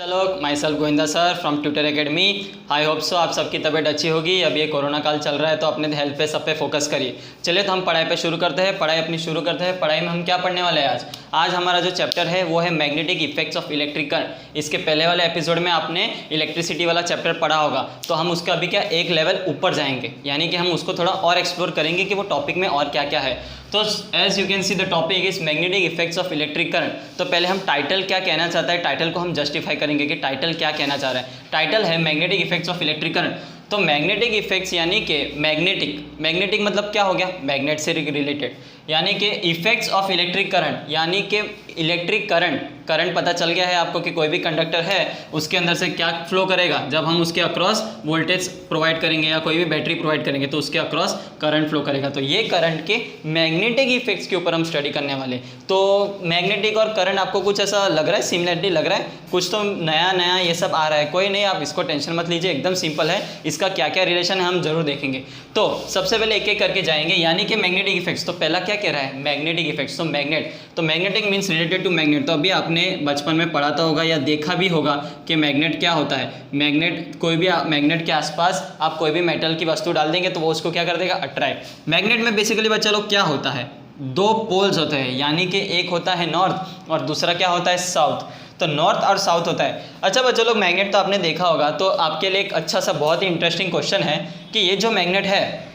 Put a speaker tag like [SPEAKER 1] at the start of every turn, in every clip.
[SPEAKER 1] चलो my self Govinda sir from tutor academy. I hope so आप सबकी तबीयत अच्छी होगी। अब ये कोरोना काल चल रहा है तो अपने हेल्थ पे सब पे फोकस करिए। चलिए तो हम पढ़ाई पे शुरू करते हैं। पढ़ाई अपनी शुरू करते हैं। पढ़ाई में हम क्या पढ़ने वाले हैं आज हमारा जो चैप्टर है वो है magnetic effects of electric current. इसके पहले वाले एपिसोड में आपने इलेक्ट्रिसिटी वाला चैप्टर पढ़ा होगा, तो हम उसका अभी क्या एक लेवल ऊपर जाएंगे, यानी कि हम उसको थोड़ा और एक्सप्लोर करेंगे कि वो टॉपिक में और क्या क्या है। तो as you can see the topic is magnetic effects of electric current. तो पहले हम टाइटल क्या कहना चाहता है, टाइटल को हम जस्टिफाई करेंगे कि टाइटल क्या कहना चाह रहा है। टाइटल है magnetic effects of electric current. तो मैग्नेटिक इफेक्ट्स यानी कि मैग्नेटिक मतलब क्या हो गया, मैग्नेट से रिलेटेड, यानी कि इफेक्ट्स ऑफ इलेक्ट्रिक करंट, यानी कि इलेक्ट्रिक करंट पता चल गया है आपको कि कोई भी कंडक्टर है उसके अंदर से क्या फ्लो करेगा। जब हम उसके अक्रॉस वोल्टेज प्रोवाइड करेंगे या कोई भी बैटरी प्रोवाइड करेंगे तो उसके अक्रॉस करंट फ्लो करेगा। तो ये करंट के मैग्नेटिक इफेक्ट्स के ऊपर हम स्टडी करने वाले। तो मैग्नेटिक और करंट आपको कुछ ऐसा लग रहा है, सिमिलरिटी लग रहा है, कुछ तो नया ये सब आ रहा है, कोई नहीं, आप इसको टेंशन मत लीजिए, एकदम सिंपल है। इसका क्या क्या रिलेशन है हम जरूर देखेंगे। तो सबसे पहले एक एक करके जाएंगे, यानी कि मैग्नेटिक इफेक्ट्स। तो पहला क्या कह रहा है, मैग्नेटिक इफेक्ट्स। तो magnetic means related to magnet. तो अभी आपने बचपन में पढ़ा था होगा या देखा भी होगा कि मैग्नेट क्या होता है। मैग्नेट, कोई भी मैग्नेट के आसपास आप कोई भी मेटल की वस्तु डाल देंगे तो वो उसको क्या कर देगा, अट्रैक्ट। मैग्नेट में बेसिकली बच्चा लोग क्या होता है, दो पोल्स होते हैं, यानी कि एक होता है नॉर्थ और दूसरा क्या होता है, साउथ। तो नॉर्थ और साउथ होता है। अच्छा बच्चों लोग, मैग्नेट तो आपने देखा होगा, तो आपके लिए एक अच्छा सा बहुत ही इंटरेस्टिंग क्वेश्चन है कि ये जो मैग्नेट है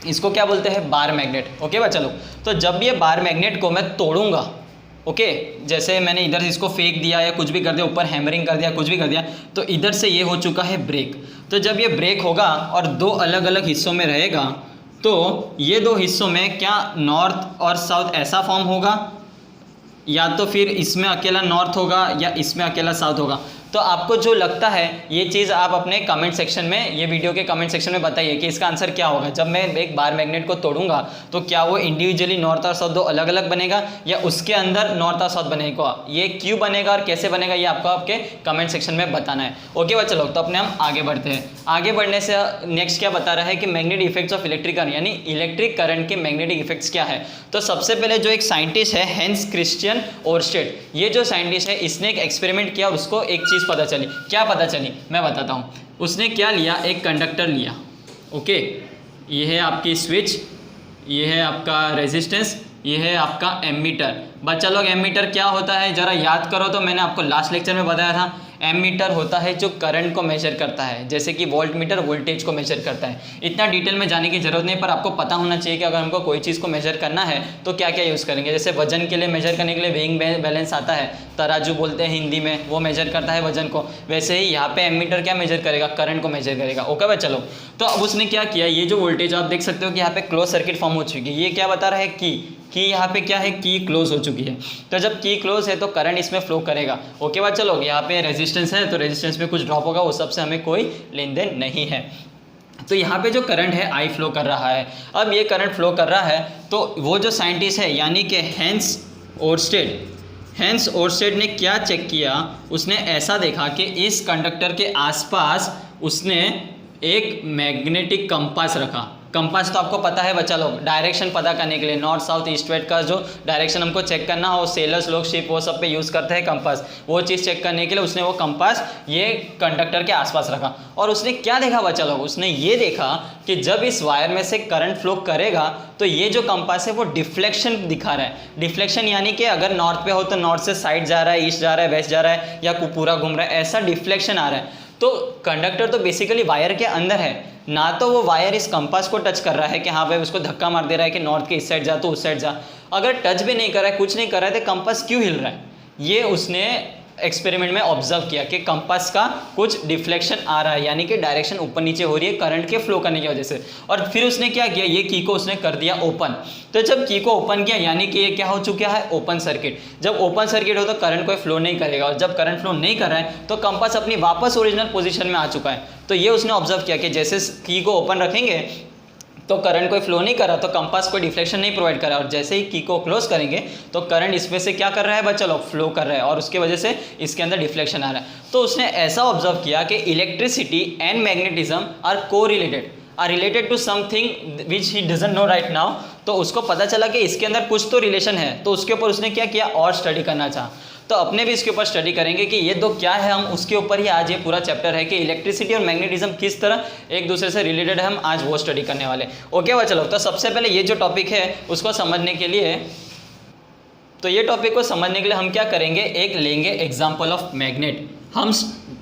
[SPEAKER 1] इसको क्या बोलते हैं, बार मैग्नेट। ओके बच्चा लोग, तो जब ये बार मैग्नेट को मैं तोड़ूंगा, ओके, जैसे मैंने इधर इसको फेंक दिया या कुछ भी कर दिया, ऊपर हैमरिंग कर दिया, कुछ भी कर दिया, तो इधर से ये हो चुका है ब्रेक। तो जब ये ब्रेक होगा और दो अलग अलग हिस्सों में रहेगा, तो ये दो हिस्सों में क्या नॉर्थ और साउथ ऐसा फॉर्म होगा, या तो फिर इसमें अकेला नॉर्थ होगा या इसमें अकेला साउथ होगा। तो आपको जो लगता है ये चीज़ आप अपने कमेंट सेक्शन में, ये वीडियो के कमेंट सेक्शन में बताइए कि इसका आंसर क्या होगा। जब मैं एक बार मैग्नेट को तोड़ूंगा तो क्या वो इंडिविजुअली नॉर्थ और साउथ दो अलग अलग बनेगा या उसके अंदर नॉर्थ और साउथ बनेगा, ये क्यों बनेगा और कैसे बनेगा, ये आपको आपके कमेंट सेक्शन में बताना है। ओके बच्चे लोग, तो अपने हम आगे बढ़ते हैं। आगे बढ़ने से नेक्स्ट क्या बता रहा है कि magnetic effects of electric current, यानी इलेक्ट्रिक करंट के मैग्नेटिक इफेक्ट्स क्या है। तो सबसे पहले जो एक साइंटिस्ट है हैंस क्रिश्चियन ओरस्टेड, ये जो साइंटिस्ट है इसने एक एक्सपेरिमेंट किया और उसको एक चीज़ पता चली। क्या पता चली मैं बताता हूँ। उसने क्या लिया, एक कंडक्टर लिया, ओके, ये है आपकी स्विच, ये है आपका रेजिस्टेंस, ये है आपका एमीटर। बच्चा लोग एमीटर क्या होता है जरा याद करो। तो मैंने आपको लास्ट लेक्चर में बताया था, एमीटर होता है जो करंट को मेजर करता है, जैसे कि वोल्ट मीटर वोल्टेज को मेजर करता है। इतना डिटेल में जाने की जरूरत नहीं, पर आपको पता होना चाहिए कि अगर हमको कोई चीज़ को मेजर करना है तो क्या क्या यूज़ करेंगे। जैसे वजन के लिए मेजर करने के लिए वेइंग बैलेंस आता है, तराजू बोलते हैं हिंदी में, वो मेजर करता है वजन को। वैसे ही यहाँ पे एमीटर क्या मेजर करेगा, करंट को मेजर करेगा। ओके भाई चलो, तो अब उसने क्या किया, ये जो वोल्टेज आप देख सकते हो कि यहाँ पे क्लोज सर्किट फॉर्म हो चुकी है। ये क्या बता रहा है कि यहाँ पे क्या है, की क्लोज हो चुकी है। तो जब की क्लोज है तो करंट इसमें फ्लो करेगा। ओके बात चलो, यहाँ पे रेजिस्टेंस है तो रेजिस्टेंस में कुछ ड्रॉप होगा, उस सबसे हमें कोई लेन देन नहीं है। तो यहाँ पे जो करंट है आई फ्लो कर रहा है। अब ये करंट फ्लो कर रहा है तो वो जो साइंटिस्ट है यानी कि हैंस ओरस्टेड ने क्या चेक किया, उसने ऐसा देखा कि इस कंडक्टर के आसपास उसने एक मैग्नेटिक कंपास रखा। कंपास तो आपको पता है बच्चा लोग, डायरेक्शन पता करने के लिए, नॉर्थ साउथ ईस्ट वेस्ट का जो डायरेक्शन हमको चेक करना हो, सेलर्स लोग शिप वो सब पे यूज़ करते हैं कंपास, वो चीज़ चेक करने के लिए उसने वो कंपास ये कंडक्टर के आसपास रखा। और उसने क्या देखा बच्चा लोग, उसने ये देखा कि जब इस वायर में से करंट फ्लो करेगा तो ये जो कंपास है वो डिफ्लेक्शन दिखा रहा है। डिफ्लेक्शन यानी कि अगर नॉर्थ पे हो तो नॉर्थ से साइड जा रहा है, ईस्ट जा रहा है, वेस्ट जा रहा है, या पूरा घूम रहा है, ऐसा डिफ्लेक्शन आ रहा है। तो कंडक्टर तो बेसिकली वायर के अंदर है, ना तो वो वायर इस कंपास को टच कर रहा है कि हाँ भाई उसको धक्का मार दे रहा है कि नॉर्थ के इस साइड जा तो उस साइड जा। अगर टच भी नहीं कर रहा है, कुछ नहीं कर रहा है, तो कंपास क्यों हिल रहा है, ये उसने एक्सपेरिमेंट में ऑब्जर्व किया कि कंपास का कुछ डिफ्लेक्शन आ रहा है, यानी कि डायरेक्शन ऊपर नीचे हो रही है करंट के फ्लो करने की वजह से। और फिर उसने क्या किया, ये की को उसने कर दिया ओपन। तो जब की को ओपन किया यानी कि ये क्या हो चुका है, ओपन सर्किट। जब ओपन सर्किट हो तो करंट कोई फ्लो नहीं करेगा, और जब करंट फ्लो नहीं कर रहा है तो कंपास अपनी वापस ओरिजिनल पोजीशन में आ चुका है। तो ये उसने ऑब्जर्व किया कि जैसे की को ओपन रखेंगे तो करंट कोई फ्लो नहीं कर रहा, तो कंपास कोई डिफ्लेक्शन नहीं प्रोवाइड कर रहा, और जैसे ही की को क्लोज करेंगे तो करंट इसमें से क्या कर रहा है बच्चा लोग, फ्लो कर रहा है, और उसके वजह से इसके अंदर डिफ्लेक्शन आ रहा है। तो उसने ऐसा ऑब्जर्व किया कि इलेक्ट्रिसिटी एंड मैग्नेटिज्म आर को related, are related to something which he doesn't know right now। तो उसको पता चला कि इसके अंदर कुछ तो रिलेशन है, तो उसके ऊपर उसने क्या किया, और स्टडी करना चाहा। तो अपने भी इसके ऊपर स्टडी करेंगे कि ये दो क्या है, हम उसके ऊपर ही आज ये पूरा चैप्टर है कि इलेक्ट्रिसिटी और मैग्नेटिज्म किस तरह एक दूसरे से रिलेटेड है, हम आज वो स्टडी करने वाले। ओके भाई चलो, तो सबसे पहले ये जो टॉपिक है उसको समझने के लिए, तो ये टॉपिक को समझने के लिए हम क्या करेंगे, एक लेंगे एग्जाम्पल ऑफ मैग्नेट। हम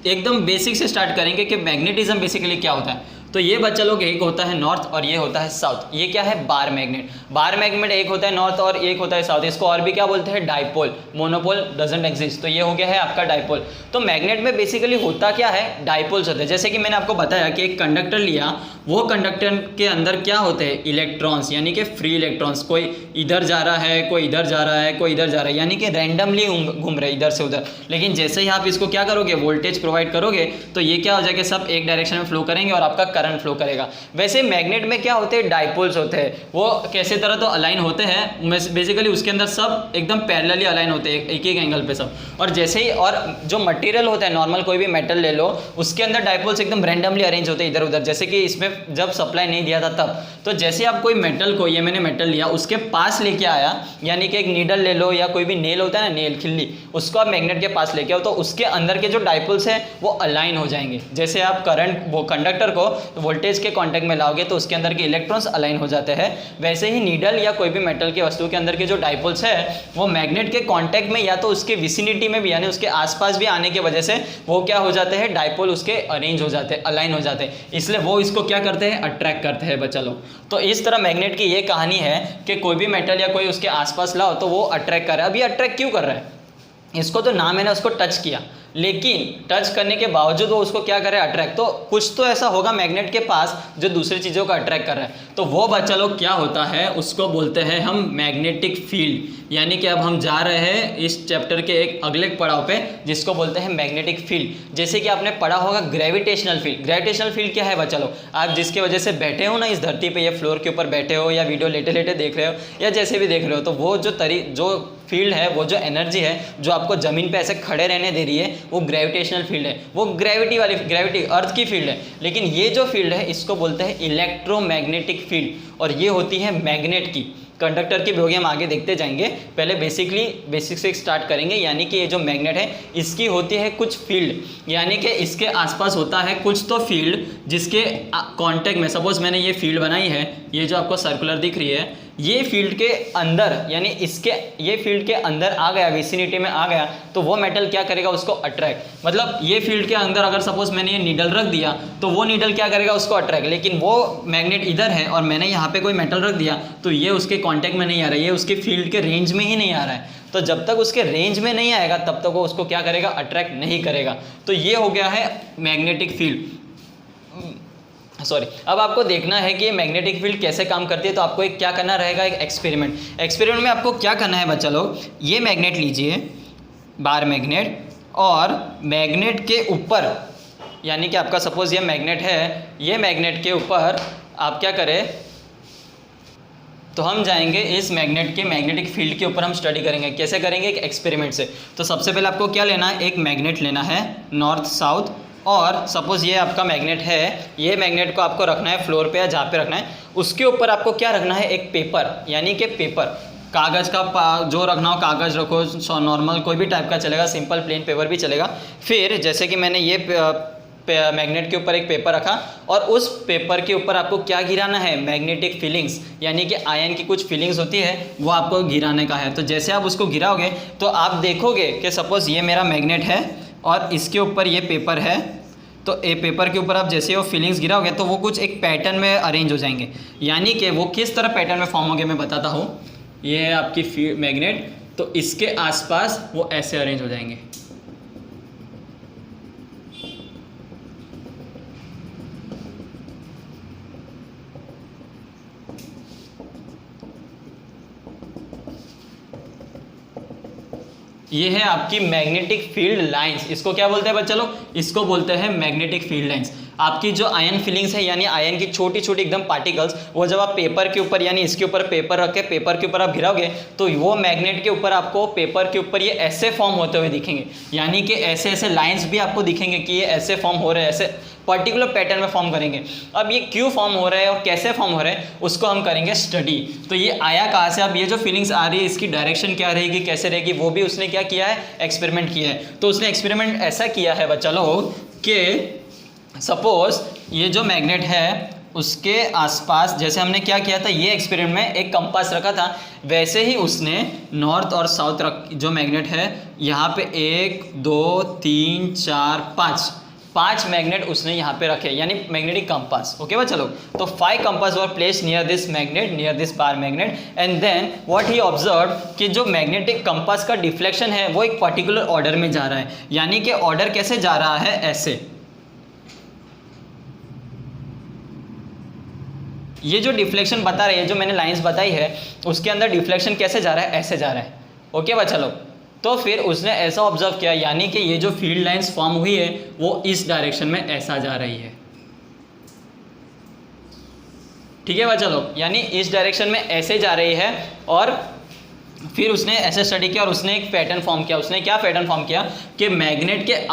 [SPEAKER 1] एकदम बेसिक से स्टार्ट करेंगे कि मैग्नेटिज्म बेसिकली क्या होता है। तो ये बच्चा लोग, एक होता है नॉर्थ और ये होता है साउथ। ये क्या है, बार मैग्नेट। बार मैग्नेट एक होता है नॉर्थ और एक होता है साउथ। इसको और भी क्या बोलते हैं, डाइपोल। मोनोपोल डजंट एग्जिस्ट, तो ये हो गया है आपका डाइपोल। तो मैग्नेट में बेसिकली होता क्या है, डाइपोल्स होते हैं। जैसे कि मैंने आपको बताया कि एक कंडक्टर लिया, वो कंडक्टर के अंदर क्या होते हैं, इलेक्ट्रॉन्स, यानी कि फ्री इलेक्ट्रॉन्स। कोई इधर जा रहा है, कोई इधर जा रहा है, कोई इधर जा रहा है, यानी कि रैंडमली घूम रहे इधर से उधर। लेकिन जैसे ही आप इसको क्या करोगे, वोल्टेज प्रोवाइड करोगे, तो ये क्या हो जाएगा, सब एक डायरेक्शन में फ्लो करेंगे और आपका करंट फ्लो करेगा। वैसे मैग्नेट में क्या होते हैं, डाइपोल्स होते हैं। वो कैसे तरह तो अलाइन होते हैं, बेसिकली उसके अंदर सब एकदम पैरेलली अलाइन होते हैं, एक एक एंगल पे सब। और जैसे ही, और जो मटेरियल होता है, नॉर्मल कोई भी मेटल ले लो, उसके अंदर डाइपोल्स एकदम रैंडमली अरेंज होते हैं इधर उधर। जैसे कि इसमें जब सप्लाई नहीं दिया था तब, तो जैसे आप कोई मेटल को, ये मैंने मेटल लिया, उसके पास लेके आया, यानी कि एक नीडल ले लो या कोई भी नेल होता है ना, नेल खिल्ली, उसको आप मैग्नेट के पास लेके आओ, तो उसके अंदर के जो डाइपोल्स हैं वो अलाइन हो जाएंगे। जैसे आप करंट, वो कंडक्टर को वोल्टेज के कांटेक्ट में लाओगे तो उसके अंदर के इलेक्ट्रॉन्स अलाइन हो जाते हैं। वैसे ही नीडल या कोई भी मेटल की वस्तु के अंदर के जो डाइपोल्स है वो मैग्नेट के कांटेक्ट में या तो उसके विसिनिटी में भी, यानी उसके आसपास भी आने की वजह से वो क्या हो जाते हैं, डाइपोल उसके अरेंज हो जाते हैं, अलाइन हो जाते हैं। इसलिए वो इसको क्या करते हैं, अट्रैक्ट करते हैं बच्चा लोग। तो इस तरह मैग्नेट की ये कहानी है कि कोई भी मेटल या कोई उसके आसपास लाओ तो वो अट्रैक्ट कर रहा है। अभी अट्रैक्ट क्यों कर रहा है, इसको तो ना मैंने उसको टच किया, लेकिन टच करने के बावजूद वो उसको क्या करे, अट्रैक्ट। तो कुछ तो ऐसा होगा मैग्नेट के पास जो दूसरी चीज़ों को अट्रैक्ट कर रहा है। तो वो बच्चा लोग क्या होता है, उसको बोलते हैं हम मैग्नेटिक फील्ड। यानी कि अब हम जा रहे हैं इस चैप्टर के एक अगले पड़ाव पे, जिसको बोलते हैं मैग्नेटिक फील्ड। जैसे कि आपने पढ़ा होगा ग्रेविटेशनल फील्ड। ग्रेविटेशनल फील्ड क्या है बच्चा लोग, आप जिसकी वजह से बैठे हो ना इस धरती पे, या फ्लोर के ऊपर बैठे हो, या वीडियो लेटे लेटे देख रहे हो, या जैसे भी देख रहे हो, तो वो जो फील्ड है, वो जो एनर्जी है जो आपको ज़मीन पे ऐसे खड़े रहने दे रही है, वो ग्रेविटेशनल फील्ड है। वो ग्रेविटी अर्थ की फील्ड है। लेकिन ये जो फील्ड है इसको बोलते हैं इलेक्ट्रोमैग्नेटिक फील्ड, और ये होती है मैग्नेट की। कंडक्टर की भी होगी, हम आगे देखते जाएंगे। पहले बेसिक से स्टार्ट करेंगे। यानी कि ये जो मैग्नेट है इसकी होती है कुछ फील्ड, यानी कि इसके आसपास होता है कुछ तो फील्ड जिसके कांटेक्ट में, सपोज मैंने ये फील्ड बनाई है, ये जो आपको सर्कुलर दिख रही है, ये फील्ड के अंदर, यानी ये फील्ड के अंदर आ गया, विसिनिटी में आ गया, तो वो मेटल क्या करेगा, उसको अट्रैक्ट। मतलब ये फील्ड के अंदर अगर सपोज मैंने ये नीडल रख दिया तो वो नीडल क्या करेगा, उसको अट्रैक्ट। लेकिन वो मैग्नेट इधर है और मैंने यहाँ पे कोई मेटल रख दिया तो ये उसके कांटेक्ट में नहीं आ रहा है, ये उसके फील्ड के रेंज में ही नहीं आ रहा है। तो जब तक उसके रेंज में नहीं आएगा तब तक वो उसको क्या करेगा, अट्रैक्ट नहीं करेगा। तो ये हो गया है मैग्नेटिक फील्ड। अब आपको देखना है कि ये मैग्नेटिक फील्ड कैसे काम करती है। तो आपको एक क्या करना रहेगा, एक एक्सपेरिमेंट में आपको क्या करना है बच्चा लोग, ये मैग्नेट लीजिए, बार मैग्नेट, और मैग्नेट के ऊपर, यानी कि आपका सपोज ये मैग्नेट है, ये मैग्नेट के ऊपर आप क्या करें, तो हम जाएंगे इस मैग्नेट के मैग्नेटिक फील्ड के ऊपर हम स्टडी करेंगे। कैसे करेंगे, एक एक्सपेरिमेंट से। तो सबसे पहले आपको क्या लेना है, एक मैग्नेट लेना है नॉर्थ साउथ, और सपोज ये आपका मैग्नेट है, ये मैग्नेट को आपको रखना है फ्लोर पे या जहाँ पे रखना है, उसके ऊपर आपको क्या रखना है, एक पेपर, यानी कि पेपर, कागज़ का जो रखना हो कागज़ रखो, नॉर्मल कोई भी टाइप का चलेगा, सिंपल प्लेन पेपर भी चलेगा। फिर जैसे कि मैंने ये मैग्नेट के ऊपर एक पेपर रखा, और उस पेपर के ऊपर आपको क्या गिराना है, मैग्नेटिक फीलिंग्स, यानी कि आयन की कुछ फीलिंग्स होती है वो आपको गिराने का है। तो जैसे आप उसको गिराओगे तो आप देखोगे कि सपोज़ ये मेरा मैग्नेट है और इसके ऊपर ये पेपर है, तो ए पेपर के ऊपर आप जैसे वो फीलिंग्स गिराओगे तो वो कुछ एक पैटर्न में अरेंज हो जाएंगे। यानी कि वो किस तरह पैटर्न में फॉर्म होंगे मैं बताता हूँ। ये है आपकी मैग्नेट, तो इसके आसपास वो ऐसे अरेंज हो जाएंगे। ये है आपकी मैग्नेटिक फील्ड लाइंस। इसको क्या बोलते हैं बच्चा लोग, इसको बोलते हैं मैग्नेटिक फील्ड लाइंस। आपकी जो आयन फीलिंग्स है, यानी आयन की छोटी छोटी एकदम पार्टिकल्स, वो जब आप पेपर के ऊपर, यानी इसके ऊपर पेपर रख के पेपर के ऊपर आप गिराओगे तो वो मैग्नेट के ऊपर आपको पेपर के ऊपर ये ऐसे फॉर्म होते हुए दिखेंगे। यानी कि ऐसे ऐसे लाइंस भी आपको दिखेंगे कि ये ऐसे फॉर्म हो रहे हैं, ऐसे पर्टिकुलर पैटर्न में फॉर्म करेंगे। अब ये क्यों फॉर्म हो रहा है और कैसे फॉर्म हो रहा है उसको हम करेंगे स्टडी। तो ये आया कहाँ से, अब ये जो फीलिंग्स आ रही है इसकी डायरेक्शन क्या रहेगी, कैसे रहेगी, वो भी उसने क्या किया है, एक्सपेरिमेंट किया है। तो उसने एक्सपेरिमेंट ऐसा किया है बच्चा लोग कि सपोज ये जो मैग्नेट है उसके आसपास, जैसे हमने क्या किया था, ये एक्सपेरिमेंट में एक कंपास रखा था, वैसे ही उसने नॉर्थ और साउथ जो मैग्नेट है यहाँ पे 1 2 3 4 5 मैग्नेट उसने यहाँ पे रखे, यानी मैग्नेटिक कंपास। ओके बच्चा लोग, तो 5 compass were place near this magnet, near this bar magnet, and then what he observe कि जो मैग्नेटिक कंपास का डिफ्लेक्शन है वो एक पर्टिकुलर ऑर्डर में जा रहा है, यानी कि ऑर्डर कैसे जा रहा है, ऐसे। ये जो डिफ्लेक्शन बता रही है, जो मैंने लाइंस बताई है उसके अंदर डिफ्लेक्शन कैसे जा रहा है, ऐसे जा रहा है। ओके बच्चा लोग, तो फिर उसने ऐसा ऑब्जर्व किया, यानी कि ये जो फील्ड लाइंस फॉर्म हुई है वो इस डायरेक्शन में ऐसा जा रही है। ठीक है बच्चा लोग, यानी इस डायरेक्शन में ऐसे जा रही है। और फिर उसने ऐसे स्टडी किया और उसने एक पैटर्न फॉर्म किया। उसने क्या पैटर्न फॉर्म किया कि मैग्नेट के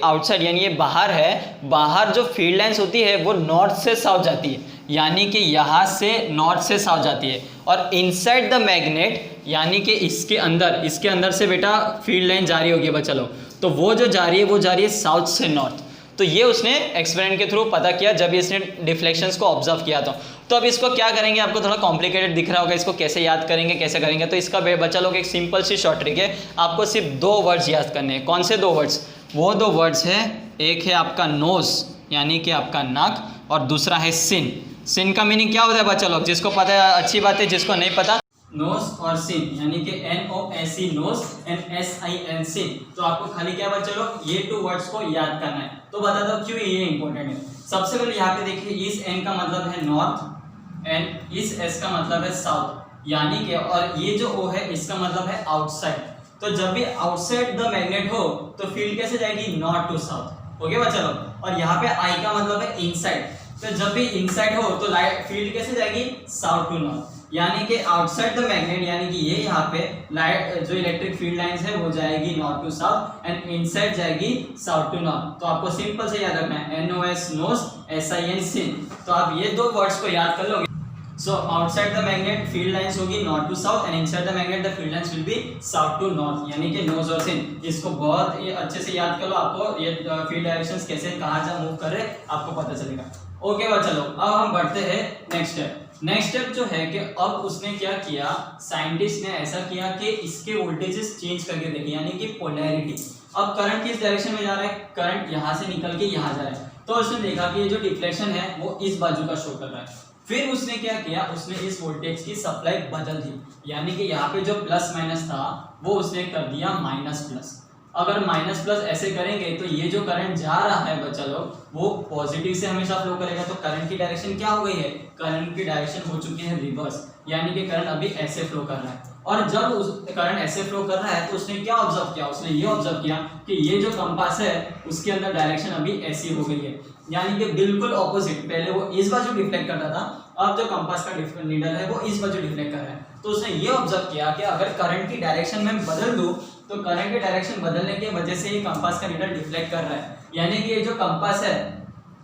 [SPEAKER 1] आउटसाइड यानी ये बाहर है, बाहर जो फील्ड लाइंस होती है वो नॉर्थ से साउथ जाती है, यानी कि यहाँ से नॉर्थ से साउथ जाती है। और इनसाइड द मैग्नेट यानी कि इसके अंदर से बेटा फील्ड लाइन जारी होगी बच्चा लोग, तो वो जो जा रही है वो जा रही है साउथ से नॉर्थ। तो ये उसने एक्सपेरिमेंट के थ्रू पता किया जब इसने डिफ्लेक्शंस को ऑब्जर्व किया था। तो अब इसको क्या करेंगे, आपको थोड़ा कॉम्प्लिकेटेड दिख रहा होगा, इसको कैसे याद करेंगे, कैसे करेंगे। तो इसका बच्चा लोग एक सिंपल सी शॉर्ट ट्रिक है, आपको सिर्फ 2 वर्ड्स याद करने हैं। कौन से 2 वर्ड्स, वो 2 वर्ड्स है, एक है आपका नोज यानी कि आपका नाक, और दूसरा है सिन। सिन का मीनिंग क्या होता है बच्चा लोग, जिसको पता है अच्छी बात है, जिसको नहीं पता, नोज और सिन यानी कि NOSE नोज एंड SIN सिन। तो आपको खाली क्या बच्चा लोग, ये 2 वर्ड्स को याद करना है। तो बता दो क्यों ये इंपॉर्टेंट है। सबसे पहले यहाँ पे देखिए, इस N का मतलब है नॉर्थ एंड इस S का मतलब है साउथ, यानी कि, और ये जो O है इसका मतलब है आउटसाइड। तो जब भी आउटसाइड द मैग्नेट हो तो फील्ड कैसे जाएगी, नॉर्थ टू साउथ। ओके बच्चा लोग, और यहाँ पे I का मतलब है इनसाइड, तो जब भी इनसाइड हो तो लाइट फील्ड कैसे जाएगी, साउथ टू नॉर्थ। यानी कि आउटसाइड द मैग्नेट यानी कि ये यहाँ पे लाइट जो इलेक्ट्रिक फील्ड लाइंस है वो जाएगी north to south and inside जाएगी साउथ टू नॉर्थ। तो आपको सिंपल से याद रखना है NOS नोज, SIN सिन। तो आप ये 2 वर्ड्स को याद कर लोगे। So outside the magnet field lines होगी north to south and inside the magnet the field lines will be south to north, यानी कि नोज और सिन। इसको बहुत ये अच्छे से याद कर लो, आपको ये फील्ड डायरेक्शंस कैसे कहाँ जा मूव कर रहे हैं आपको पता चलेगा। ओके बच्चा लोग, अब हम बढ़ते हैं नेक्स्ट स्टेप। नेक्स्ट स्टेप जो है कि अब उसने क्या किया, साइंटिस्ट ने ऐसा किया कि इसके वोल्टेजेस चेंज करके देखे, यानी कि पोलैरिटी। अब करंट किस डायरेक्शन में जा रहा है, करंट यहाँ से निकल के यहाँ जा रहा है। तो उसने देखा कि ये जो डिफ्लेक्शन है वो इस बाजू का शो कर रहा है। फिर उसने क्या किया, उसने इस वोल्टेज की सप्लाई बदल दी, यानी कि यहाँ पे जो प्लस माइनस था वो उसने कर दिया माइनस प्लस। अगर माइनस प्लस ऐसे करेंगे तो ये जो करंट जा रहा है बच्चा लोग वो पॉजिटिव से हमेशा फ्लो करेगा। तो करंट की डायरेक्शन क्या हो गई है, करंट की डायरेक्शन हो चुकी है रिवर्स, यानी कि करंट अभी ऐसे फ्लो कर रहा है। और जब उस करंट ऐसे फ्लो कर रहा है तो उसने क्या ऑब्जर्व किया, उसने ये ऑब्जर्व किया कि ये जो कंपास है उसके अंदर डायरेक्शन अभी ऐसी हो गई है, यानी कि बिल्कुल ऑपोजिट। पहले वो इस बाजू डिफ्लेक्ट करता था, अब जो कंपास का नीडल है वो इस बाजू डिफ्लेक्ट कर रहा है। तो उसने ये ऑब्जर्व किया कि अगर करंट की डायरेक्शन में बदल दूं तो करंट की डायरेक्शन बदलने की वजह से ये कंपास का नीडल डिफ्लेक्ट कर रहा है, यानी कि ये जो कंपास है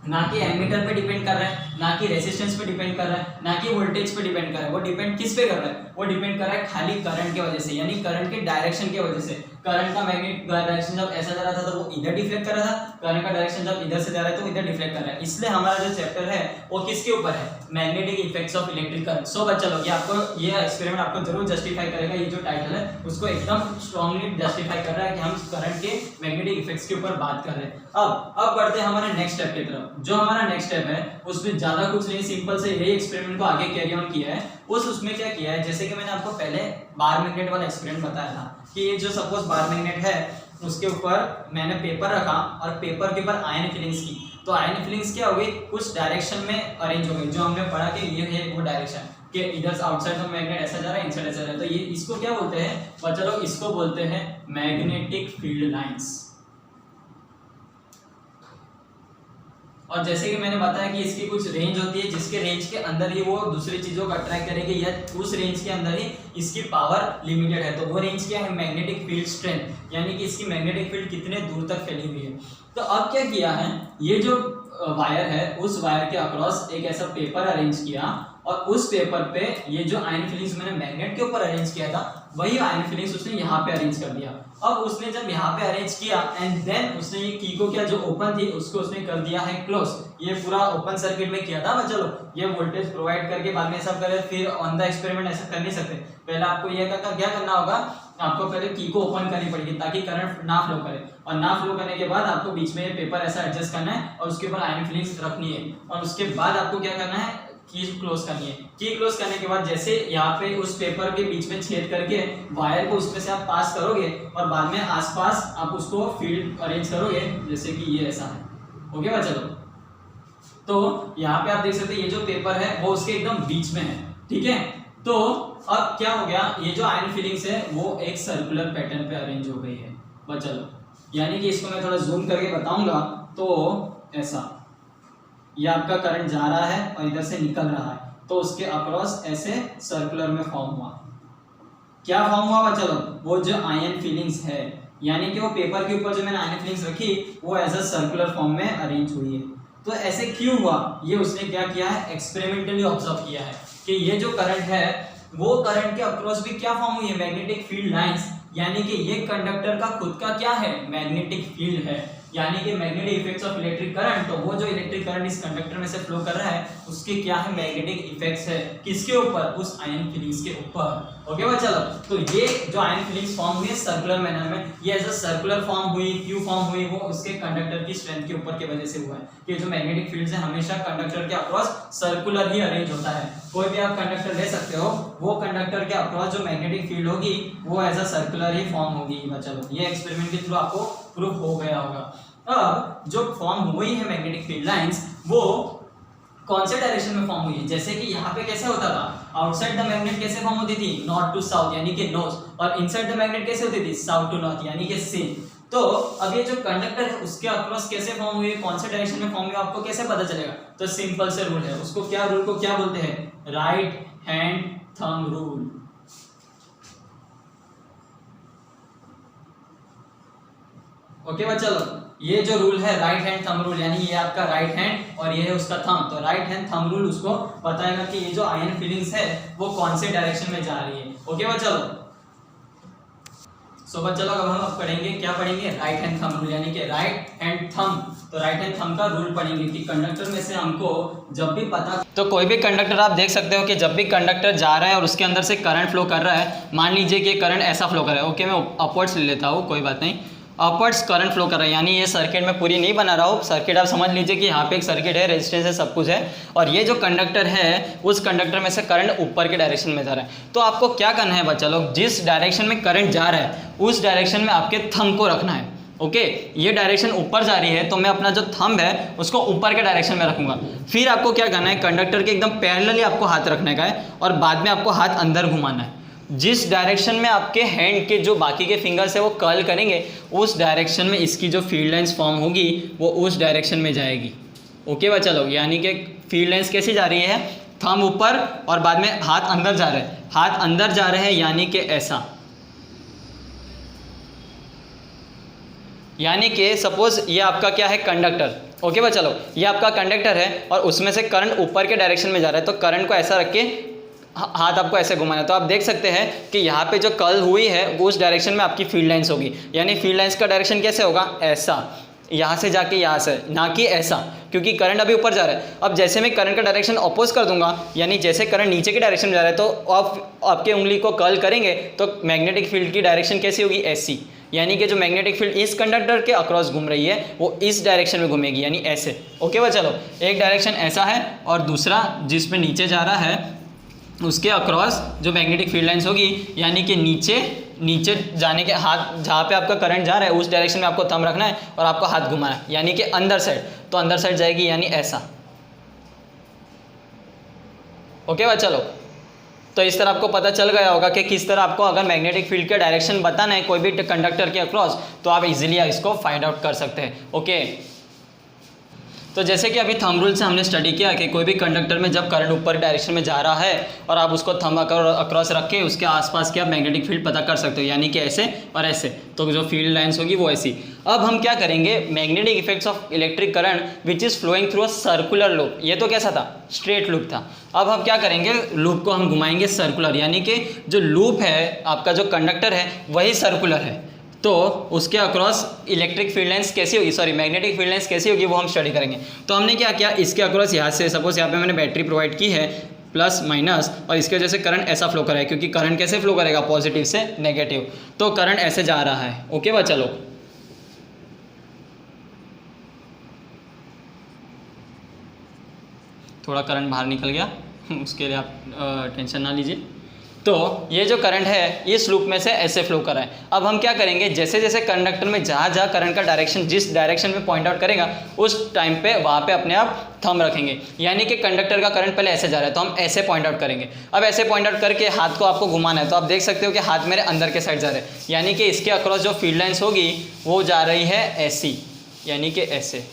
[SPEAKER 1] ना कि एमीटर पे डिपेंड कर रहा है, ना कि रेजिस्टेंस पे डिपेंड कर रहा है, ना कि वोल्टेज पे डिपेंड कर रहा है। वो डिपेंड किस पे कर रहा है, वो डिपेंड कर रहा है खाली करंट की वजह से, यानी करंट के डायरेक्शन की वजह से। करंट का मैग्नेट डायरेक्शन जब ऐसा जा रहा था तो वो इधर डिफ्लेक्ट कर रहा था, करंट का डायरेक्शन जब इधर से जा रहा है तो इधर डिफ्लेक्ट कर रहा है। इसलिए हमारा जो चैप्टर है वो किसके ऊपर है, magnetic effects of electric current. So बच्चा लोग ये आपको ये एक्सपेरिमेंट आपको जरूर जस्टिफाई करेगा, ये जो टाइटल है उसको एकदम स्ट्रांगली जस्टिफाई कर रहा है कि हम करंट के मैग्नेटिक इफेक्ट्स के ऊपर बात कर रहे हैं। अब बढ़ते हैं हमारे नेक्स्ट स्टेप की तरफ। जो हमारा नेक्स्ट स्टेप है उसमें ज्यादा कुछ नहीं, सिंपल से यही एक्सपेरिमेंट को आगे कैरी ऑन किया है। उसमें क्या किया है, जैसे कि मैंने आपको पहले बार मैग्नेट वाला एक्सपेरिमेंट बताया था कि ये जो सपोज बार मैग्नेट है उसके ऊपर मैंने पेपर रखा और पेपर के ऊपर आयन फिलिंग्स की, तो आयन फिलिंग्स क्या हो गई, कुछ डायरेक्शन में अरेंज हो गई। जो हमने पढ़ा कि ये है वो डायरेक्शन कि इधर आउटसाइड ऑफ मैग्नेट ऐसा जा रहा है, इनसाइड ऐसा जा रहा है। तो ये इसको क्या बोलते हैं बच्चा लोग, इसको बोलते हैं मैग्नेटिक फील्ड लाइंस। और जैसे कि मैंने बताया कि इसकी कुछ रेंज होती है जिसके रेंज के अंदर ही वो दूसरी चीजों को अट्रैक्ट करेगी या उस रेंज के अंदर ही इसकी पावर लिमिटेड है। तो वो रेंज क्या है, मैग्नेटिक फील्ड स्ट्रेंथ, यानी कि इसकी मैग्नेटिक फील्ड कितने दूर तक फैली हुई है। तो अब क्या किया है, ये जो वायर है उस वायर के अक्रॉस एक ऐसा पेपर अरेंज किया और उस पेपर पे ये जो आयन फिलिंग्स मैंने मैग्नेट के ऊपर अरेंज किया था वही आयन फिलिंग्स उसने यहाँ पे अरेंज कर दिया। अब उसने जब यहाँ पे अरेंज किया एंड देन उसने ये की को क्या जो ओपन थी उसको उसने कर दिया है क्लोज। ये पूरा ओपन सर्किट में किया था। बस चलो ये वोल्टेज प्रोवाइड करके बाद में सब करे, फिर ऑन द एक्सपेरिमेंट ऐसा कर नहीं सकते। पहले आपको ये क्या करना होगा, आपको पहले की को ओपन करनी पड़ेगी ताकि करंट ना फ्लो करे, और ना फ्लो करने के बाद आपको बीच में ये पेपर ऐसा एडजस्ट करना है और उसके ऊपर आयन फिलिंग्स रखनी है और उसके बाद आपको क्या करना है, की क्लोज करनी है। की क्लोज करने के बाद जैसे यहाँ पे उस पेपर के बीच में छेद करके वायर को उसमें से आप पास करोगे और बाद में आसपास आप उसको फील्ड अरेंज करोगे जैसे कि ये ऐसा है। ओके बा चलो, तो यहाँ पे आप देख सकते हैं ये जो पेपर है वो उसके एकदम बीच में है। ठीक है, तो अब क्या हो गया, ये जो आयन फिलिंग्स है वो एक सर्कुलर पैटर्न पे अरेंज हो गई है। बस चलो, यानी कि इसको मैं थोड़ा जूम करके बताऊंगा तो ऐसा ये आपका करंट जा रहा है और इधर से निकल रहा है, तो उसके अक्रॉस ऐसे सर्कुलर में फॉर्म हुआ। क्या फॉर्म हुआ, चलो वो जो आयन फिलिंग्स है यानी कि वो पेपर के ऊपर जो मैंने आयन फिलिंग्स रखी वो एज अ सर्कुलर फॉर्म में अरेंज हुई है। तो ऐसे क्यों हुआ, ये उसने क्या किया है, एक्सपेरिमेंटली ऑब्जर्व किया है कि ये जो करंट है वो करंट के अक्रॉस भी क्या फॉर्म हुई है, मैग्नेटिक फील्ड लाइंस, यानी कि ये कंडक्टर का खुद का क्या है, मैग्नेटिक फील्ड है, यानी कि magnetic effects of electric current. तो वो जो इलेक्ट्रिक करंट इस कंडक्टर में से फ्लो कर रहा है उसके क्या है, मैग्नेटिक इफेक्ट्स है, किसके ऊपर, उस आयन फिलिंग्स के ऊपर। ओके बा चलो, तो ये जो आयन फिलिंग्स फॉर्म हुई है सर्कुलर मैनर में, ये एज अ सर्कुलर फॉर्म हुई, क्यों फॉर्म हुई, वो उसके कंडक्टर की स्ट्रेंथ के ऊपर की वजह से हुआ है कि जो मैग्नेटिक फील्ड्स है हमेशा कंडक्टर के अक्रॉस सर्कुलर ही अरेंज होता है। कोई भी आप कंडक्टर ले सकते हो, वो कंडक्टर के अक्रॉस जो मैग्नेटिक फील्ड होगी वो एज अ सर्कुलर ही फॉर्म होगी। चलो ये एक्सपेरिमेंट के थ्रू आपको प्रूफ हो गया होगा। अब जो फॉर्म हुई है मैग्नेटिक फील्ड लाइंस वो कौन से डायरेक्शन में फॉर्म हुई है, जैसे कि यहाँ पे कैसे होता था, आउटसाइड द मैग्नेट कैसे फॉर्म होती थी, नॉर्थ टू साउथ यानी कि नॉर्थ, और इनसाइड द मैग्नेट कैसे होती थी, साउथ टू नॉर्थ यानी कि सेम। तो अब ये जो कंडक्टर है उसके अक्रॉस कैसे फॉर्म हुई, कौन से डायरेक्शन में फॉर्म हुई, आपको कैसे पता चलेगा, तो सिंपल से रूल है, उसको क्या रूल को क्या बोलते हैं, right hand thumb rule. Okay बच्चा लोग, ये जो रूल है राइट हैंड थंब रूल, यानी ये आपका राइट हैंड और ये है उसका थंब, तो राइट हैंड थंब रूल उसको बताएगा कि ये जो आयन फिलिंग्स है वो कौन से डायरेक्शन में जा रही है। ओके बच्चा लोग, सो बच्चा लोग अब हम पढ़ेंगे, क्या पढ़ेंगे, राइट हैंड थंब रूल, यानी कि राइट हैंड थंब। तो राइट हैंड थंब का रूल पढ़ेंगे कि कंडक्टर में से हमको जब भी पता, तो कोई भी कंडक्टर आप देख सकते हो कि जब भी कंडक्टर जा रहा है और उसके अंदर से करंट फ्लो कर रहा है, मान लीजिए कि करंट ऐसा फ्लो कर रहा है, ओके मैं अपवर्ड्स ले लेता हूँ, कोई बात नहीं, अपवर्ड्स करंट फ्लो कर रहा है, यानी ये सर्किट में पूरी नहीं बना रहा हूँ, सर्किट आप समझ लीजिए कि यहाँ पे एक सर्किट है, रेजिस्टेंस है, सब कुछ है, और ये जो कंडक्टर है उस कंडक्टर में से करंट ऊपर के डायरेक्शन में जा रहा है। तो आपको क्या करना है बच्चा लोग, जिस डायरेक्शन में करंट जा रहा है उस डायरेक्शन में आपके थंब को रखना है। ओके ये डायरेक्शन ऊपर जा रही है तो मैं अपना जो थंब है उसको ऊपर के डायरेक्शन में रखूंगा। फिर आपको क्या करना है, कंडक्टर के एकदम पैरेलली आपको हाथ रखने का है और बाद में आपको हाथ अंदर घुमाना है। जिस डायरेक्शन में आपके हैंड के जो बाकी के फिंगर्स है वो कर्ल करेंगे उस डायरेक्शन में इसकी जो फील्ड लाइंस फॉर्म होगी वो उस डायरेक्शन में जाएगी। ओके बच्चा लोग, यानी कि फील्ड लाइंस कैसी जा रही है, थंब ऊपर और बाद में हाथ अंदर जा रहे हैं, हाथ अंदर जा रहे हैं यानी कि ऐसा, यानी कि सपोज ये आपका क्या है, कंडक्टर। ओके बच्चा लोग, ये आपका कंडक्टर है और उसमें से करंट ऊपर के डायरेक्शन में जा रहा है, तो करंट को ऐसा रख के हाथ आपको ऐसे घुमाना है। तो आप देख सकते हैं कि यहाँ पे जो कर्ल हुई है वो उस डायरेक्शन में आपकी फील्ड लाइंस होगी, यानी फील्ड लाइंस का डायरेक्शन कैसे होगा, ऐसा, यहाँ से जाके यहाँ से, ना कि ऐसा, क्योंकि करंट अभी ऊपर जा रहा है। अब जैसे मैं करंट का डायरेक्शन अपोज कर दूंगा, यानी जैसे करंट नीचे के डायरेक्शन में जा रहा है तो आप आपके उंगली को कर्ल करेंगे तो मैग्नेटिक फील्ड की डायरेक्शन कैसी होगी, ऐसी, यानी कि जो मैग्नेटिक फील्ड इस कंडक्टर के अक्रॉस घूम रही है वो इस डायरेक्शन में घूमेगी, यानी ऐसे। ओके बा चलो, एक डायरेक्शन ऐसा है और दूसरा जिसमें नीचे जा रहा है उसके अक्रॉस जो मैग्नेटिक फील्ड लाइंस होगी, यानी कि नीचे जाने के हाथ जहाँ पे आपका करंट जा रहा है उस डायरेक्शन में आपको थंब रखना है और आपको हाथ घुमाना है, यानी कि अंदर साइड, तो अंदर साइड जाएगी यानी ऐसा। ओके बा चलो, तो इस तरह आपको पता चल गया होगा कि किस तरह आपको अगर मैग्नेटिक फील्ड के डायरेक्शन बताना है कोई भी कंडक्टर के अक्रॉस तो आप इजीली इसको फाइंड आउट कर सकते हैं। ओके, तो जैसे कि अभी थंब रूल से हमने स्टडी किया कि कोई भी कंडक्टर में जब करंट ऊपर डायरेक्शन में जा रहा है और आप उसको थंब अक्रॉस रख के उसके आसपास की आप मैग्नेटिक फील्ड पता कर सकते हो, यानी कि ऐसे और ऐसे, तो जो फील्ड लाइंस होगी वो ऐसी। अब हम क्या करेंगे, magnetic effects of electric current which is flowing through a circular loop. ये तो कैसा था, स्ट्रेट लूप था। अब हम क्या करेंगे, लूप को हम घुमाएंगे सर्कुलर, यानी कि जो लूप है आपका जो कंडक्टर है वही सर्कुलर है, तो उसके अक्रॉस इलेक्ट्रिक फील्ड लाइंस कैसी होगी, सॉरी मैग्नेटिक फील्ड लाइंस कैसी होगी वो हम स्टडी करेंगे। तो हमने क्या किया, इसके अक्रॉस यहाँ से सपोज यहाँ पे मैंने बैटरी प्रोवाइड की है प्लस माइनस, और इसके वजह से करंट ऐसा फ्लो करा है, क्योंकि करंट कैसे फ्लो करेगा, पॉजिटिव से नेगेटिव, तो करंट ऐसे जा रहा है। ओके बच्चा लोग, थोड़ा करंट बाहर निकल गया उसके लिए आप टेंशन ना लीजिए। तो ये जो करंट है इस लूप में से ऐसे फ्लो कर रहा है। अब हम क्या करेंगे, जैसे जैसे कंडक्टर में जहाँ जहाँ करंट का डायरेक्शन जिस डायरेक्शन में पॉइंट आउट करेगा उस टाइम पे वहाँ पे अपने आप थंब रखेंगे, यानी कि कंडक्टर का करंट पहले ऐसे जा रहा है तो हम ऐसे पॉइंट आउट करेंगे। अब ऐसे पॉइंट आउट करके हाथ को आपको घुमाना है, तो आप देख सकते हो कि हाथ मेरे अंदर के साइड जा रहे हैं, यानी कि इसके अक्रॉस जो फील्ड लाइन्स होगी वो जा रही है ऐसी, यानी कि ऐसे,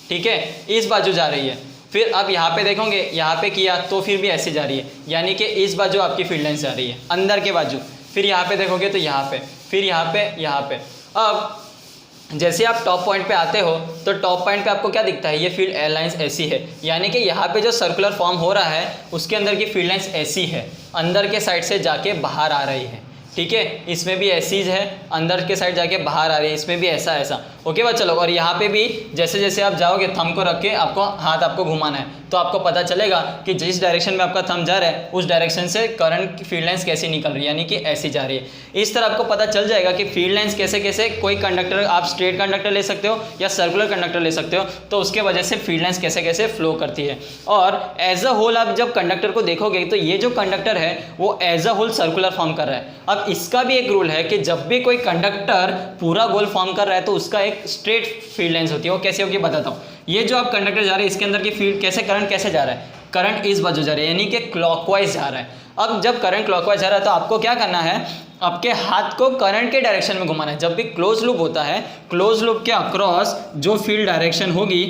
[SPEAKER 1] ठीक है, इस बाजू जा रही है। फिर अब यहाँ पे देखोगे, यहाँ पे किया तो फिर भी ऐसे जा रही है, यानी कि इस बाजू आपकी फील्ड लाइन जा रही है अंदर के बाजू। फिर यहाँ पे देखोगे तो यहाँ पे, फिर यहाँ पे, यहाँ पे। अब जैसे आप टॉप पॉइंट पे आते हो तो टॉप पॉइंट पे आपको क्या दिखता है, ये फील्ड लाइंस ऐसी है, यानी कि यहाँ पे जो सर्कुलर फॉर्म हो रहा है उसके अंदर की फील्ड लाइंस ऐसी है, अंदर के साइड से जाके बाहर आ रही है, ठीक है। इसमें भी ऐसी है, अंदर के साइड जाके बाहर आ रही है, इसमें भी ऐसा ऐसा। ओके बच्चा लोग, और यहाँ पे भी जैसे जैसे आप जाओगे थंब को रख के आपको हाथ आपको घुमाना है, तो आपको पता चलेगा कि जिस डायरेक्शन में आपका थंब जा रहा है उस डायरेक्शन से करंट की फील्ड लाइंस कैसी निकल रही है, यानी कि ऐसी जा रही है। इस तरह आपको पता चल जाएगा कि फील्ड लाइंस कैसे कैसे, कोई कंडक्टर आप स्ट्रेट कंडक्टर ले सकते हो या सर्कुलर कंडक्टर ले सकते हो, तो उसके वजह से फील्ड लाइंस कैसे कैसे फ्लो करती है। और एज अ होल आप जब कंडक्टर को देखोगे तो ये जो कंडक्टर है वो as a whole circular form कर रहा है। अब इसका भी एक रूल है कि जब भी कोई कंडक्टर पूरा गोल फॉर्म कर रहा है तो उसका एक स्ट्रेट फील्ड लाइंस होती है, वो कैसे होगी बताता हूँ। ये जो आप कंडक्टर जा रहे हैं इसके अंदर की फील्ड कैसे, करंट कैसे जा रहा है, करंट इस बाजू जा रहा है, यानी कि क्लॉकवाइज जा रहा है। अब जब करंट क्लॉकवाइज जा रहा है तो आपको क्या करना है, आपके हाथ को करंट के डायरेक्शन में घुमाना है। जब भी क्लोज लूप होता है, क्लोज लूप के अक्रॉस जो फील्ड डायरेक्शन होगी,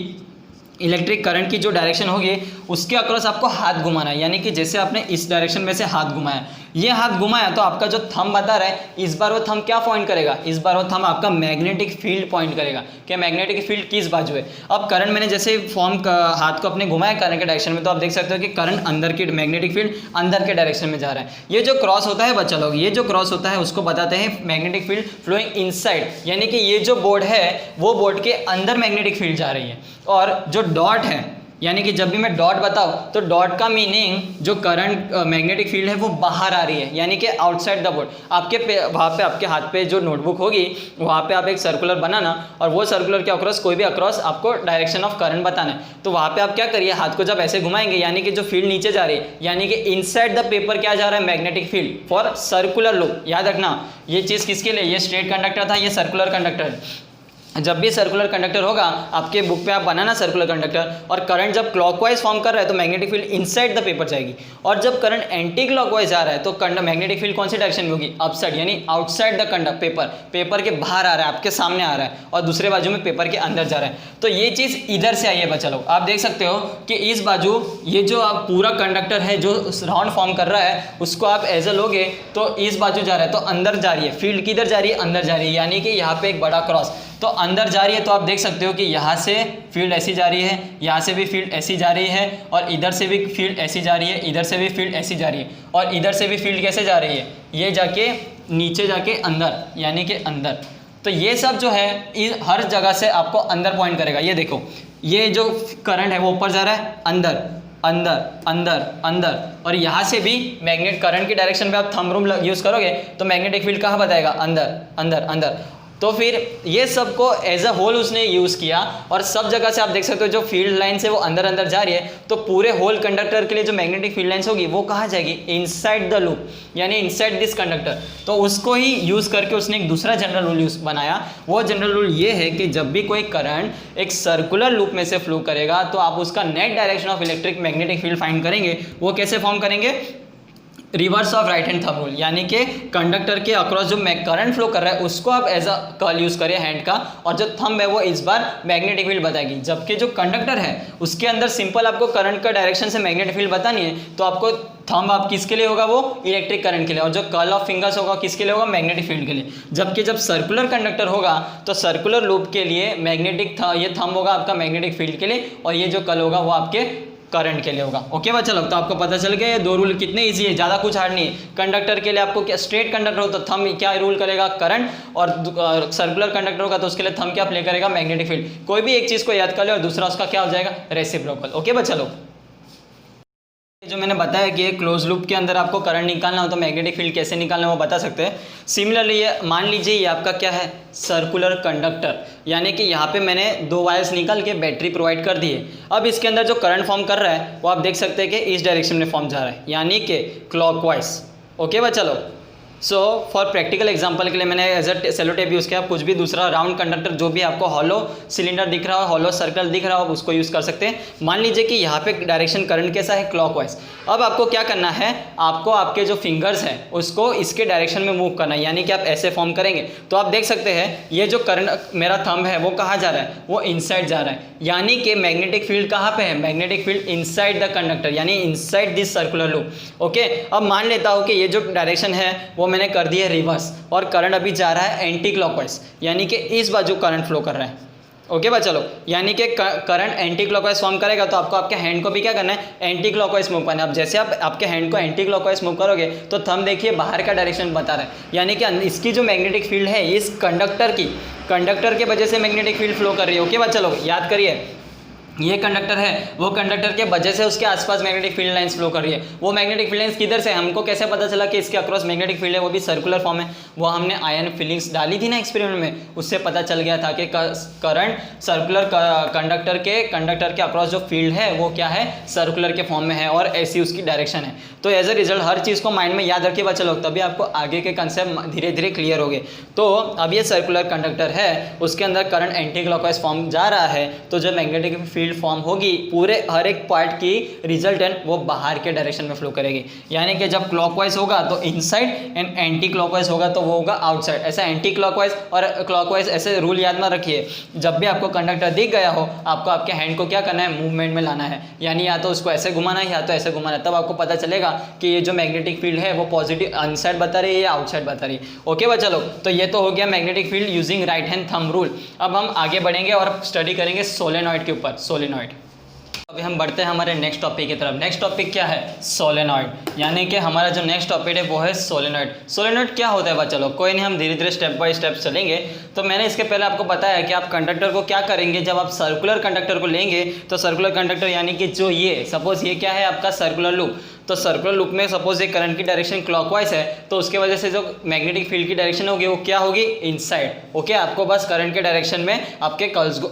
[SPEAKER 1] इलेक्ट्रिक करंट की जो डायरेक्शन होगी उसके अक्रॉस आपको हाथ घुमाना है, यानी कि जैसे आपने इस डायरेक्शन में से हाथ घुमाया, ये हाथ घुमाया तो आपका जो थंब बता रहा है इस बार वो थंब क्या पॉइंट करेगा, इस बार वो थंब आपका मैग्नेटिक फील्ड पॉइंट करेगा कि मैग्नेटिक फील्ड किस बाजू है। अब करंट मैंने जैसे हाथ को अपने घुमाया करंट के डायरेक्शन में, तो आप देख सकते हो कि करंट अंदर की मैग्नेटिक फील्ड अंदर के डायरेक्शन में जा रहा है। ये जो क्रॉस होता है बच्चा लोग, ये जो क्रॉस होता है उसको बताते हैं मैग्नेटिक फील्ड फ्लोइंग इनसाइड, यानी कि ये जो बोर्ड है वो बोर्ड के अंदर मैग्नेटिक फील्ड जा रही है। और जो डॉट है, यानी कि जब भी मैं डॉट बताऊँ तो डॉट का मीनिंग जो करंट मैग्नेटिक फील्ड है वो बाहर आ रही है, यानी कि आउटसाइड द बोर्ड। आपके वहाँ पे आपके हाथ पे जो नोटबुक होगी वहाँ पे आप एक सर्कुलर बनाना, और वो सर्कुलर के अक्रॉस कोई भी अक्रॉस आपको डायरेक्शन ऑफ करंट बताना है। तो वहाँ पे आप क्या करिए, हाथ को जब ऐसे घुमाएंगे यानी कि जो फील्ड नीचे जा रही है, यानी कि इनसाइड द पेपर क्या जा रहा है, magnetic field for circular loop. याद रखना ये चीज़ किसके लिए, ये स्ट्रेट कंडक्टर था, ये सर्कुलर कंडक्टर है। जब भी सर्कुलर कंडक्टर होगा आपके बुक पे आप बनाना सर्कुलर कंडक्टर, और करंट जब क्लॉकवाइज फॉर्म कर रहा है तो magnetic field inside the paper जाएगी, और जब करंट एंटी क्लॉकवाइज जा रहा है तो मैग्नेटिक फील्ड कौन सी डायरेक्शन में होगी, अपसाइड, यानी आउटसाइड द पेपर, पेपर के बाहर आ रहा है, आपके सामने आ रहा है, और दूसरे बाजू में पेपर के अंदर जा रहा है। तो ये चीज़ इधर से आई है बच्चा लोग, आप देख सकते हो कि इस बाजू ये जो आप पूरा कंडक्टर है जो राउंड फॉर्म कर रहा है उसको आप एज ए लोगे तो इस बाजू जा रहा है, तो अंदर जा रही है फील्ड, किधर जा रही है, अंदर जा रही है, यानी कि यहाँ पे एक बड़ा क्रॉस, तो अंदर जा रही है। तो आप देख सकते हो कि यहाँ से फील्ड ऐसी जा रही है, यहाँ से भी फील्ड ऐसी जा रही है, और इधर से भी फील्ड ऐसी जा रही है, इधर से भी फील्ड ऐसी जा रही है, और इधर से भी फील्ड कैसे जा रही है, ये जाके नीचे जाके अंदर, यानी कि अंदर। तो ये सब जो है हर जगह से आपको अंदर पॉइंट करेगा। ये देखो, ये जो करंट है वो ऊपर जा रहा है, अंदर अंदर अंदर अंदर, और यहाँ से भी मैग्नेट करंट की डायरेक्शन में आप थंब रूल यूज़ करोगे तो मैग्नेटिक फील्ड कहाँ बताएगा, अंदर अंदर अंदर। तो फिर ये सब को एज अ होल उसने यूज़ किया, और सब जगह से आप देख सकते हो जो फील्ड लाइन से वो अंदर अंदर जा रही है, तो पूरे होल कंडक्टर के लिए जो मैग्नेटिक फील्ड लाइन्स होगी वो कहाँ जाएगी, इनसाइड द लूप, यानी इनसाइड दिस कंडक्टर। तो उसको ही यूज़ करके उसने एक दूसरा जनरल रूल यूज़ बनाया। वो जनरल रूल ये है कि जब भी कोई करंट एक सर्कुलर लूप में से फ्लो करेगा तो आप उसका net direction of electric magnetic field find करेंगे। वो कैसे फॉर्म करेंगे, reverse of right hand thumb rule, यानी कि कंडक्टर के अक्रॉस जो करंट फ्लो कर रहा है उसको आप एज अ कर्ल यूज़ करिए हैंड का, और जो थंब है वो इस बार मैग्नेटिक फील्ड बताएगी। जबकि जो कंडक्टर है उसके अंदर सिंपल आपको करंट का डायरेक्शन से मैग्नेटिक फील्ड बतानी है, तो आपको थंब आप किसके लिए होगा, वो इलेक्ट्रिक करंट के लिए, और जो कर्ल ऑफ फिंगर्स होगा किसके लिए होगा, मैग्नेटिक फील्ड के लिए। जबकि जब सर्कुलर कंडक्टर होगा तो सर्कुलर लूप के लिए ये थंब होगा आपका मैग्नेटिक फील्ड के लिए, और ये जो कर्ल होगा वो आपके करंट के लिए होगा। ओके बच्चा लोग, तो आपको पता चल गया ये दो रूल कितने इजी है, ज़्यादा कुछ हार्ड नहीं है। कंडक्टर के लिए आपको क्या, स्ट्रेट कंडक्टर हो तो थंब क्या रूल करेगा, करंट, और सर्कुलर कंडक्टर होगा तो उसके लिए थंब क्या प्ले करेगा, मैग्नेटिक फील्ड। कोई भी एक चीज़ को याद कर ले और दूसरा उसका क्या हो जाएगा, रेसिप्रोकल। ओके बच्चा लोग, जो मैंने बताया कि क्लोज लूप के अंदर आपको करंट निकालना हो तो मैग्नेटिक फील्ड कैसे निकालना है वो बता सकते हैं। सिमिलरली ये मान लीजिए ये आपका क्या है, सर्कुलर कंडक्टर, यानी कि यहाँ पे मैंने दो वायर्स निकाल के बैटरी प्रोवाइड कर दी है। अब इसके अंदर जो करंट फॉर्म कर रहा है वो आप देख सकते हैं कि इस डायरेक्शन में फॉर्म जा रहा है, यानी कि क्लॉकवाइज। ओके बच्चा लोग, सो फॉर प्रैक्टिकल एग्जांपल के लिए मैंने as a Sellotape use किया। कुछ भी दूसरा राउंड कंडक्टर जो भी आपको हॉलो सिलेंडर दिख रहा हो, हॉलो सर्कल दिख रहा हो, उसको यूज़ कर सकते हैं। मान लीजिए कि यहाँ पे डायरेक्शन करंट कैसा है, क्लॉकवाइज। अब आपको क्या करना है, आपको आपके जो फिंगर्स हैं उसको इसके डायरेक्शन में मूव करना है, यानी कि आप ऐसे फॉर्म करेंगे तो आप देख सकते हैं ये जो करंट मेरा थंब है वो कहाँ जा रहा है, वो इनसाइड जा रहा है, यानी कि मैग्नेटिक फील्ड कहाँ पे है, magnetic field inside the conductor, यानी inside this circular loop. Okay, अब मान लेता हूँ कि ये जो डायरेक्शन है वो मैंने कर दी है रिवर्स, और करंट अभी जा रहा है एंटी क्लॉकवाइज, यानी कि इस बाजू करंट फ्लो कर रहा है। ओके बच्चा लोग, यानी कि करंट एंटी क्लॉकवाइज फॉर्म करेगा तो आपको आपके हैंड को भी क्या करना है, एंटी क्लॉकवाइज मूव करना है। अब जैसे आप आपके हैंड को एंटी क्लॉकवाइज मूव करोगे तो थंब देखिए बाहर का डायरेक्शन बता रहा है, यानी कि इसकी जो मैग्नेटिक फील्ड है इस कंडक्टर के वजह से मैग्नेटिक फील्ड फ्लो कर रही है। ओके बच्चा लोग, याद करिए ये कंडक्टर है, वो कंडक्टर के वजह से उसके आसपास मैग्नेटिक फील्ड लाइंस फ्लो कर रही है। वो मैग्नेटिक फील्ड लाइंस किधर से, हमको कैसे पता चला कि इसके अक्रॉस मैग्नेटिक फील्ड है, वो भी सर्कुलर फॉर्म है। वो हमने आयन फीलिंग्स डाली थी ना एक्सपेरिमेंट में, उससे पता चल गया था कि करंट सर्कुलर कंडक्टर के अक्रॉस जो फील्ड है वो क्या है, सर्कुलर के फॉर्म में है, और ऐसी उसकी डायरेक्शन है। तो एज अ रिजल्ट हर चीज़ को माइंड में याद रखिए बच्चे लोग, तभी आपको आगे के कंसेप्ट धीरे धीरे क्लियर होंगे। तो अब ये सर्कुलर कंडक्टर है, उसके अंदर करंट एंटी क्लॉकवाइज फॉर्म जा रहा है, तो जो मैग्नेटिक फील्ड फॉर्म होगी पूरे हर एक पार्ट की रिजल्टेंट वो बाहर के डायरेक्शन में फ्लो करेगी, यानी कि जब क्लॉकवाइज होगा तो इनसाइड एंड एंटी क्लॉकवाइज होगा तो वो होगा आउटसाइड। ऐसा एंटी क्लॉकवाइज और क्लॉकवाइज ऐसे रूल याद ना रखिए, जब भी आपको कंडक्टर दिख गया हो आपको आपके हैंड को क्या करना है, मूवमेंट में लाना है, यानी या तो उसको ऐसे घुमाना है या तो ऐसे घुमाना है, तब आपको पता चलेगा कि ये जो मैग्नेटिक फील्ड है वो पॉजिटिव इनसाइड बता रही है या आउटसाइड बता रही है। ओके बच्चा लोग, तो ये तो हो गया magnetic field using right hand thumb rule. अब हम आगे बढ़ेंगे और स्टडी करेंगे सोलेनॉइड के ऊपर, सोलेनॉइड। अभी हम बढ़ते हैं हमारे नेक्स्ट टॉपिक की तरफ। नेक्स्ट टॉपिक क्या है, सोलेनॉइड, यानी कि हमारा जो नेक्स्ट टॉपिक है वो है सोलेनॉइड। सोलेनॉइड क्या होता है बच्चा लोग, कोई नहीं, हम धीरे धीरे स्टेप बाय स्टेप चलेंगे। तो मैंने इसके पहले आपको बताया कि आप कंडक्टर को क्या करेंगे, जब आप सर्कुलर कंडक्टर को लेंगे तो सर्कुलर कंडक्टर यानी कि जो ये सपोज ये क्या है आपका सर्कुलर लूप, तो सर्कुलर लूप में सपोज ये करंट की डायरेक्शन क्लॉकवाइज है तो उसके वजह से जो मैग्नेटिक फील्ड की डायरेक्शन होगी वो क्या होगी, इनसाइड। ओके, आपको बस करंट के डायरेक्शन में आपके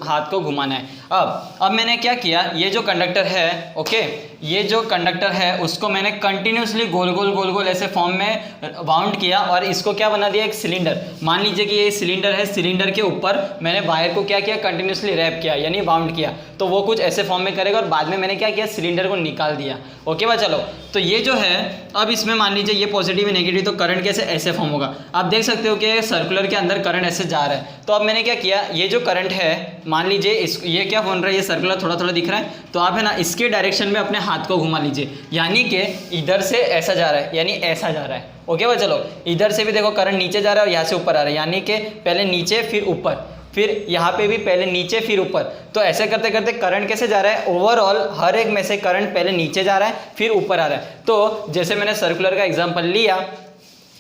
[SPEAKER 1] हाथ को घुमाना है। अब मैंने क्या किया, ये जो कंडक्टर है, ओके, ये जो कंडक्टर है उसको मैंने कंटिन्यूसली गोल गोल ऐसे फॉर्म में बाउंड किया और इसको क्या बना दिया, एक सिलेंडर। मान लीजिए कि ये सिलेंडर है, सिलेंडर के ऊपर मैंने वायर को क्या किया, कंटिन्यूसली रैप किया यानी बाउंड किया, तो वो कुछ ऐसे फॉर्म में करेगा और बाद में मैंने क्या किया, सिलेंडर को निकाल दिया। ओके बा, चलो, तो ये जो है अब इसमें मान लीजिए ये पॉजिटिव है नेगेटिव, तो करंट कैसे ऐसे फॉर्म होगा। आप देख सकते हो कि सर्कुलर के अंदर करंट ऐसे जा रहा है। तो अब मैंने क्या किया, ये जो करंट है मान लीजिए ये क्या बन रहा है, ये सर्कुलर थोड़ा थोड़ा दिख रहा है, तो आप है ना इसके डायरेक्शन में अपने हाथ को घुमा लीजिए, यानी कि इधर से ऐसा जा रहा है यानी ऐसा जा रहा है। ओके भाई, चलो, इधर से भी देखो करंट नीचे जा रहा है और यहाँ से ऊपर आ रहा है, यानी कि पहले नीचे फिर ऊपर, फिर यहाँ पे भी पहले नीचे फिर ऊपर। तो ऐसे करते करते करंट कैसे जा रहा है, ओवरऑल हर एक में से करंट पहले नीचे जा रहा है फिर ऊपर आ रहा है। तो जैसे मैंने सर्कुलर का एग्जांपल लिया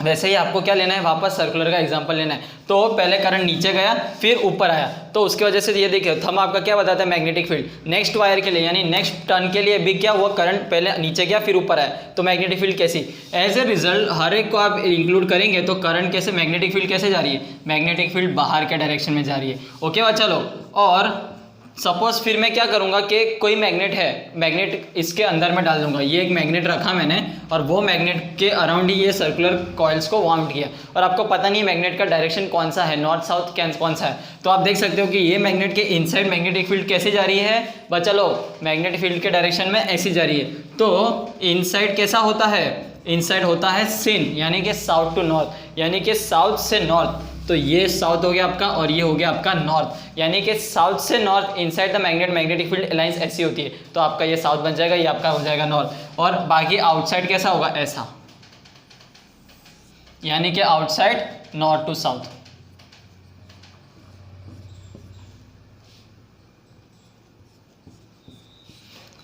[SPEAKER 1] वैसे ही आपको क्या लेना है, वापस सर्कुलर का एग्जांपल लेना है। तो पहले करंट नीचे गया फिर ऊपर आया, तो उसकी वजह से ये देखिए थंब आपका क्या बताता है, मैग्नेटिक फील्ड। नेक्स्ट वायर के लिए यानी नेक्स्ट टर्न के लिए भी क्या हुआ, करंट पहले नीचे गया फिर ऊपर आया, तो मैग्नेटिक फील्ड कैसी। एज ए रिजल्ट हर एक को आप इंक्लूड करेंगे तो करंट कैसे, मैग्नेटिक फील्ड कैसे जा रही है, मैग्नेटिक फील्ड बाहर के डायरेक्शन में जा रही है। ओके बा, चलो, और सपोज फिर मैं क्या करूंगा कि कोई मैग्नेट है, मैग्नेट इसके अंदर में डाल दूंगा। ये एक मैग्नेट रखा मैंने और वो मैग्नेट के अराउंड ही ये सर्कुलर कॉइल्स को वाउंड किया, और आपको पता नहीं मैग्नेट का डायरेक्शन कौन सा है, नॉर्थ साउथ कौन सा है। तो आप देख सकते हो कि ये मैग्नेट के इनसाइड मैग्नेटिक फील्ड कैसे जा रही है बच्चा लोग, मैग्नेटिक फील्ड के डायरेक्शन में ऐसी जा रही है। तो इनसाइड कैसा होता है, इनसाइड होता है सिन, यानी कि साउथ टू नॉर्थ, यानी कि साउथ से नॉर्थ। तो ये साउथ हो गया आपका और ये हो गया आपका नॉर्थ, यानी कि साउथ से north inside the magnet magnetic field aligns ऐसी होती है। तो आपका ये साउथ बन जाएगा, ये आपका हो जाएगा नॉर्थ। और बाकी आउटसाइड कैसा होगा, ऐसा, यानी कि outside north to south.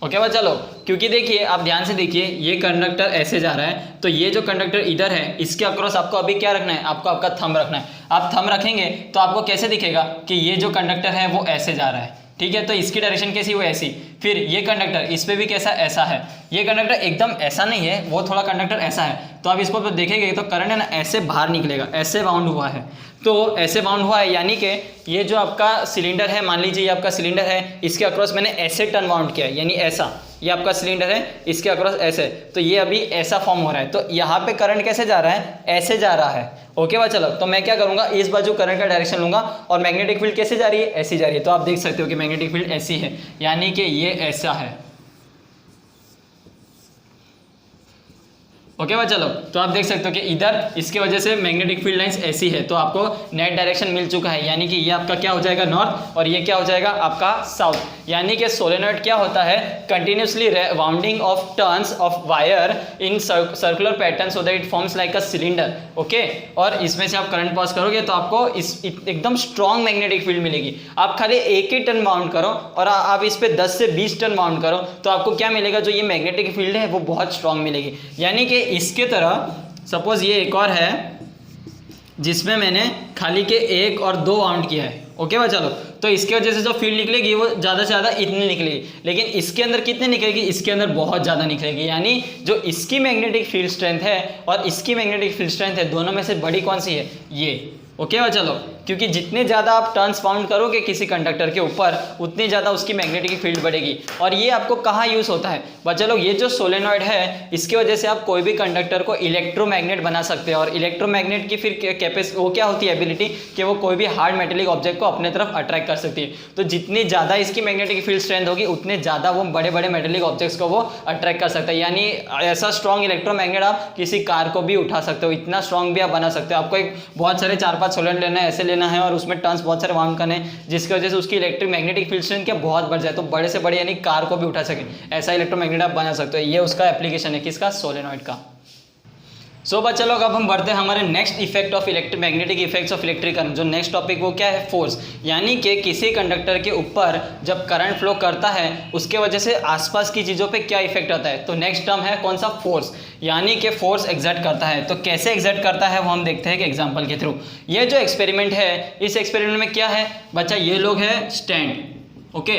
[SPEAKER 1] Okay बस चलो, क्योंकि देखिए आप ध्यान से देखिए, ये कंडक्टर ऐसे जा रहा है, तो ये जो कंडक्टर इधर है इसके अक्रॉस आपको अभी क्या रखना है, आपको आपका थंब रखना है। आप थंब रखेंगे तो आपको कैसे दिखेगा कि ये जो कंडक्टर है वो ऐसे जा रहा है, ठीक है। तो इसकी डायरेक्शन कैसी, वो ऐसी। फिर ये कंडक्टर इस पे भी कैसा, ऐसा है। ये कंडक्टर एकदम ऐसा नहीं है, वो थोड़ा कंडक्टर ऐसा है। तो आप इसको देखेंगे तो करंट है ना ऐसे बाहर निकलेगा, ऐसे बाउंड हुआ है। तो ऐसे बाउंड हुआ है, यानी कि ये जो आपका सिलेंडर है, मान लीजिए ये आपका सिलेंडर है, इसके अक्रॉस मैंने ऐसे टर्न बाउंड किया है, यानी ऐसा। ये आपका सिलेंडर है, इसके अक्रॉस ऐसे, तो ये अभी ऐसा फॉर्म हो रहा है। तो यहाँ पे करंट कैसे जा रहा है, ऐसे जा रहा है। ओके भाई चलो, तो मैं क्या करूंगा, इस बाजू करंट का डायरेक्शन लूंगा और मैग्नेटिक फील्ड कैसे जा रही है, ऐसी जा रही है। तो आप देख सकते हो कि मैग्नेटिक फील्ड ऐसी है, यानी कि ये ऐसा है। ओके भाई चलो, तो आप देख सकते हो कि इधर इसके वजह से मैग्नेटिक फील्ड लाइंस ऐसी है। तो आपको नेट डायरेक्शन मिल चुका है, यानी कि ये आपका क्या हो जाएगा, नॉर्थ, और ये क्या हो जाएगा आपका साउथ। यानी कि सोलेनॉइड क्या होता है, continuously wounding of turns of wire in circular pattern so that it forms like a cylinder. Okay, और इसमें से आप करंट पास करोगे तो आपको एकदम स्ट्रॉन्ग मैग्नेटिक फील्ड मिलेगी। आप खाली एक ही टर्न बाउंड करो और आप इस पे 10 से 20 टर्न बाउंड करो तो आपको क्या मिलेगा, जो ये मैग्नेटिक फील्ड है वो बहुत स्ट्रॉन्ग मिलेगी। यानी कि इसके तरह सपोज ये एक और है जिसमें मैंने खाली के 1 और 2 बाउंड किया है। ओके भाई चलो, तो इसके वजह से जो फील्ड निकलेगी वो ज़्यादा से ज़्यादा इतनी निकलेगी, लेकिन इसके अंदर कितनी निकलेगी, इसके अंदर बहुत ज़्यादा निकलेगी। यानी जो इसकी मैग्नेटिक फील्ड स्ट्रेंथ है और इसकी मैग्नेटिक फील्ड स्ट्रेंथ है, दोनों में से बड़ी कौन सी है, ये। ओके भाई चलो, क्योंकि जितने ज़्यादा आप टर्न्स बाउंड करोगे किसी कंडक्टर के ऊपर, उतनी ज़्यादा उसकी मैग्नेटिक फील्ड बढ़ेगी। और ये आपको कहाँ यूज़ होता है बच्चा लोग, ये जो सोलेनॉइड है इसकी वजह से आप कोई भी कंडक्टर को इलेक्ट्रोमैग्नेट बना सकते हैं। और इलेक्ट्रोमैग्नेट की फिर कैपेसिटी वो क्या होती है, एबिलिटी कि वो कोई भी हार्ड मेटेलिक ऑब्जेक्ट को अपने तरफ अट्रैक्ट कर सकती है। तो जितनी ज़्यादा इसकी मैग्नेटिक फील्ड स्ट्रेंथ होगी उतने ज़्यादा वो बड़े बड़े मेटेलिक ऑब्जेक्ट्स को वो अट्रैक्ट कर सकता है। यानी ऐसा स्ट्रॉन्ग इलेक्ट्रोमैग्नेट आप किसी कार को भी उठा सकते हो, इतना स्ट्रॉन्ग भी आप बना सकते हो। आपको एक बहुत सारे 4-5 सोलेनॉइड लेना है, ऐसे लेना है और उसमें टर्न्स बहुत सारे बाउंड करने हैं, जिसकी वजह से उसकी इलेक्ट्रिक मैग्नेटिक फील्ड स्ट्रेंथ क्या बहुत बढ़ जाए, तो बड़े से बड़े यानी कार को भी उठा सके, ऐसा इलेक्ट्रोमैग्नेट आप बना सकते हो। ये उसका एप्लीकेशन है, किसका, सोलेनॉइड का। सो बच्चा लोग, अब हम बढ़ते हैं हमारे next effect of magnetic effects of electric current. जो नेक्स्ट टॉपिक वो क्या है, फोर्स। यानी कि किसी कंडक्टर के ऊपर जब करंट फ्लो करता है उसके वजह से आसपास की चीज़ों पे क्या इफेक्ट आता है। तो नेक्स्ट टर्म है कौन सा, फोर्स। यानी कि फोर्स एग्जर्ट करता है। तो कैसे एग्जर्ट करता है वो हम देखते हैं कि एग्जाम्पल के थ्रू। ये जो एक्सपेरिमेंट है, इस एक्सपेरिमेंट में क्या है बच्चा, ये लोग है स्टैंड। ओके,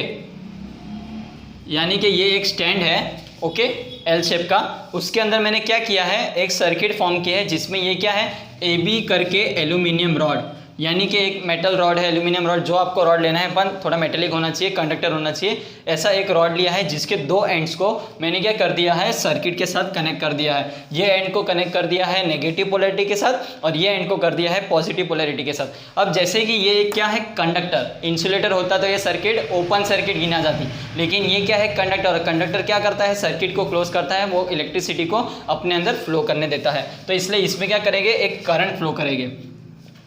[SPEAKER 1] यानी कि ये एक स्टैंड है, ओके, एल शेप का। उसके अंदर मैंने क्या किया है, एक सर्किट फॉर्म की है जिसमें ये क्या है, ए बी करके एल्यूमिनियम रॉड, यानी कि एक मेटल रॉड है, एल्यूमिनियम रॉड। जो आपको रॉड लेना है अपन थोड़ा मेटेलिक होना चाहिए, कंडक्टर होना चाहिए, ऐसा एक रॉड लिया है जिसके 2 एंड्स को मैंने क्या कर दिया है, सर्किट के साथ कनेक्ट कर दिया है। ये एंड को कनेक्ट कर दिया है नेगेटिव पोलैरिटी के साथ और ये एंड को कर दिया है पॉजिटिव पोलैरिटी के साथ। अब जैसे कि ये क्या है, कंडक्टर, इंसुलेटर होता तो ये सर्किट ओपन सर्किट गिना जाती, लेकिन ये क्या है, कंडक्टर। कंडक्टर क्या करता है, सर्किट को क्लोज करता है, वो इलेक्ट्रिसिटी को अपने अंदर फ्लो करने देता है। तो इसलिए इसमें क्या करेंगे, एक करंट फ्लो करेंगे।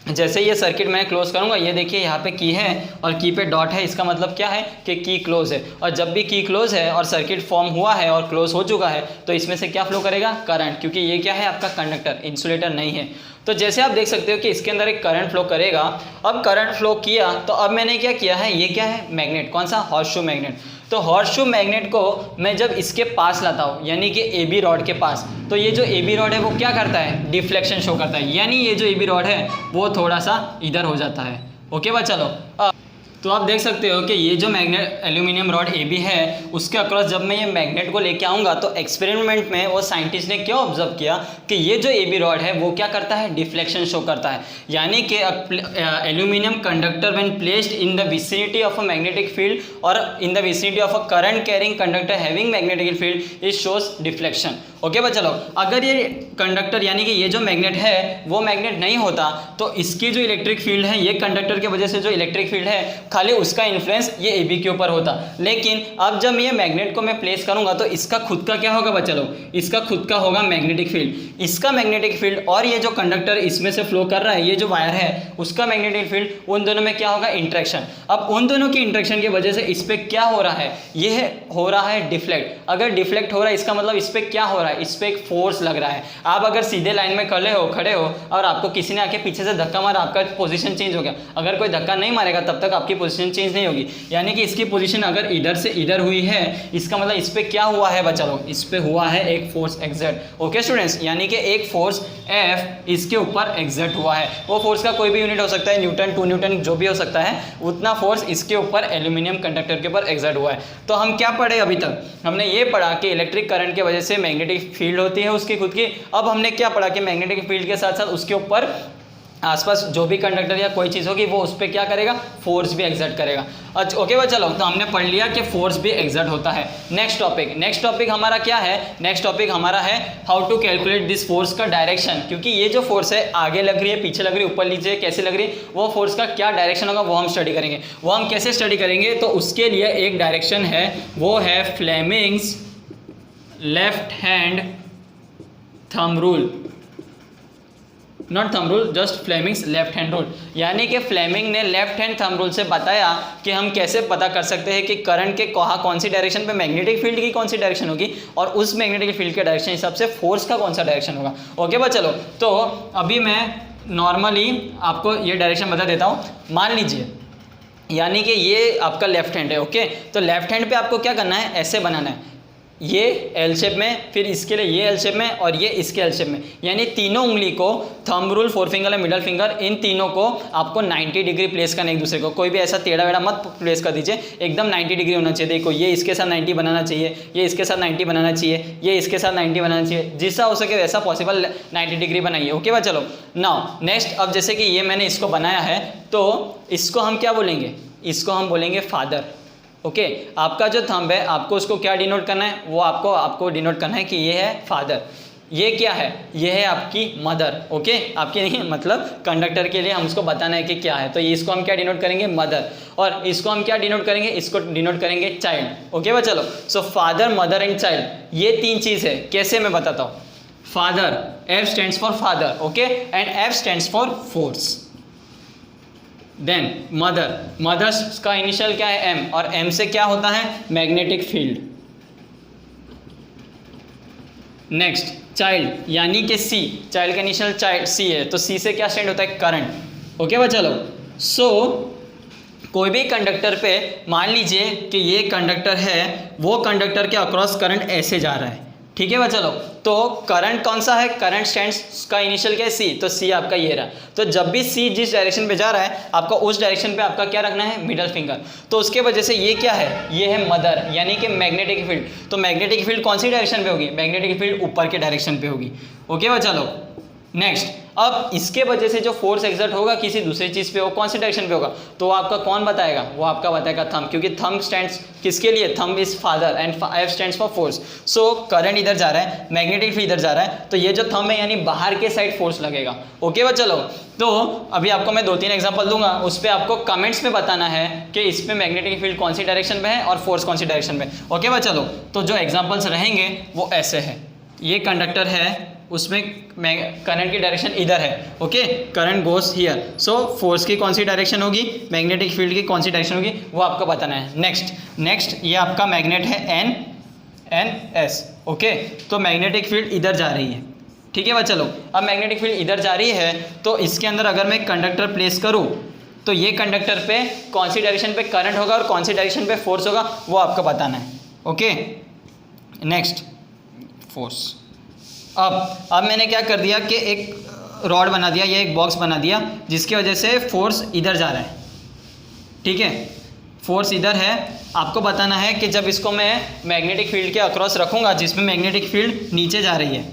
[SPEAKER 1] जैसे ये सर्किट मैं क्लोज करूंगा, ये देखिए यहाँ पे की है और की पे डॉट है, इसका मतलब क्या है कि की क्लोज है। और जब भी की क्लोज है और सर्किट फॉर्म हुआ है और क्लोज हो चुका है तो इसमें से क्या फ्लो करेगा, करंट, क्योंकि ये क्या है आपका कंडक्टर, इंसुलेटर नहीं है। तो जैसे आप देख सकते हो कि इसके अंदर एक करंट फ्लो करेगा। अब करंट फ्लो किया तो अब मैंने क्या किया है, ये क्या है, मैग्नेट, कौन सा, हॉर्सशू मैग्नेट। तो हॉर्सशू मैग्नेट को मैं जब इसके पास लाता हूँ, यानी कि ए बी रॉड के पास, तो ये जो ए बी रॉड है वो क्या करता है, डिफ्लेक्शन शो करता है, यानी ये जो ए बी रॉड है वो थोड़ा सा इधर हो जाता है। ओके भाई चलो, तो आप देख सकते हो कि ये जो magnet aluminium rod A B है उसके अक्रॉस जब मैं ये मैग्नेट को लेके आऊँगा तो एक्सपेरिमेंट में वो साइंटिस्ट ने क्या ऑब्जर्व किया कि ये जो ए बी रॉड है वो क्या करता है, डिफ्लेक्शन शो करता है। यानी कि aluminium conductor when placed in the vicinity of a magnetic field और in the vicinity of a current carrying conductor having magnetic field it shows deflection. Okay बच्चा लोग, अगर ये कंडक्टर यानी कि ये जो मैग्नेट है वो मैग्नेट नहीं होता तो इसकी जो इलेक्ट्रिक फील्ड है, ये कंडक्टर की वजह से जो इलेक्ट्रिक फील्ड है खाली उसका इन्फ्लुएंस ये ए बी के ऊपर होता। लेकिन अब जब ये मैग्नेट को मैं प्लेस करूंगा तो इसका खुद का क्या होगा बच्चा लोग, इसका खुद का होगा मैग्नेटिक फील्ड। इसका मैग्नेटिक फील्ड और ये जो कंडक्टर इसमें से फ्लो कर रहा है, ये जो वायर है उसका मैग्नेटिक फील्ड, उन दोनों में क्या होगा, इंट्रैक्शन। अब उन दोनों की इंट्रैक्शन की वजह से इस पर क्या हो रहा है, ये हो रहा है डिफ्लेक्ट। अगर डिफ्लेक्ट हो रहा है इसका मतलब इस पर क्या हो रहा है, इस पर एक फोर्स लग रहा है। आप अगर सीधे लाइन में खड़े हो और आपको किसी ने आके पीछे से धक्का मारा, आपका पोजीशन चेंज हो गया। अगर कोई धक्का नहीं मारेगा तब तक आपकी पोजीशन चेंज नहीं होगी। यानी कि इसकी पोजीशन अगर इधर से इधर हुई है, इसका मतलब इस पे क्या हुआ है बच्चा लोग, इस पे हुआ है एक फोर्स एक्सर्ट। ओके स्टूडेंट्स, यानी कि एक फोर्स F इसके ऊपर एक्सर्ट हुआ है। वो फोर्स का कोई भी यूनिट हो सकता है, न्यूटन, 2 न्यूटन, जो भी हो सकता है, उतना फोर्स इसके ऊपर एल्यूमिनियम कंडक्टर के ऊपर एक्सर्ट हुआ है। तो हम क्या पढ़े अभी तक, हमने ये पढ़ा कि इलेक्ट्रिक करंट की वजह से मैग्नेटिक फील्ड होती है उसकी खुद की। अब हमने क्या पढ़ा कि मैग्नेटिक फील्ड के साथ साथ उसके ऊपर आसपास जो भी कंडक्टर या कोई चीज़ होगी वो उस पर क्या करेगा, फोर्स भी एक्सर्ट करेगा। अच्छा ओके भाई, चलो तो हमने पढ़ लिया कि फोर्स भी एक्सर्ट होता है। नेक्स्ट टॉपिक हमारा क्या है, नेक्स्ट टॉपिक हमारा है how to calculate this force का डायरेक्शन। क्योंकि ये जो फोर्स है आगे लग रही है, पीछे लग रही है, ऊपर नीचे कैसे लग रही है, वो फोर्स का क्या डायरेक्शन होगा वो हम स्टडी करेंगे। वो हम कैसे स्टडी करेंगे, तो उसके लिए एक डायरेक्शन है, वो है Fleming's left hand thumb rule, not thumb rule, just Fleming's left hand rule. यानी कि फ्लेमिंग ने लेफ्ट हैंड थंब रूल से बताया कि हम कैसे पता कर सकते हैं कि करंट के कौन सी डायरेक्शन पे मैग्नेटिक फील्ड की कौन सी डायरेक्शन होगी और उस मैग्नेटिक फील्ड के डायरेक्शन हिसाब से फोर्स का कौन सा डायरेक्शन होगा। ओके बा, चलो तो अभी मैं नॉर्मली आपको ये डायरेक्शन बता देता हूँ। मान लीजिए यानी कि ये आपका लेफ्ट हैंड है, ओके, तो लेफ्ट हैंड पे आपको क्या करना है, ऐसे बनाना है, ये एल शेप में, फिर इसके लिए ये एल शेप में और ये इसके एल शेप में। यानी तीनों उंगली को, थंब रूल, फोर फिंगर और मिडल फिंगर, इन तीनों को आपको 90 डिग्री प्लेस करना है एक दूसरे को। कोई भी ऐसा टेढ़ा वेढ़ा मत प्लेस कर दीजिए, एकदम 90 डिग्री होना चाहिए। देखो ये इसके साथ 90 बनाना चाहिए, ये इसके साथ 90 बनाना चाहिए, ये इसके साथ 90 बनाना चाहिए, जिससा हो सके वैसा पॉसिबल 90 डिग्री बनाइए। ओके भाई, चलो नाउ नेक्स्ट, अब जैसे कि ये मैंने इसको बनाया है तो इसको हम क्या बोलेंगे, इसको हम बोलेंगे फादर। ओके, आपका जो थंब है आपको उसको क्या डिनोट करना है, वो आपको डिनोट करना है कि ये है फादर। ये क्या है, ये है आपकी मदर। ओके, आपकी नहीं मतलब कंडक्टर के लिए हम उसको बताना है कि क्या है, तो इसको हम क्या डिनोट करेंगे, मदर। और इसको हम क्या डिनोट करेंगे, इसको डिनोट करेंगे चाइल्ड। ओके भाई, चलो so father, mother and child, ये तीन चीज़ है। कैसे मैं बताता हूँ। Father, F stands for father, okay, and F stands for force. Then mother's का इनिशियल क्या है, M, और M से क्या होता है, मैग्नेटिक फील्ड। नेक्स्ट चाइल्ड यानी कि C, चाइल्ड का इनिशियल C है, तो C से क्या स्टैंड होता है, करंट। ओके बच्चा लोग, सो कोई भी कंडक्टर पे मान लीजिए कि ये कंडक्टर है, वो कंडक्टर के अक्रॉस करंट ऐसे जा रहा है, ठीक है बच्चा लोग। तो करंट कौन सा है, करंट स्टैंड्स का इनिशियल क्या है, C, तो C आपका ये रहा। तो जब भी C जिस डायरेक्शन पे जा रहा है आपका उस डायरेक्शन पे आपका क्या रखना है, मिडल फिंगर। तो उसके वजह से ये क्या है, ये है मदर यानी कि मैग्नेटिक फील्ड। तो मैग्नेटिक फील्ड कौन सी डायरेक्शन पे होगी, मैग्नेटिक फील्ड ऊपर के डायरेक्शन पे होगी। ओके बच्चा लोग, नेक्स्ट, अब इसके वजह से जो फोर्स एक्सर्ट होगा किसी दूसरी चीज़ पे, वो कौन सी डायरेक्शन पे होगा, तो आपका कौन बताएगा, वो आपका बताएगा थंब, क्योंकि थंब स्टैंड्स किसके लिए, thumb is father and F stands for force. So current इधर जा रहा है, मैग्नेटिक फील्ड इधर जा रहा है, तो ये जो थंब है यानी बाहर के साइड फोर्स लगेगा। ओके बच्चा लोग, तो अभी आपको मैं 2-3 एग्जाम्पल दूंगा, उस पर आपको कमेंट्स में बताना है कि इस पर मैग्नेटिक फील्ड कौन सी डायरेक्शन में है और फोर्स कौन सी डायरेक्शन में। ओके बच्चा लोग, तो जो एग्जाम्पल्स रहेंगे वो ऐसे है। ये कंडक्टर है, उसमें करंट की डायरेक्शन इधर है, okay, current goes here, so force की कौन सी डायरेक्शन होगी, मैग्नेटिक फील्ड की कौन सी डायरेक्शन होगी, वो आपको बताना है। नेक्स्ट ये आपका मैग्नेट है NS, ओके, तो मैग्नेटिक फील्ड इधर जा रही है, ठीक है बच्चा लोग। अब मैग्नेटिक फील्ड इधर जा रही है तो इसके अंदर अगर मैं कंडक्टर प्लेस करूँ तो ये कंडक्टर पे कौन सी डायरेक्शन पे करंट होगा और कौन सी डायरेक्शन पे फोर्स होगा, वो आपको बताना है। Okay, next force. अब मैंने क्या कर दिया कि एक रॉड बना दिया, ये एक बॉक्स बना दिया जिसकी वजह से फोर्स इधर जा रहा है, ठीक है, फोर्स इधर है। आपको बताना है कि जब इसको मैं मैग्नेटिक फील्ड के अक्रॉस रखूँगा जिसमें मैग्नेटिक फील्ड नीचे जा रही है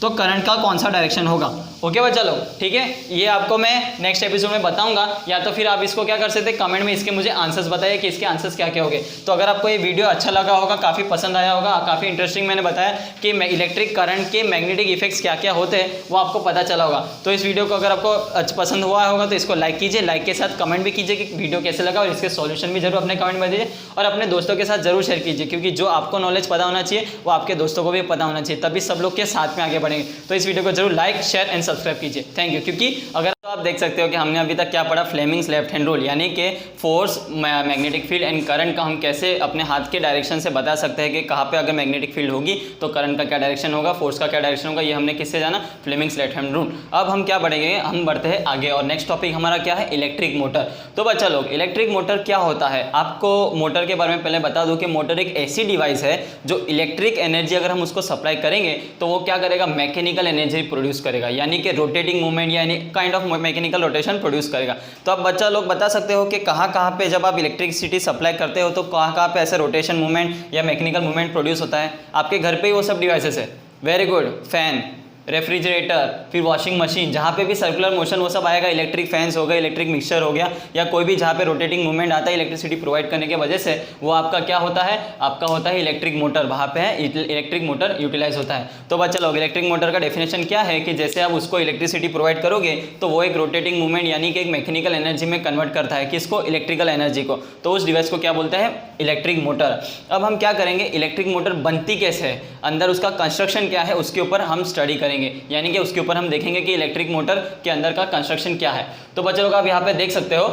[SPEAKER 1] तो करंट का कौन सा डायरेक्शन होगा। ओके बच्चा लोग, ठीक है। ये आपको मैं नेक्स्ट एपिसोड में बताऊंगा, या तो फिर आप इसको क्या कर सकते हैं, कमेंट में इसके मुझे आंसर्स बताइए कि इसके आंसर्स क्या क्या होंगे। तो अगर आपको ये वीडियो अच्छा लगा होगा, काफ़ी पसंद आया होगा, काफ़ी इंटरेस्टिंग मैंने बताया कि इलेक्ट्रिक करंट के मैग्नेटिक इफेक्ट्स क्या क्या होते हैं, वो आपको पता चला होगा। तो इस वीडियो को अगर आपको पसंद हुआ होगा तो इसको लाइक कीजिए, लाइक के साथ कमेंट भी कीजिए कि वीडियो कैसे लगा, और इसके सॉल्यूशन भी जरूर अपने कमेंट में दीजिए, और अपने दोस्तों के साथ जरूर शेयर कीजिए, क्योंकि जो आपको नॉलेज पता होना चाहिए वो आपके दोस्तों को भी पता होना चाहिए, तभी सब लोग के साथ में आगे बढ़ेंगे। तो इस वीडियो को जरूर लाइक, शेयर एंड सब्सक्राइब कीजिए। Thank you. क्योंकि अगर तो आप देख सकते हो कि हमने अभी तक क्या पढ़ा, फ्लेमिंग्स लेफ्ट हैंड रूल, यानी कि force, magnetic field and current का हम कैसे अपने हाथ के डायरेक्शन से बता सकते हैं कि कहाँ पे अगर मैग्नेटिक फील्ड होगी तो करंट का क्या डायरेक्शन होगा, फोर्स का क्या डायरेक्शन होगा। ये हमने किससे जाना, फ्लेमिंग्स लेफ्ट हैंड रूल। अब हम क्या बढ़ेंगे, हम बढ़ते हैं आगे, और नेक्स्ट टॉपिक हमारा क्या है, इलेक्ट्रिक मोटर। तो बच्चा लोग, इलेक्ट्रिक मोटर क्या होता है, आपको मोटर के बारे में पहले बता दूं कि मोटर एक ऐसी डिवाइस है जो इलेक्ट्रिक एनर्जी अगर हम उसको सप्लाई करेंगे तो वो क्या करेगा, मैकेनिकल एनर्जी प्रोड्यूस करेगा, यानी कि रोटेटिंग मूवमेंट या kind of mechanical rotation produce करेगा। तो अब बच्चा लोग बता सकते हो कि कहाँ कहाँ पे जब आप इलेक्ट्रिसिटी सप्लाई करते हो तो कहाँ कहाँ पे ऐसे रोटेशन मूवमेंट या मैकेनिकल मूवमेंट प्रोड्यूस होता है। आपके घर पे ही वो सब डिवाइसेस है। Very good. फैन, रेफ्रिजरेटर, फिर वॉशिंग मशीन, जहाँ पे भी सर्कुलर मोशन वो सब आएगा, इलेक्ट्रिक फैंस हो गए, इलेक्ट्रिक मिक्सचर हो गया, या कोई भी जहाँ पे रोटेटिंग मूवमेंट आता है इलेक्ट्रिसिटी प्रोवाइड करने की वजह से, वो आपका क्या होता है, आपका होता है इलेक्ट्रिक मोटर। वहाँ पे है इलेक्ट्रिक मोटर यूटिलाइज होता है। तो बच्चा लोग, इलेक्ट्रिक मोटर का डेफिनेशन क्या है कि जैसे आप उसको इलेक्ट्रिसिटी प्रोवाइड करोगे तो वो एक रोटेटिंग मूवमेंट यानी कि एक मैकेनिकल एनर्जी में कन्वर्ट करता है, किसको, इलेक्ट्रिकल एनर्जी को। तो उस डिवाइस को क्या बोलते हैं, इलेक्ट्रिक मोटर। अब हम क्या करेंगे, इलेक्ट्रिक मोटर बनती कैसे है, अंदर उसका कंस्ट्रक्शन क्या है, उसके ऊपर हम स्टडी करेंगे, यानी कि उसके ऊपर हम देखेंगे कि इलेक्ट्रिक मोटर के अंदर का कंस्ट्रक्शन क्या है। तो बच्चे लोग आप यहाँ पे देख सकते हो,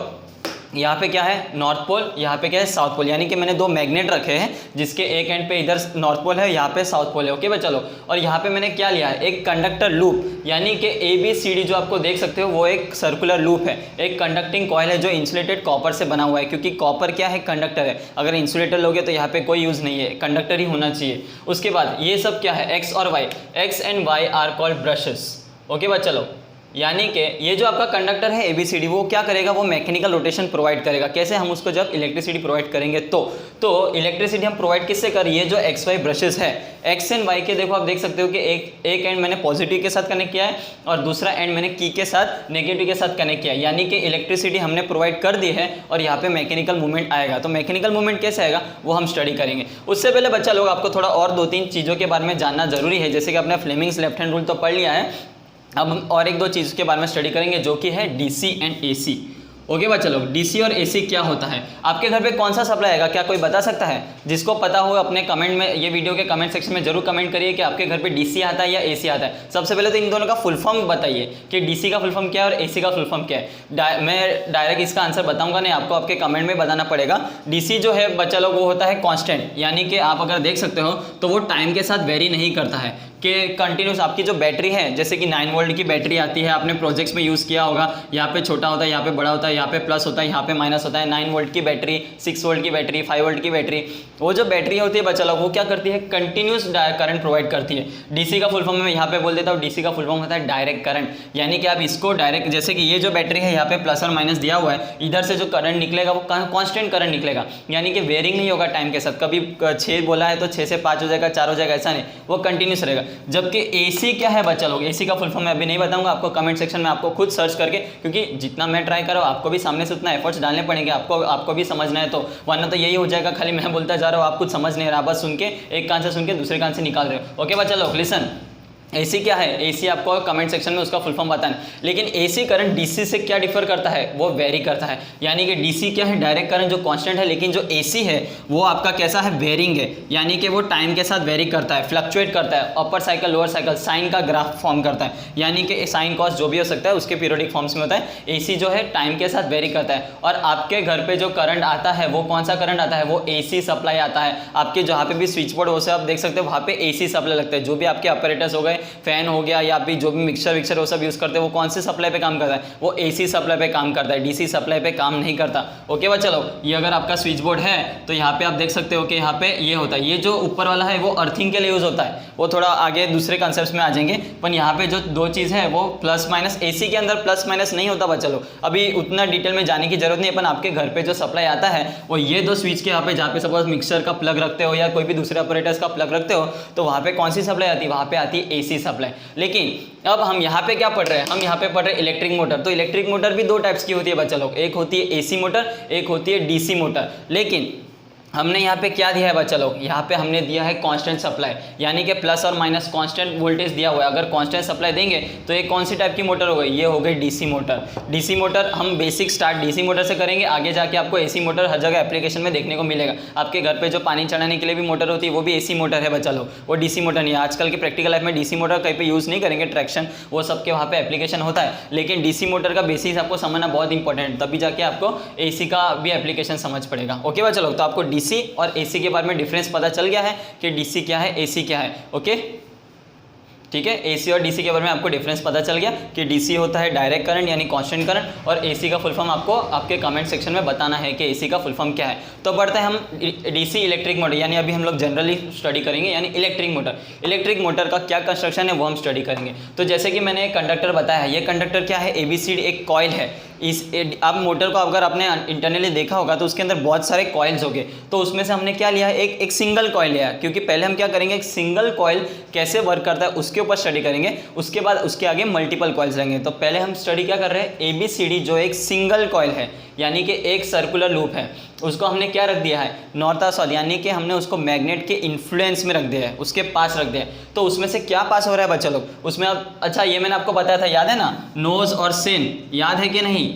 [SPEAKER 1] यहाँ पे क्या है, नॉर्थ पोल, यहाँ पे क्या है, साउथ पोल, यानी कि मैंने दो मैग्नेट रखे हैं जिसके एक एंड पे इधर नॉर्थ पोल है, यहाँ पे साउथ पोल है। ओके भाई, चलो। और यहाँ पे मैंने क्या लिया है, एक कंडक्टर लूप, यानी कि ABCD जो आपको देख सकते हो वो एक सर्कुलर लूप है। एक कंडक्टिंग कॉइल है जो इंसुलेटेड कॉपर से बना हुआ है, क्योंकि कॉपर क्या है, कंडक्टर है। अगर इंसुलेटर लोगे तो यहाँ पे कोई यूज़ नहीं है, कंडक्टर ही होना चाहिए। उसके बाद ये सब क्या है, X और Y, X and Y are called brushes. Okay भाई, चलो। यानी कि ये जो आपका कंडक्टर है ABCD, वो क्या करेगा, वो मैकेनिकल रोटेशन प्रोवाइड करेगा। कैसे, हम उसको जब इलेक्ट्रिसिटी प्रोवाइड करेंगे तो इलेक्ट्रिसिटी हम प्रोवाइड किससे कर, ये जो XY ब्रशेस है, X एंड Y के देखो आप देख सकते हो कि एक एंड मैंने पॉजिटिव के साथ कनेक्ट किया है और दूसरा एंड मैंने की के साथ, नेगेटिव के साथ कनेक्ट किया है, यानी कि इलेक्ट्रिसिटी हमने प्रोवाइड कर दी है और यहाँ पे मैकेनिकल मूवमेंट आएगा। तो मैकेनिकल मूवमेंट कैसे आएगा वो हम स्टडी करेंगे। उससे पहले बच्चा लोग आपको थोड़ा और 2-3 चीज़ों के बारे में जानना जरूरी है। जैसे कि आपने फ्लेमिंग्स लेफ्ट हैंड रूल तो पढ़ लिया है, अब हम और 1-2 चीज़ के बारे में स्टडी करेंगे, जो कि है DC एंड AC। ओके बच्चा लोग, DC और AC क्या होता है, आपके घर पे कौन सा सप्लाई आएगा, क्या कोई बता सकता है? जिसको पता हो अपने कमेंट में, ये वीडियो के कमेंट सेक्शन में जरूर कमेंट करिए कि आपके घर पे DC आता है या AC आता है। सबसे पहले तो इन दोनों का फुल फॉर्म बताइए कि DC का फुल फॉर्म क्या है और AC का फुल फॉर्म क्या है। मैं डायरेक्ट इसका आंसर बताऊंगा नहीं, आपको आपके कमेंट में बताना पड़ेगा। DC जो है बच्चा लोग वो होता है कॉन्स्टेंट, यानी कि आप अगर देख सकते हो तो वो टाइम के साथ वेरी नहीं करता है, कि कंटिन्यूस आपकी जो बैटरी है, जैसे कि 9 वोल्ट की बैटरी आती है, आपने प्रोजेक्ट्स में यूज़ किया होगा, यहाँ पे छोटा होता है, यहाँ पे बड़ा होता है, यहाँ पे प्लस होता है, यहाँ पे माइनस होता है। 9 वोल्ट की बैटरी, 6 वोल्ट की बैटरी, 5 वोल्ट की बैटरी, वो जो बैटरी होती है बच्चा लोग वो क्या करती है, कंटिन्यूस करंट प्रोवाइड करती है। DC का फुल फॉर्म मैं यहाँ पे बोल देता हूँ, DC का फुल फॉर्म होता है डायरेक्ट करंट, यानी कि आप इसको डायरेक्ट, जैसे कि ये जो बैटरी है यहाँ पे प्लस और माइनस दिया हुआ है, इधर से जो करंट निकलेगा वो कॉन्स्टेंट करंट निकलेगा, यानी कि वेरिंग नहीं होगा टाइम के साथ। कभी 6 बोला है तो 6 से 5 हो जाएगा, 4 हो जाएगा, ऐसा नहीं, वो कंटिन्यूस रहेगा। जबकि AC क्या है बच्चा लोग, AC का फुल फॉर्म मैं अभी नहीं बताऊंगा, आपको कमेंट सेक्शन में आपको खुद सर्च करके, क्योंकि जितना मैं ट्राई करूँ आपको भी सामने से उतना एफर्ट्स डालने पड़ेंगे, आपको भी समझना है। तो वरना तो यही हो जाएगा, खाली मैं बोलता जा रहा हूँ, आप कुछ समझ नहीं रहा, बस सुन के एक कान से सुन के दूसरे कान से निकाल रहे हो। ओके बच्चा लोग, लिसन। AC क्या है, AC आपको कमेंट सेक्शन में उसका फुल फॉर्म बताना। लेकिन AC करंट DC से क्या डिफर करता है, वो वेरी करता है। यानी कि DC क्या है, डायरेक्ट करंट जो कांस्टेंट है, लेकिन जो AC है वो आपका कैसा है, वेरिंग है, यानी कि वो टाइम के साथ वेरी करता है, फ्लक्चुएट करता है, अपर साइकिल लोअर साइकिल, साइन का ग्राफ फॉर्म करता है, यानी कि साइन कॉस जो भी हो सकता है उसके पीरियोडिक फॉर्म्स में होता है। AC जो है टाइम के साथ वेरी करता है। और आपके घर पे जो करंट आता है वो कौन सा करंट आता है, वो AC सप्लाई आता है। आपके जहाँ पे भी स्विच बोर्ड हो से आप देख सकते हो वहाँ पे AC सप्लाई लगता है। जो भी आपके ऑपरेटर्स हो गए, फैन हो गया, या भी जो भी मिक्सर वो सब यूज़ करते हैं, वो कौन से सप्लाई पे काम करता है, वो AC सप्लाई पे काम करता है, DC सप्लाई पे काम नहीं करता। ओके बच्चा लोग, ये अगर आपका स्विच बोर्ड है तो यहाँ पे आप देख सकते हो कि यहाँ पे ये होता है, ये जो ऊपर वाला है वो अर्थिंग के लिए यूज़ होता है, वो थोड़ा आगे दूसरे कंसेप्ट में आ जाएंगे। पर यहाँ पे जो 2 चीज़ है वो प्लस माइनस, AC के अंदर प्लस माइनस नहीं होता बच्चा लोग, अभी उतना डिटेल में जाने की जरूरत नहीं है। पर आपके घर पे जो सप्लाई आता है वो ये 2 स्विच के यहाँ पे, जहाँ पे सपोज मिक्सर का प्लग रखते हो या कोई भी दूसरे ऑपरेटर्स का प्लग रखते हो, तो वहाँ पे कौन सी सप्लाई आती है, वहाँ पे आती है डीसी सप्लाई। लेकिन अब हम यहाँ पे क्या पढ़ रहे हैं, हम यहाँ पे पढ़ रहे हैं इलेक्ट्रिक मोटर। तो इलेक्ट्रिक मोटर भी दो टाइप्स की होती है बच्चा लोग, एक होती है एसी मोटर, एक होती है डीसी मोटर। लेकिन हमने यहाँ पे क्या दिया है बच्चा लोग, यहाँ पे हमने दिया है कांस्टेंट सप्लाई, यानी कि प्लस और माइनस कांस्टेंट वोल्टेज दिया हुआ है। अगर कांस्टेंट सप्लाई देंगे तो ये कौन सी टाइप की मोटर हो गई, ये हो गई डीसी मोटर। डीसी मोटर हम बेसिक स्टार्ट डीसी मोटर से करेंगे, आगे जाके आपको एसी मोटर हर जगह एप्लीकेशन में देखने को मिलेगा। आपके घर पे जो पानी चढ़ाने के लिए भी मोटर होती है वो भी एसी मोटर है बच्चा लोग, वो डीसी मोटर नहीं है। आजकल के प्रैक्टिकल लाइफ में डीसी मोटर कहीं पे यूज़ नहीं करेंगे, ट्रैक्शन वो सबके वहाँ पे एप्लीकेशन होता है, लेकिन डीसी मोटर का बेसिस आपको समझना बहुत इंपॉर्टेंट है, तभी जाके आपको एसी का भी एप्लीकेशन समझ पड़ेगा। ओके बच्चा लोग, तो आपको डीसी और एसी के बारे में डिफरेंस पता चल गया है कि डीसी क्या है, एसी क्या है। ओके ठीक है, एसी और डीसी के बारे में आपको डिफरेंस पता चल गया कि डीसी होता है डायरेक्ट करंट यानी कांस्टेंट करंट, और एसी का फुल फॉर्म आपको आपके कमेंट सेक्शन में बताना है कि एसी का फुल फॉर्म क्या है। तो बढ़ते हैं हम डीसी इलेक्ट्रिक मोटर, यानी अभी हम लोग जनरली स्टडी करेंगे यानी इलेक्ट्रिक मोटर। इलेक्ट्रिक मोटर का क्या कंस्ट्रक्शन है वो हम स्टडी करेंगे। तो जैसे कि मैंने एक कंडक्टर बताया है, ये कंडक्टर क्या है, एबीसीडी एक कॉइल है। आप मोटर को अगर आपने इंटरनली देखा होगा तो उसके अंदर बहुत सारे कॉइल्स हो गए, तो उसमें से हमने क्या लिया है, एक सिंगल कॉइल लिया है, क्योंकि पहले हम क्या करेंगे, एक सिंगल कॉइल कैसे वर्क करता है उसके ऊपर स्टडी करेंगे, उसके बाद उसके आगे मल्टीपल कॉइल्स रहेंगे। तो पहले हम स्टडी क्या कर रहे हैं, एबीसीडी जो एक सिंगल कॉइल है यानी कि एक सर्कुलर लूप है, उसको हमने क्या रख दिया है, नॉर्थ और साउथ, यानी कि हमने उसको मैग्नेट के इन्फ्लुएंस में रख दिया है, उसके पास रख दिया है। तो उसमें से क्या पास हो रहा है बच्चा लोग, उसमें अब अच्छा ये मैंने आपको बताया था, याद है ना, नोज और सिन, याद है कि नहीं,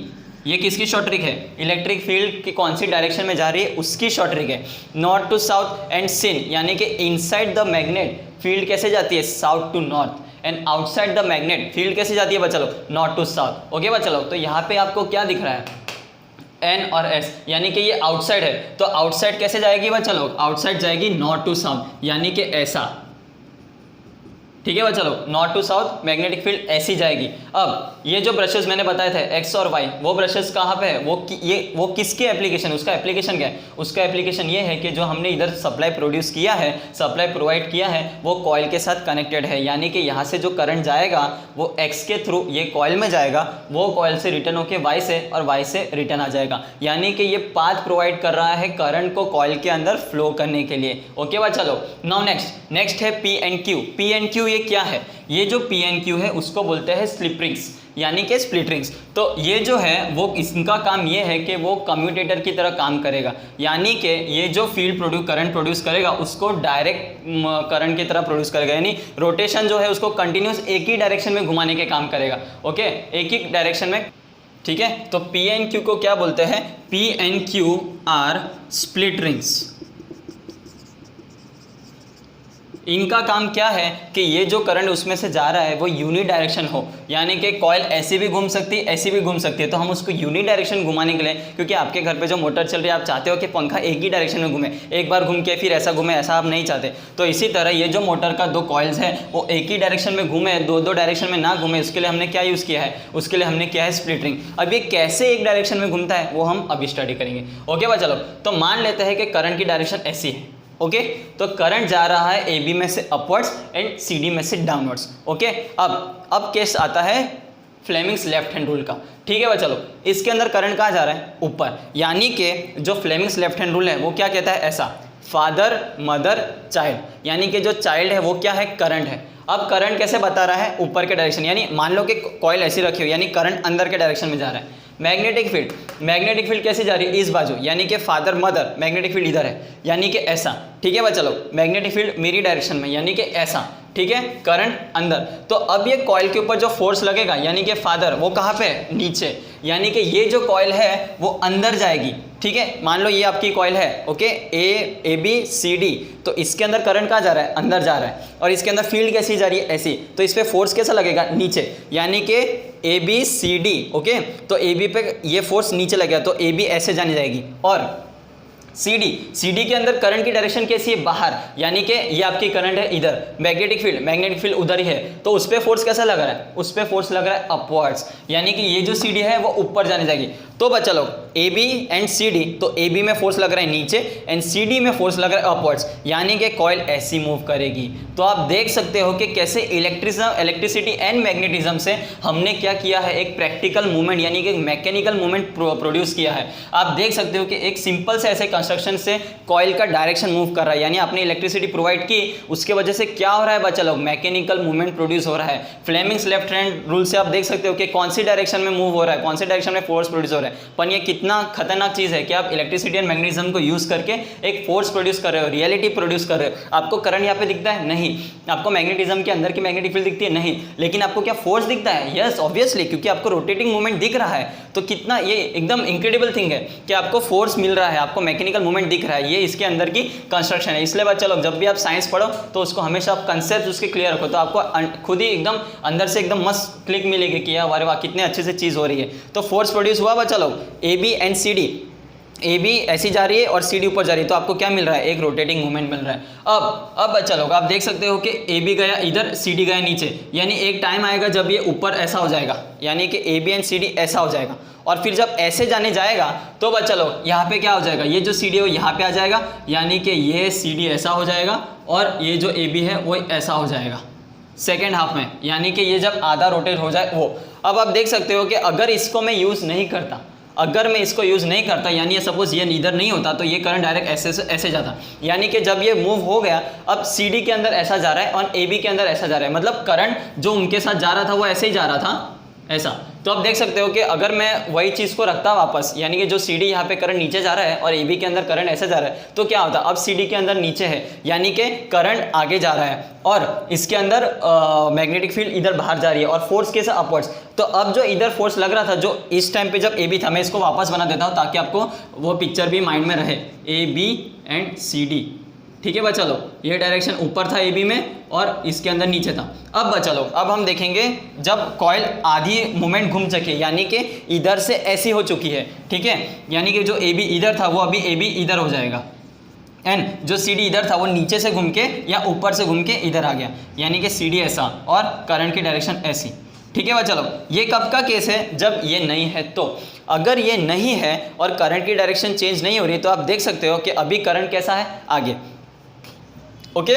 [SPEAKER 1] ये किसकी शॉर्ट ट्रिक है, इलेक्ट्रिक फील्ड की कौन सी डायरेक्शन में जा रही है उसकी शॉर्ट ट्रिक है। नॉर्थ टू साउथ एंड सिन, यानी कि इनसाइड द मैग्नेट फील्ड कैसे जाती है, south to north, and outside the magnet field कैसे जाती है बच्चा लोग, नॉर्थ टू साउथ। ओके बच्चा लोग, तो यहाँ पे आपको क्या दिख रहा है, एन और एस, यानी कि ये आउटसाइड है, तो आउटसाइड कैसे जाएगी बच्चा लोग, आउटसाइड जाएगी नॉर्थ टू साउथ, यानी कि ऐसा, ठीक है बच्चा लोग, north to south magnetic field ऐसी जाएगी। अब ये जो ब्रशेस मैंने बताए थे एक्स और वाई, वो ब्रशेस कहाँ पे है, वो किसके एप्लीकेशन, उसका एप्लीकेशन क्या है, उसका एप्लीकेशन ये है कि जो हमने इधर सप्लाई प्रोड्यूस किया है, सप्लाई प्रोवाइड किया है, वो कॉइल के साथ कनेक्टेड है, यानी कि यहाँ से जो करंट जाएगा वो एक्स के थ्रू ये कॉइल में जाएगा, वो कॉइल से रिटर्न होके वाई से, और वाई से रिटर्न आ जाएगा, यानी कि ये पाथ प्रोवाइड कर रहा है करंट को कॉइल के अंदर फ्लो करने के लिए। ओके बच्चा लोग, नाउ नेक्स्ट है P and Q. P and Q ये क्या है, ये जो पी एंड क्यू है उसको बोलते हैं स्लिप रिंग्स, यानी कि स्प्लिट रिंग्स। तो ये जो है वो इसका काम ये है कि वो कम्यूटेटर की तरह काम करेगा, यानी कि ये जो फील्ड करंट प्रोड्यूस करेगा उसको डायरेक्ट करंट की तरह प्रोड्यूस करेगा, यानी रोटेशन जो है उसको कंटिन्यूस एक ही डायरेक्शन में घुमाने के काम करेगा। ओके, एक ही डायरेक्शन में, ठीक है। तो पी एंड क्यू को क्या बोलते हैं, P and Q R split rings. इनका काम क्या है कि ये जो करंट उसमें से जा रहा है वो यूनि डायरेक्शन हो, यानी कि कॉइल ऐसी भी घूम सकती है, ऐसी भी घूम सकती है, तो हम उसको यूनि डायरेक्शन घुमाने के लिए, क्योंकि आपके घर पे जो मोटर चल रही है आप चाहते हो कि पंखा एक ही डायरेक्शन में घूमे, एक बार घूम के फिर ऐसा घूमे, ऐसा आप नहीं चाहते। तो इसी तरह ये जो मोटर का दो कॉइल्स है वो एक ही डायरेक्शन में घूमे, दो डायरेक्शन में ना घूमे, उसके लिए हमने क्या यूज़ किया है, उसके लिए हमने किया है स्प्लिट रिंग। अब ये कैसे एक डायरेक्शन में घूमता है वो हम अभी स्टडी करेंगे। ओके भाई चलो, तो मान लेते हैं कि करंट की डायरेक्शन ऐसी है। ओके, तो करंट जा रहा है ए बी में से अपवर्ड्स एंड सी डी में से डाउनवर्ड्स। ओके, अब केस आता है फ्लेमिंग्स लेफ्ट हैंड रूल का। ठीक है भाई चलो, इसके अंदर करंट कहाँ जा रहा है, ऊपर, यानी कि जो फ्लेमिंग्स लेफ्ट हैंड रूल है वो क्या कहता है, ऐसा, फादर मदर चाइल्ड, यानी कि जो चाइल्ड है वो क्या है, करंट है। अब करंट कैसे बता रहा है, ऊपर के डायरेक्शन, यानी मान लो कि कॉइल ऐसी रखी हो, यानी करंट अंदर के डायरेक्शन में जा रहा है। मैग्नेटिक फील्ड कैसे जा रही है, इस बाजू, यानी कि फादर मदर, मैग्नेटिक फील्ड इधर है, यानी कि ऐसा। ठीक है भाई चलो, मैग्नेटिक फील्ड मेरी डायरेक्शन में, यानी कि ऐसा। ठीक है, करंट अंदर। तो अब ये कॉइल के ऊपर जो फोर्स लगेगा, यानी कि फादर, वो कहाँ पे है, नीचे, यानी कि ये जो कॉइल है वो अंदर जाएगी। ठीक है, मान लो ये आपकी कॉइल है, okay, A B C D, तो इसके अंदर करंट कहाँ जा रहा है, अंदर जा रहा है, और इसके अंदर फील्ड कैसी जा रही है, ऐसी, तो इस पर फोर्स कैसा लगेगा, नीचे, यानी कि A B C D. Okay, तो ए बी पे ये फोर्स नीचे लगेगा, तो ए बी ऐसे जाने जाएगी, और सी डी के अंदर करंट की डायरेक्शन कैसी है, बाहर, यानी कि ये आपकी करंट है इधर, मैग्नेटिक फील्ड उधर ही है, तो उस पर फोर्स कैसा लग रहा है, उस पर फोर्स लग रहा है अपवर्ड्स, यानी कि ये जो सी डी है वो ऊपर जाने जाएगी। तो बच्चा लोग, A B and C D, तो ए बी में फोर्स लग रहा है नीचे एंड सी डी में फोर्स लग रहा है अपवर्ड्स, यानी कि कॉइल ऐसी मूव करेगी। तो आप देख सकते हो कि कैसे इलेक्ट्रिसिटी एंड मैग्नेटिज्म से हमने क्या किया है, एक प्रैक्टिकल मूवमेंट, यानी कि मैकेनिकल मूवमेंट प्रोड्यूस किया है। आप देख सकते हो कि एक सिंपल से ऐसे कंस्ट्रक्शन से कॉइल का डायरेक्शन मूव कर रहा है, यानी आपने इलेक्ट्रिसिटी प्रोवाइड की, उसके वजह से क्या हो रहा है बच्चा लोग, मैकेनिकल मूवमेंट प्रोड्यूस हो रहा है। फ्लेमिंग्स लेफ्ट हैंड रूल से आप देख सकते हो कि कौन सी डायरेक्शन में मूव हो रहा है, कौन सी डायरेक्शन में फोर्स प्रोड्यूस हो रहा है। पर ये कितना खतरनाक चीज़ है कि आप इलेक्ट्रिसिटी एंड मैग्नेटिज्म को यूज़ करके एक फोर्स प्रोड्यूस कर रहे हो, रियलिटी प्रोड्यूस कर रहे हो। आपको करंट यहाँ पे दिखता है नहीं, आपको मैग्नेटिज्म के अंदर की मैग्नेटिक फील्ड दिखती है नहीं, लेकिन आपको क्या फोर्स दिखता है, यस ऑब्वियसली, क्योंकि आपको रोटेटिंग मूवमेंट दिख रहा है। तो कितना ये एकदम इंक्रेडिबल थिंग है कि आपको फोर्स मिल रहा है, आपको मैकेनिकल मूवमेंट दिख रहा है, ये इसके अंदर की कंस्ट्रक्शन है। इसलिए बच्चा लोग जब भी आप साइंस पढ़ो तो उसको हमेशा आप कंसेप्ट उसके क्लियर रखो, तो आपको खुद ही एकदम अंदर से एकदम मस्त क्लिक मिलेगी कि यार वाह कितने अच्छे से चीज़ हो रही है। तो फोर्स प्रोड्यूस हुआ बच्चा लोग, A B and C D, A B ऐसी जा रही है और सी डी ऊपर जा रही है, तो आपको क्या मिल रहा है, एक रोटेटिंग मूवमेंट मिल रहा है। अब बच्चा लोग आप देख सकते हो कि ए बी गया इधर, सी डी गया नीचे, यानी एक टाइम आएगा जब ये ऊपर ऐसा हो जाएगा, यानी कि A B and C D ऐसा हो जाएगा, और फिर जब ऐसे जाने जाएगा तो बच्चा लोग यहाँ पे क्या हो जाएगा, ये जो सी डी है वो यहाँ पे आ जाएगा, यानी कि ये सी डी ऐसा हो जाएगा और ये जो ए बी है वो ऐसा हो जाएगा सेकेंड हाफ में, यानी कि ये जब आधा रोटेट हो जाए वो। अब आप देख सकते हो कि अगर इसको मैं यूज़ नहीं करता, अगर मैं इसको यूज़ नहीं करता, यानी ये सपोज ये इधर नहीं होता तो ये करंट डायरेक्ट ऐसे से ऐसे जाता, यानी कि जब ये मूव हो गया अब सी डी के अंदर ऐसा जा रहा है और ए बी के अंदर ऐसा जा रहा है, मतलब करंट जो उनके साथ जा रहा था वो ऐसे ही जा रहा था ऐसा। तो आप देख सकते हो कि अगर मैं वही चीज़ को रखता वापस, यानी कि जो सी डी यहाँ पे करंट नीचे जा रहा है और ए बी के अंदर करंट ऐसे जा रहा है, तो क्या होता है, अब सी डी के अंदर नीचे है, यानी कि करंट आगे जा रहा है और इसके अंदर मैग्नेटिक फील्ड इधर बाहर जा रही है और फोर्स कैसा अपवर्ड्स। तो अब जो इधर फोर्स लग रहा था जो इस टाइम पे जब ए बी था, मैं इसको वापस बना देता हूँ ताकि आपको वो पिक्चर भी माइंड में रहे, A B and C D, ठीक है बच्चा लोग, ये डायरेक्शन ऊपर था ए बी में और इसके अंदर नीचे था। अब बच्चा लोग अब हम देखेंगे जब कॉइल आधी मूवमेंट घूम चुकी है, यानी कि इधर से ऐसी हो चुकी है, ठीक है, यानी कि जो ए बी इधर था वो अभी ए बी इधर हो जाएगा, एंड जो सी डी इधर था वो नीचे से घूम के या ऊपर से घूम के इधर आ गया, यानी कि सी डी ऐसा और करंट की डायरेक्शन ऐसी, ठीक है बच्चा लोग। ये कब का केस है, जब ये नहीं है। तो अगर ये नहीं है और करंट की डायरेक्शन चेंज नहीं हो रही तो आप देख सकते हो कि अभी करंट कैसा है, आगे, ओके,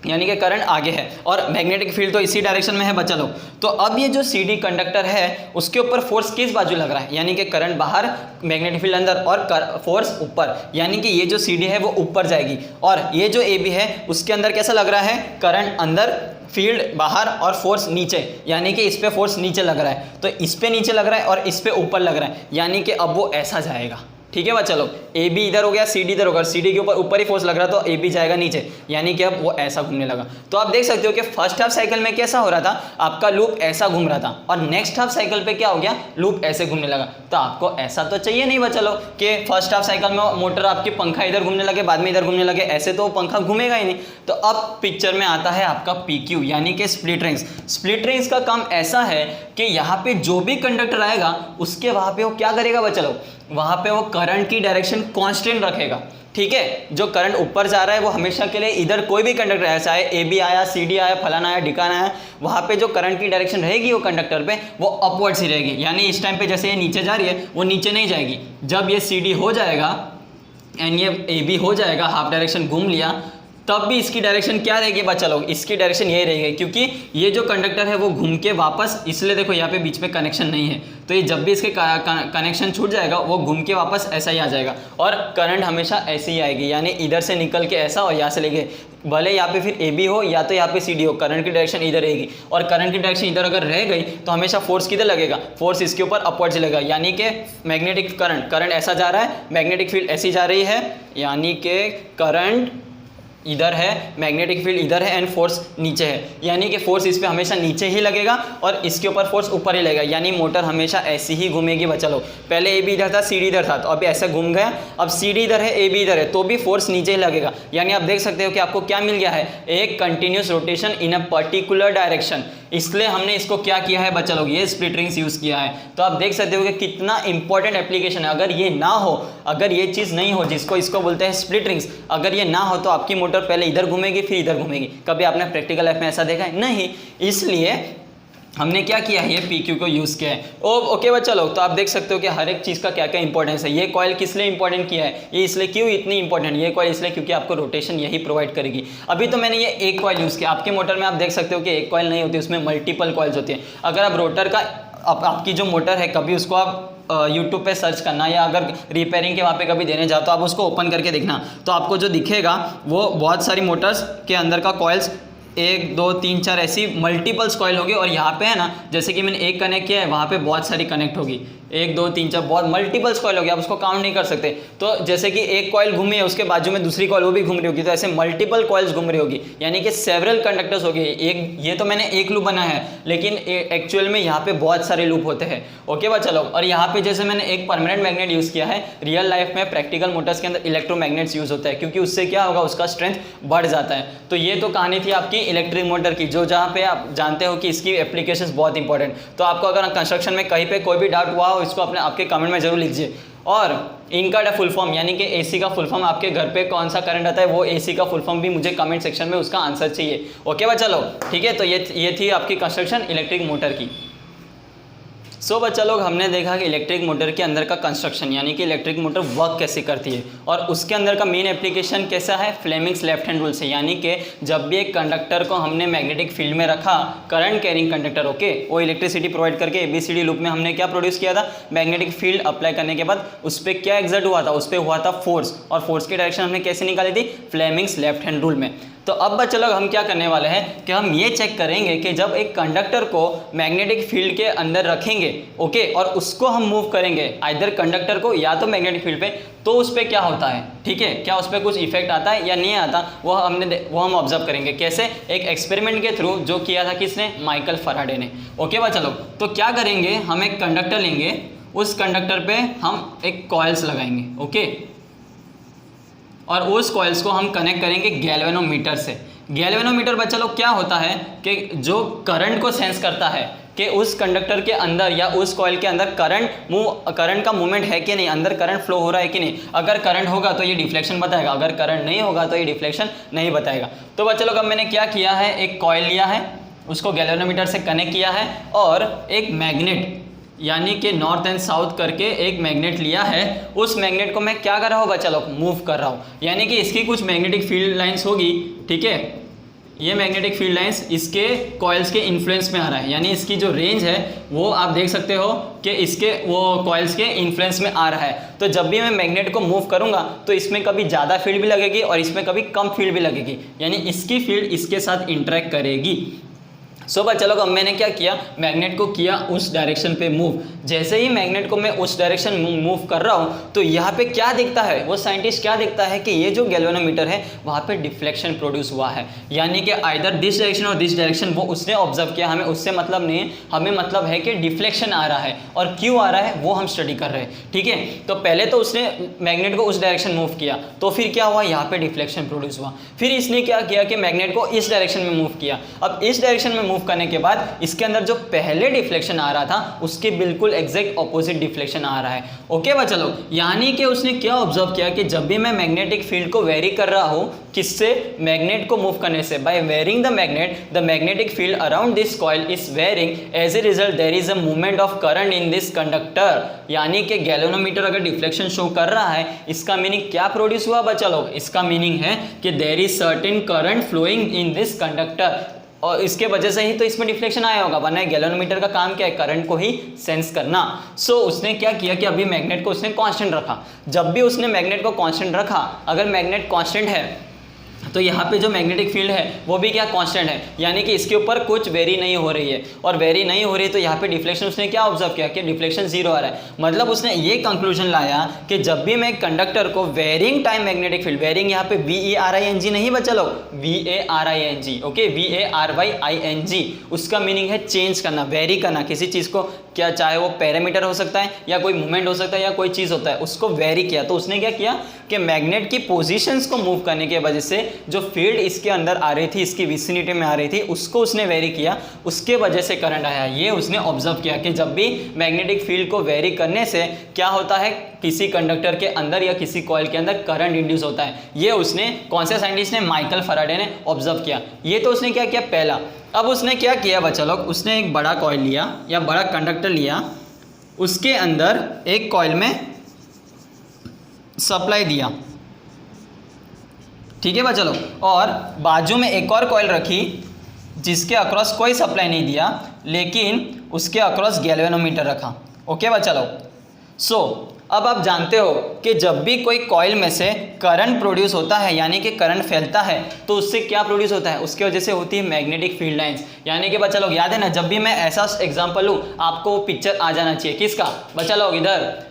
[SPEAKER 1] यानी कि करंट आगे है और मैग्नेटिक फील्ड तो इसी डायरेक्शन में है बच्चा लोग। तो अब ये जो सी डी कंडक्टर है उसके ऊपर फोर्स किस बाजू लग रहा है, यानी कि करंट बाहर, मैग्नेटिक फील्ड अंदर और फोर्स ऊपर, यानी कि ये जो सी डी है वो ऊपर जाएगी और ये जो ए बी है उसके अंदर कैसा लग रहा है, करंट अंदर, फील्ड बाहर और फोर्स नीचे, यानी कि इस पे फोर्स नीचे लग रहा है, तो इस पे नीचे लग रहा है और इस पे ऊपर लग रहा है, यानी कि अब वो ऐसा जाएगा, ठीक है बच्चा लोग। ए बी इधर हो गया, सी डी इधर होगा, सी डी के ऊपर ही फोर्स लग रहा तो ए बी जाएगा नीचे, यानी कि अब वो ऐसा घूमने लगा। तो आप देख सकते हो कि फर्स्ट हाफ साइकिल में कैसा हो रहा था, आपका लूप ऐसा घूम रहा था और नेक्स्ट हाफ साइकिल पे क्या हो गया, लूप ऐसे घूमने लगा। तो आपको ऐसा तो चाहिए नहीं बच्चा लोग कि फर्स्ट हाफ साइकिल में मोटर आपकी पंखा इधर घूमने लगे बाद में इधर घूमने लगे, ऐसे तो पंखा घूमेगा ही नहीं। तो अब पिक्चर में आता है आपका पी क्यू, यानी कि स्प्लिट रिंग्स। स्प्लिट रिंग्स का काम ऐसा है कि यहाँ पे जो भी कंडक्टर आएगा उसके वहाँ पे वो क्या करेगा बच्चा लोग, वहाँ पे वो करंट की डायरेक्शन कांस्टेंट रखेगा, ठीक है। जो करंट ऊपर जा रहा है वो हमेशा के लिए, इधर कोई भी कंडक्टर आया, चाहे ए बी आया, सी डी आया, फलाना आया, ढिकाना आया, वहाँ पे जो करंट की डायरेक्शन रहेगी वो कंडक्टर पे वो अपवर्ड्स ही रहेगी, यानी इस टाइम पे जैसे ये नीचे जा रही है वो नीचे नहीं जाएगी। जब ये सी डी हो जाएगा एंड ये ए बी हो जाएगा, हाफ डायरेक्शन घूम लिया, तब भी इसकी डायरेक्शन क्या रहेगी बच्चा लोग, इसकी डायरेक्शन यही रहेगी, क्योंकि ये जो कंडक्टर है वो घूम के वापस, इसलिए देखो यहाँ पे बीच में कनेक्शन नहीं है, तो ये जब भी इसके कनेक्शन छूट जाएगा वो घूम के वापस ऐसा ही आ जाएगा और करंट हमेशा ऐसे ही आएगी, यानी इधर से निकल के ऐसा और यहाँ से लेके, भले यहाँ पे फिर ए बी हो या तो यहाँ पे सी डी हो, करंट की डायरेक्शन इधर रहेगी और करंट की डायरेक्शन इधर अगर रह गई तो हमेशा फोर्स किधर लगेगा, फोर्स इसके ऊपर अपवर्ड चलेगा, यानी कि मैग्नेटिक करंट ऐसा जा रहा है, मैग्नेटिक फील्ड ऐसी जा रही है, यानी कि करंट इधर है, मैग्नेटिक फील्ड इधर है एंड फोर्स नीचे है, यानी कि फोर्स इस पे हमेशा नीचे ही लगेगा और इसके ऊपर फोर्स ऊपर ही लगेगा, यानी मोटर हमेशा ऐसी ही घूमेगी बच्चा लोग। पहले ए बी इधर था, सी डी इधर था, तो अभी ऐसे घूम गया, अब सी डी इधर है, ए बी इधर है, तो भी फोर्स नीचे ही लगेगा, यानी आप देख सकते हो कि आपको क्या मिल गया है, एक continuous rotation in a particular direction. इसलिए हमने इसको क्या किया है बच्चा लोग, ये स्प्लिट रिंग्स यूज़ किया है। तो आप देख सकते हो कि कितना इंपॉर्टेंट एप्लीकेशन है। अगर ये ना हो, अगर ये चीज़ नहीं हो, जिसको इसको बोलते हैं स्प्लिट रिंग्स, अगर ये ना हो तो आपकी मोटर पहले इधर घूमेगी फिर इधर घूमेगी। कभी आपने प्रैक्टिकल लाइफ में ऐसा देखा है? नहीं। इसलिए हमने क्या किया है, ये पी क्यू को यूज़ किया है। ओके बच्चा लोग, तो आप देख सकते हो कि हर एक चीज़ का क्या क्या इंपॉर्टेंस है। ये कॉइल किस लिए इंपॉर्टेंट किया है, ये इसलिए क्यों इतनी इंपॉर्टेंट, ये कॉइल इसलिए क्योंकि आपको रोटेशन यही प्रोवाइड करेगी। अभी तो मैंने ये एक कॉइल यूज़ किया, आपके मोटर में आप देख सकते हो कि एक कॉइल नहीं होती, उसमें मल्टीपल कॉइल्स होती है। अगर आप रोटर का आपकी जो मोटर है कभी उसको आप यूट्यूब पे सर्च करना, या अगर रिपेयरिंग के वहाँ पे कभी देने जाओ तो आप उसको ओपन करके देखना, तो आपको जो दिखेगा वो बहुत सारी मोटर्स के अंदर का कॉइल्स 1 2 3 4 ऐसी मल्टीपल्स कॉइल होगी, और यहाँ पे है ना जैसे कि मैंने एक कनेक्ट किया है वहाँ पे बहुत सारी कनेक्ट होगी, 1 2 3 4 बहुत मल्टीपल्स कॉइल होगी, आप उसको काउंट नहीं कर सकते। तो जैसे कि एक कॉइल घूमी है उसके बाजू में दूसरी कॉइल वो भी घूम रही होगी, तो ऐसे मल्टीपल कॉइल्स घूम रही होगी, यानी कि सेवरल कंडक्टर्स होगी। एक ये तो मैंने एक लूप बनाया है, लेकिन एक्चुअल में यहाँ पे बहुत सारे लूप होते हैं। ओके बच्चा लोग, और यहाँ पे जैसे मैंने एक परमानेंट मैग्नेट यूज़ किया है, रियल लाइफ में प्रैक्टिकल मोटर्स के अंदर इलेक्ट्रोमैग्नेट्स यूज़ होता है, क्योंकि उससे क्या होगा, उसका स्ट्रेंथ बढ़ जाता है। तो ये तो कहानी थी आपकी इलेक्ट्रिक मोटर की, जो जहाँ पे आप जानते हो कि इसकी एप्लीकेशंस बहुत इंपॉर्टेंट। तो आपको अगर कंस्ट्रक्शन में कहीं पे कोई भी डाउट हुआ हो, इसको अपने आपके कमेंट में जरूर लिखिए। और इनका फुल फॉर्म यानी कि एसी का फुल फॉर्म, आपके घर पे कौन सा करंट आता है वो एसी का फुल फॉर्म भी मुझे कमेंट सेक्शन में उसका आंसर चाहिए। ओके बच्चा लोग, ठीक है। तो ये थी आपकी कंस्ट्रक्शन इलेक्ट्रिक मोटर की। सो बच्चा लोग, हमने देखा कि इलेक्ट्रिक मोटर के अंदर का कंस्ट्रक्शन यानी कि इलेक्ट्रिक मोटर वर्क कैसे करती है, और उसके अंदर का मेन एप्लीकेशन कैसा है, फ्लेमिंग्स लेफ्ट हैंड रूल से। यानी कि जब भी एक कंडक्टर को हमने मैग्नेटिक फील्ड में रखा, करंट कैरिंग कंडक्टर, ओके, वो इलेक्ट्रिसिटी प्रोवाइड करके ABCD लूप में हमने क्या प्रोड्यूस किया था, मैग्नेटिक फील्ड अप्लाई करने के बाद उस पर क्या एग्जर्ट हुआ था, उस पर हुआ था फोर्स, और फोर्स की डायरेक्शन हमने कैसे निकाली थी, फ्लेमिंग्स लेफ्ट हैंड रूल में। तो अब बच्चा लोग हम क्या करने वाले हैं कि हम ये चेक करेंगे कि जब एक कंडक्टर को मैग्नेटिक फील्ड के अंदर रखेंगे, ओके, और उसको हम मूव करेंगे आइदर कंडक्टर को या तो मैग्नेटिक फील्ड पे, तो उस पर क्या होता है, ठीक है, क्या उस पर कुछ इफेक्ट आता है या नहीं आता, वो हम ऑब्जर्व करेंगे। कैसे, एक एक्सपेरिमेंट के थ्रू, जो किया था किसने, माइकल फैराडे ने। ओके बच्चा लोग, तो क्या करेंगे, हम एक कंडक्टर लेंगे, उस कंडक्टर पे हम एक कॉइल्स लगाएंगे, ओके, और उस कॉइल्स को हम कनेक्ट करेंगे गैल्वेनोमीटर से। गैल्वेनोमीटर बच्चा लोग क्या होता है कि जो करंट को सेंस करता है कि उस कंडक्टर के अंदर या उस कॉइल के अंदर करंट का मूवमेंट है कि नहीं, अंदर करंट फ्लो हो रहा है कि नहीं। अगर करंट होगा तो ये डिफ्लेक्शन बताएगा, अगर करंट नहीं होगा तो ये डिफ्लेक्शन नहीं बताएगा। तो बच्चा लोग, अब मैंने क्या किया है, एक कॉइल लिया है, उसको गैल्वेनोमीटर से कनेक्ट किया है, और एक मैग्नेट यानी कि नॉर्थ एंड साउथ करके एक मैग्नेट लिया है। उस मैग्नेट को मैं क्या कर रहा हूँ बच्चा लोग, मूव कर रहा हूँ, यानी कि इसकी कुछ मैग्नेटिक फील्ड लाइंस होगी, ठीक है, ये मैग्नेटिक फील्ड लाइंस इसके कॉइल्स के इन्फ्लुएंस में आ रहा है, यानी इसकी जो रेंज है वो आप देख सकते हो कि इसके वो कॉइल्स के इन्फ्लुएंस में आ रहा है। तो जब भी मैं मैग्नेट को मूव करूंगा तो इसमें कभी ज़्यादा फील्ड भी लगेगी और इसमें कभी कम फील्ड भी लगेगी, यानी इसकी फील्ड इसके साथ इंटरेक्ट करेगी। सो बच्चा लोग, अब मैंने क्या किया, मैग्नेट को किया उस डायरेक्शन पे मूव। जैसे ही मैग्नेट को मैं उस डायरेक्शन मूव कर रहा हूँ तो यहाँ पे क्या दिखता है, वो साइंटिस्ट क्या दिखता है कि ये जो गैल्वेनोमीटर है वहाँ पे डिफ्लेक्शन प्रोड्यूस हुआ है, यानी कि आइदर दिस डायरेक्शन और दिस डायरेक्शन, वो उसने ऑब्जर्व किया, हमें उससे मतलब नहीं है, हमें मतलब है कि डिफ्लेक्शन आ रहा है, और क्यों आ रहा है वो हम स्टडी कर रहे हैं, ठीक है। तो पहले तो उसने मैग्नेट को उस डायरेक्शन मूव किया, तो फिर क्या हुआ, यहाँ पे डिफ्लेक्शन प्रोड्यूस हुआ। फिर इसने क्या किया कि मैग्नेट को इस डायरेक्शन में मूव किया। अब इस डायरेक्शन में करने के बाद इसके अंदर जो पहले डिफ्लेक्शन आ रहा था उसके बिल्कुल एग्जैक्ट ऑपोजिट डिफ्लेक्शन आ रहा है। ओके बच्चा लोग, यानी कि उसने क्या ऑब्जर्व किया कि जब भी मैं मैग्नेटिक फील्ड को वेरी कर रहा हूं, किससे, मैग्नेट को मूव करने से, by varying the magnetic field around this coil is varying, as a result there is a movement of current in this conductor. यानी कि गैल्वेनोमीटर अगर डिफ्लेक्शन शो कर रहा है, इसका मीनिंग क्या प्रोड्यूस हुआ बच्चा लोग, इसका मीनिंग है कि there is certain current flowing in this conductor, और इसके वजह से ही तो इसमें डिफ्लेक्शन आया होगा, वरना गैल्वेनोमीटर का काम क्या है, करंट को ही सेंस करना। सो उसने क्या किया कि अभी मैग्नेट को उसने कांस्टेंट रखा। जब भी उसने मैग्नेट को कांस्टेंट रखा, अगर मैग्नेट कांस्टेंट है तो यहाँ पे जो मैग्नेटिक फील्ड है वो भी क्या, कांस्टेंट है, यानी कि इसके ऊपर कुछ वेरी नहीं हो रही है, और वेरी नहीं हो रही है तो यहाँ पे डिफ्लेक्शन उसने क्या ऑब्जर्व किया कि डिफ्लेक्शन जीरो आ रहा है। मतलब उसने ये कंक्लूजन लाया कि जब भी मैं कंडक्टर को varying time magnetic field, varying यहाँ पे VARING नहीं बच्चा लोग, VARING, ओके, VARYING, उसका मीनिंग है चेंज करना, वेरी करना किसी चीज़ को, क्या चाहे वो पैरामीटर हो सकता है या कोई मूवमेंट हो सकता है या कोई चीज़ होता है, उसको वेरी किया। तो उसने क्या किया कि मैग्नेट की पोजीशंस को मूव करने की वजह से जो फील्ड इसके अंदर आ रही थी, इसकी विसिनिटी में आ रही थी, उसको उसने वेरी किया, उसके वजह से करंट आया। ये उसने ऑब्जर्व किया कि जब भी मैग्नेटिक फील्ड को वेरी करने से क्या होता है, किसी कंडक्टर के अंदर या किसी कॉइल के अंदर करंट इंड्यूस होता है। ये उसने कौन से साइंटिस्ट ने, माइकल फैराडे ने ऑब्जर्व किया। ये तो उसने क्या किया पहला। अब उसने क्या किया बच्चा लोग, उसने एक बड़ा कॉइल लिया या बड़ा कंडक्टर लिया, उसके अंदर एक कॉइल में सप्लाई दिया, ठीक है बच्चा लोग, और बाजू में एक और कॉइल रखी जिसके अक्रॉस कोई सप्लाई नहीं दिया, लेकिन उसके अक्रॉस गैल्वेनोमीटर रखा। ओके बच्चा लोग, अब आप जानते हो कि जब भी कोई कॉइल में से करंट प्रोड्यूस होता है यानी कि करंट फैलता है तो उससे क्या प्रोड्यूस होता है, उसकी वजह से होती है मैग्नेटिक फील्ड लाइंस। यानी कि बच्चा लोग याद है ना, जब भी मैं ऐसा एग्जांपल लूँ आपको वो पिक्चर आ जाना चाहिए। किसका बच्चा लोग, इधर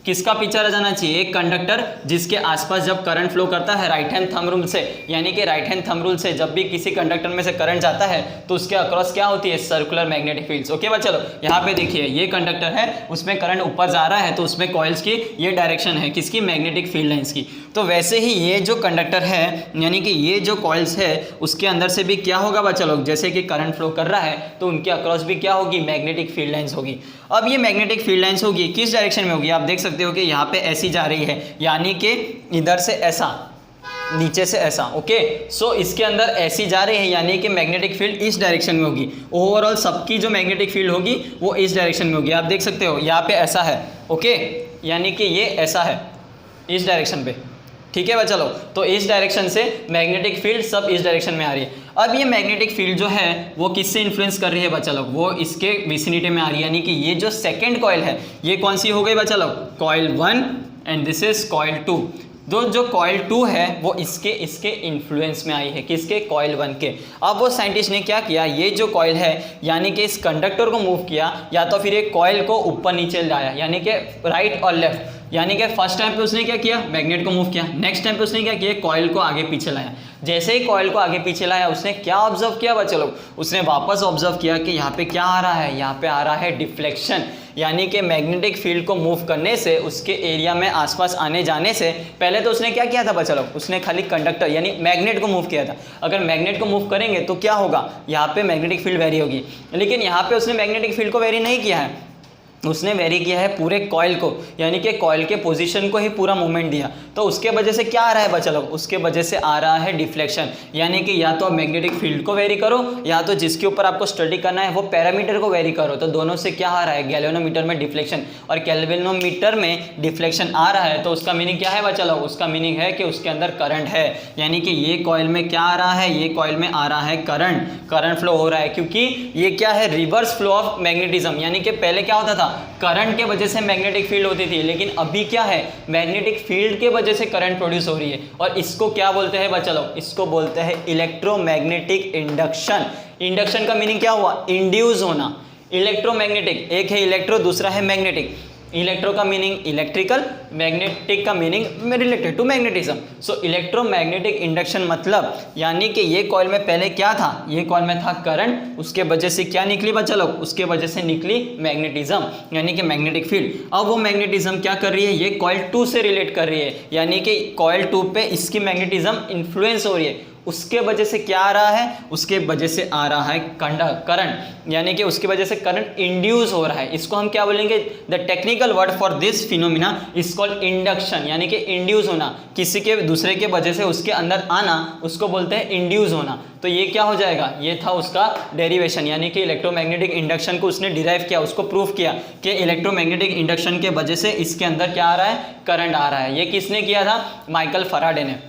[SPEAKER 1] किसका पिक्चर आ जाना चाहिए, एक कंडक्टर जिसके आसपास जब करंट फ्लो करता है राइट हैंड थंब रूल से, यानी कि राइट हैंड थंब रूल से जब भी किसी कंडक्टर में से करंट जाता है तो उसके अक्रॉस क्या होती है, सर्कुलर मैग्नेटिक फील्ड्स। ओके बच्चा लोग, यहाँ पे देखिए ये कंडक्टर है, उसमें करंट ऊपर जा रहा है तो उसमें कॉइल्स की ये डायरेक्शन है किसकी, मैग्नेटिक फील्ड लाइंस की। तो वैसे ही ये जो कंडक्टर है यानी कि ये जो कॉइल्स है उसके अंदर से भी क्या होगा बच्चा लोग, जैसे कि करंट फ्लो कर रहा है तो उनके अक्रॉस भी क्या होगी, मैग्नेटिक फील्ड लाइंस होगी। अब ये मैग्नेटिक फील्ड लाइंस होगी किस डायरेक्शन में होगी, आप देख सकते हो कि यहाँ पे ऐसी जा रही है यानी कि इधर से ऐसा, नीचे से ऐसा। ओके, सो इसके अंदर ऐसी जा रही है यानी कि मैग्नेटिक फील्ड इस डायरेक्शन में होगी। ओवरऑल सबकी जो मैग्नेटिक फील्ड होगी वो इस डायरेक्शन में होगी। आप देख सकते हो यहाँ पे ऐसा है, ओके, यानी कि ये ऐसा है इस डायरेक्शन पे। ठीक है बच्चा लोग, तो इस डायरेक्शन से मैग्नेटिक फील्ड सब इस डायरेक्शन में आ रही है। अब ये मैग्नेटिक फील्ड जो है वो किससे इन्फ्लुएंस कर रही है बच्चा लोग, वो इसके विसिनिटी में आ रही है। यानी कि ये जो सेकंड कॉइल है ये कौन सी हो गई बच्चा लोग, coil 1 and this is coil 2। जो कॉइल 2 है वो इसके इन्फ्लुएंस में आई है, किसके, कॉइल 1 के। अब वो साइंटिस्ट ने क्या किया, ये जो कॉइल है यानी कि इस कंडक्टर को मूव किया या तो फिर एक कॉइल को ऊपर नीचे लाया, यानी कि राइट और लेफ्ट। यानी कि फर्स्ट टाइम पे उसने क्या किया, मैग्नेट को मूव किया, नेक्स्ट टाइम पे उसने क्या किया, कॉइल को आगे पीछे लाया। जैसे ही कॉइल को आगे पीछे लाया उसने क्या ऑब्जर्व किया बच्चे लोग, उसने वापस ऑब्जर्व किया कि यहाँ पे क्या आ रहा है, यहाँ पे आ रहा है डिफ्लेक्शन। यानी कि मैग्नेटिक फील्ड को मूव करने से, उसके एरिया में आसपास आने जाने से पहले तो उसने क्या किया था बच्चा लोग, उसने खाली कंडक्टर यानी मैग्नेट को मूव किया था। अगर मैग्नेट को मूव करेंगे तो क्या होगा, यहाँ पे मैग्नेटिक फील्ड वेरी होगी। लेकिन यहाँ पे उसने मैग्नेटिक फील्ड को वेरी नहीं किया है, उसने वेरी किया है पूरे कॉइल को, यानी कि कॉइल के पोजीशन को ही पूरा मूवमेंट दिया। तो उसके वजह से क्या आ रहा है बच्चा लोग, उसके वजह से आ रहा है डिफ्लेक्शन। यानी कि या तो आप मैग्नेटिक फील्ड को वेरी करो या तो जिसके ऊपर आपको स्टडी करना है वो पैरामीटर को वेरी करो। तो दोनों से क्या आ रहा है, गैल्वेनोमीटर में डिफ्लेक्शन और गैल्वेनोमीटर में डिफ्लेक्शन आ रहा है। तो उसका मीनिंग क्या है बच्चा लोग, उसका मीनिंग है कि उसके अंदर करंट है। यानी कि ये कॉइल में क्या आ रहा है, ये कॉइल में आ रहा है करंट फ्लो हो रहा है, क्योंकि ये क्या है, रिवर्स फ्लो ऑफ मैग्नेटिज्म। यानी कि पहले क्या होता था, करंट के वजह से मैग्नेटिक फील्ड होती थी, लेकिन अभी क्या है, मैग्नेटिक फील्ड के वजह से करंट प्रोड्यूस हो रही है। और इसको क्या बोलते हैं बच्चा लोग, इसको बोलते हैं इलेक्ट्रोमैग्नेटिक इंडक्शन। इंडक्शन का मीनिंग क्या हुआ, इंड्यूस होना। इलेक्ट्रोमैग्नेटिक, एक है इलेक्ट्रो, दूसरा है मैग्नेटिक। इलेक्ट्रो का मीनिंग इलेक्ट्रिकल, मैग्नेटिक का meaning related to magnetism. So electromagnetic induction मतलब यानी कि ये कॉइल में पहले क्या था, ये कॉइल में था करंट, उसके वजह से क्या निकली बच्चा लोग, उसके वजह से निकली मैग्नेटिज्म यानी कि मैग्नेटिक फील्ड। अब वो मैग्नेटिज्म क्या कर रही है, ये कॉइल 2 से रिलेट कर रही है, यानी कि कॉइल 2 पे इसकी मैग्नेटिज्म इन्फ्लुएंस हो रही है। उसके वजह से क्या आ रहा है, उसके वजह से आ रहा है करंट, यानी कि उसकी वजह से करंट इंड्यूस हो रहा है। इसको हम क्या बोलेंगे, the technical word for this phenomena is called induction. यानी कि इंड्यूस होना, किसी के दूसरे के वजह से उसके अंदर आना, उसको बोलते हैं इंड्यूस होना। तो ये क्या हो जाएगा, ये था उसका डेरिवेशन। यानी कि इलेक्ट्रोमैग्नेटिक इंडक्शन को उसने डिराइव किया, उसको प्रूफ किया कि इलेक्ट्रोमैग्नेटिक इंडक्शन के वजह से इसके अंदर क्या आ रहा है, करंट आ रहा है। ये किसने किया था, माइकल फराडे ने।